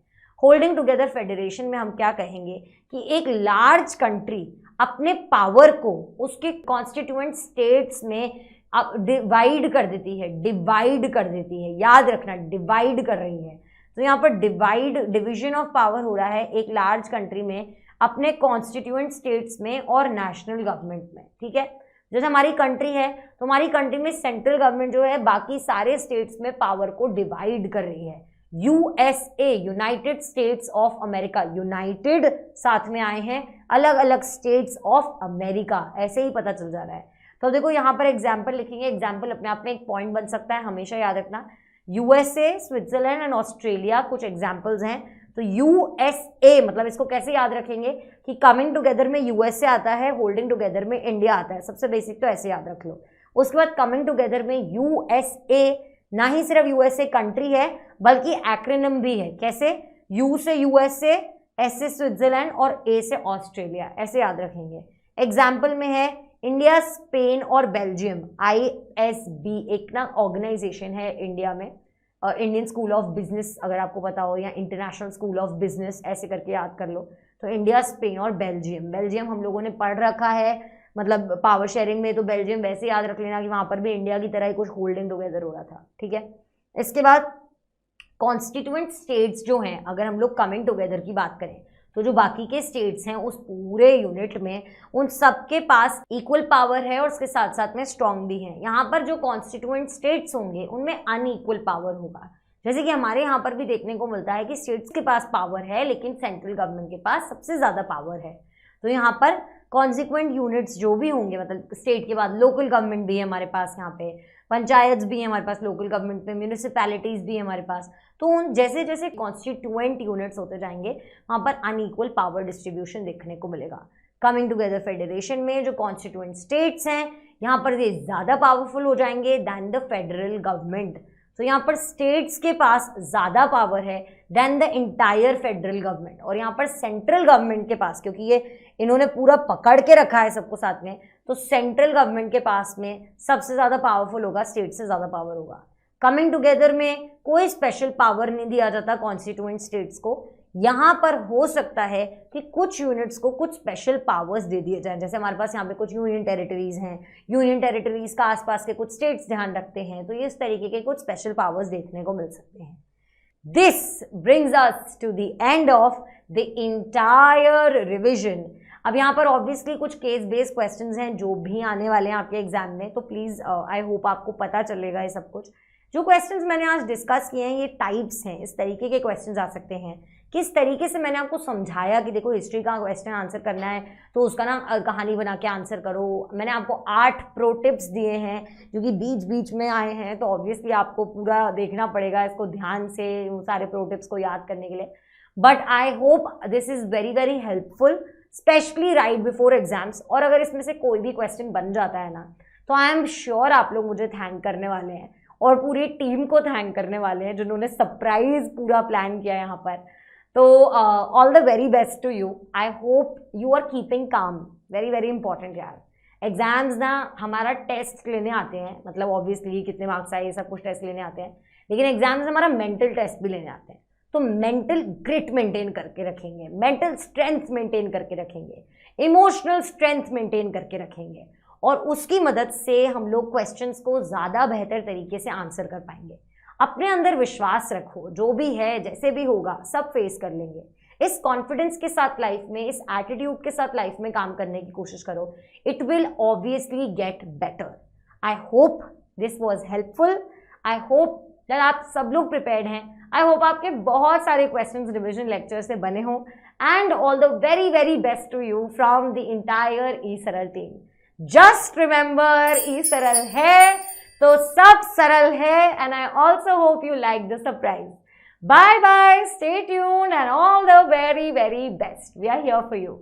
होल्डिंग टुगेदर फेडरेशन में हम क्या कहेंगे कि एक लार्ज कंट्री अपने पावर को उसके कॉन्स्टिट्यूएंट स्टेट्स में डिवाइड कर देती है, याद रखना, डिवाइड कर रही है। तो यहाँ पर डिवीजन ऑफ पावर हो रहा है एक लार्ज कंट्री में अपने कॉन्स्टिट्यूएंट स्टेट्स में और नेशनल गवर्नमेंट में, ठीक है। जैसे हमारी कंट्री है तो हमारी कंट्री में सेंट्रल गवर्नमेंट जो है बाकी सारे स्टेट्स में पावर को डिवाइड कर रही है। USA, United states of America, United साथ में आए हैं, अलग अलग स्टेट्स ऑफ अमेरिका, ऐसे ही पता चल जा रहा है। तो देखो यहाँ पर एग्जाम्पल लिखेंगे, एग्जाम्पल अपने आप में एक पॉइंट बन सकता है, हमेशा याद रखना। यूएसए, स्विट्जरलैंड एंड ऑस्ट्रेलिया कुछ एग्जाम्पल्स हैं। तो यूएसए मतलब इसको कैसे याद रखेंगे कि कमिंग टुगेदर में यूएसए आता है, होल्डिंग टुगेदर में इंडिया आता है, सबसे बेसिक तो ऐसे याद रख लो। उसके बाद कमिंग टुगेदर में यूएसए, ना ही सिर्फ यूएसए कंट्री है बल्कि एक्रोनिम भी है। कैसे? यू से यूएसए, एस से स्विट्जरलैंड और ए से ऑस्ट्रेलिया, ऐसे याद रखेंगे। एग्जाम्पल में है इंडिया, स्पेन और बेल्जियम। ISB एक ना ऑर्गेनाइजेशन है इंडिया में, इंडियन स्कूल ऑफ बिजनेस अगर आपको पता हो, या इंटरनेशनल स्कूल ऑफ बिजनेस, ऐसे करके याद कर लो। तो इंडिया, स्पेन और बेल्जियम। बेल्जियम हम लोगों ने पढ़ रखा है, मतलब पावर शेयरिंग में, तो बेल्जियम वैसे याद रख लेना कि वहां पर भी इंडिया की तरह ही कुछ होल्डिंग टुगेदर हो रहा था, ठीक है। इसके बाद कॉन्स्टिट्यूएंट स्टेट्स जो हैं, अगर हम लोग कमिंग टुगेदर की बात करें तो जो बाकी के स्टेट्स हैं उस पूरे यूनिट में उन सबके पास इक्वल पावर है और उसके साथ साथ में स्ट्रांग भी है। यहाँ पर जो कॉन्स्टिट्यूएंट स्टेट्स होंगे उनमें अनइक्वल पावर होगा, जैसे कि हमारे यहाँ पर भी देखने को मिलता है कि स्टेट्स के पास पावर है लेकिन सेंट्रल गवर्नमेंट के पास सबसे ज़्यादा पावर है। तो यहाँ पर कॉन्सिक्वेंट यूनिट्स जो भी होंगे, मतलब स्टेट के बाद लोकल गवर्नमेंट भी है हमारे पास, यहाँ पे पंचायत भी है हमारे पास लोकल गवर्नमेंट में, म्यूनिसिपैलिटीज़ भी है हमारे पास। तो उन जैसे जैसे कॉन्स्टिट्यूएंट यूनिट्स होते जाएंगे वहाँ पर अनइक्वल पावर डिस्ट्रीब्यूशन देखने को मिलेगा। कमिंग टुगेदर फेडरेशन में जो कॉन्स्टिट्यूएंट स्टेट्स हैं यहाँ पर ये ज़्यादा पावरफुल हो जाएंगे दैन द फेडरल गवर्नमेंट। तो यहाँ पर स्टेट्स के पास ज़्यादा पावर है than the entire federal government, और यहाँ पर सेंट्रल गवर्नमेंट के पास, क्योंकि ये इन्होंने पूरा पकड़ के रखा है सबको साथ में, तो सेंट्रल गवर्नमेंट के पास में सबसे ज़्यादा पावरफुल होगा, स्टेट से ज़्यादा पावर होगा। कमिंग टुगेदर में कोई स्पेशल पावर नहीं दिया जाता कॉन्स्टिट्यूएंट स्टेट्स को। यहाँ पर हो सकता है कि कुछ यूनिट्स को कुछ स्पेशल पावर्स दे दिए जाएं, जैसे हमारे पास यहाँ पे कुछ यूनियन टेरिटरीज हैं, यूनियन टेरिटरीज का आसपास के कुछ स्टेट्स ध्यान रखते हैं, तो ये इस तरीके के कुछ स्पेशल पावर्स देखने को मिल सकते हैं। This brings us to the end of the entire revision. अब यहाँ पर ऑब्वियसली कुछ केस बेस्ड क्वेश्चंस हैं जो भी आने वाले हैं आपके एग्जाम में, तो प्लीज़ आई होप आपको पता चलेगा ये सब कुछ। जो क्वेश्चंस मैंने आज डिस्कस किए हैं ये टाइप्स हैं, इस तरीके के क्वेश्चंस आ सकते हैं। किस तरीके से मैंने आपको समझाया कि देखो हिस्ट्री का क्वेश्चन आंसर करना है तो उसका ना कहानी बना के आंसर करो। मैंने आपको 8 प्रो टिप्स दिए हैं जो कि बीच बीच में आए हैं, तो ऑब्वियसली आपको पूरा देखना पड़ेगा इसको ध्यान से, सारे प्रो टिप्स को याद करने के लिए। But I hope this is very very helpful, specially right before exams. और अगर इसमें से कोई भी क्वेश्चन बन जाता है ना तो आई एम श्योर आप लोग मुझे थैंक करने वाले हैं और पूरी टीम को थैंक करने वाले हैं जिन्होंने सरप्राइज पूरा प्लान किया यहाँ पर। तो all the very best to you. I hope you are keeping calm, very very important यार। एग्जाम्स ना हमारा टेस्ट लेने आते हैं, मतलब ऑब्वियसली कितने मार्क्स आए ये सब कुछ टेस्ट लेने आते हैं, लेकिन एग्जाम्स हमारा मेंटल टेस्ट भी लेने आते हैं। तो मेंटल ग्रिट मेंटेन करके रखेंगे, मेंटल स्ट्रेंथ मेंटेन करके रखेंगे, इमोशनल स्ट्रेंथ मेंटेन करके रखेंगे, और उसकी मदद से हम लोग क्वेश्चंस को ज़्यादा बेहतर तरीके से आंसर कर पाएंगे। अपने अंदर विश्वास रखो, जो भी है जैसे भी होगा सब फेस कर लेंगे। इस कॉन्फिडेंस के साथ लाइफ में, इस एटीट्यूड के साथ लाइफ में काम करने की कोशिश करो। It will obviously get better. I hope this was helpful. I hope that आप सब लोग प्रिपेयर्ड हैं। आई होप आपके बहुत सारे क्वेश्चंस रिविजन लेक्चर से बने हों। And all the very very best to you from the entire eSaral team. Just remember ई सरल है तो सब सरल है। And I also hope you like the surprise. Bye bye, stay tuned and all the very very best. We are here for you.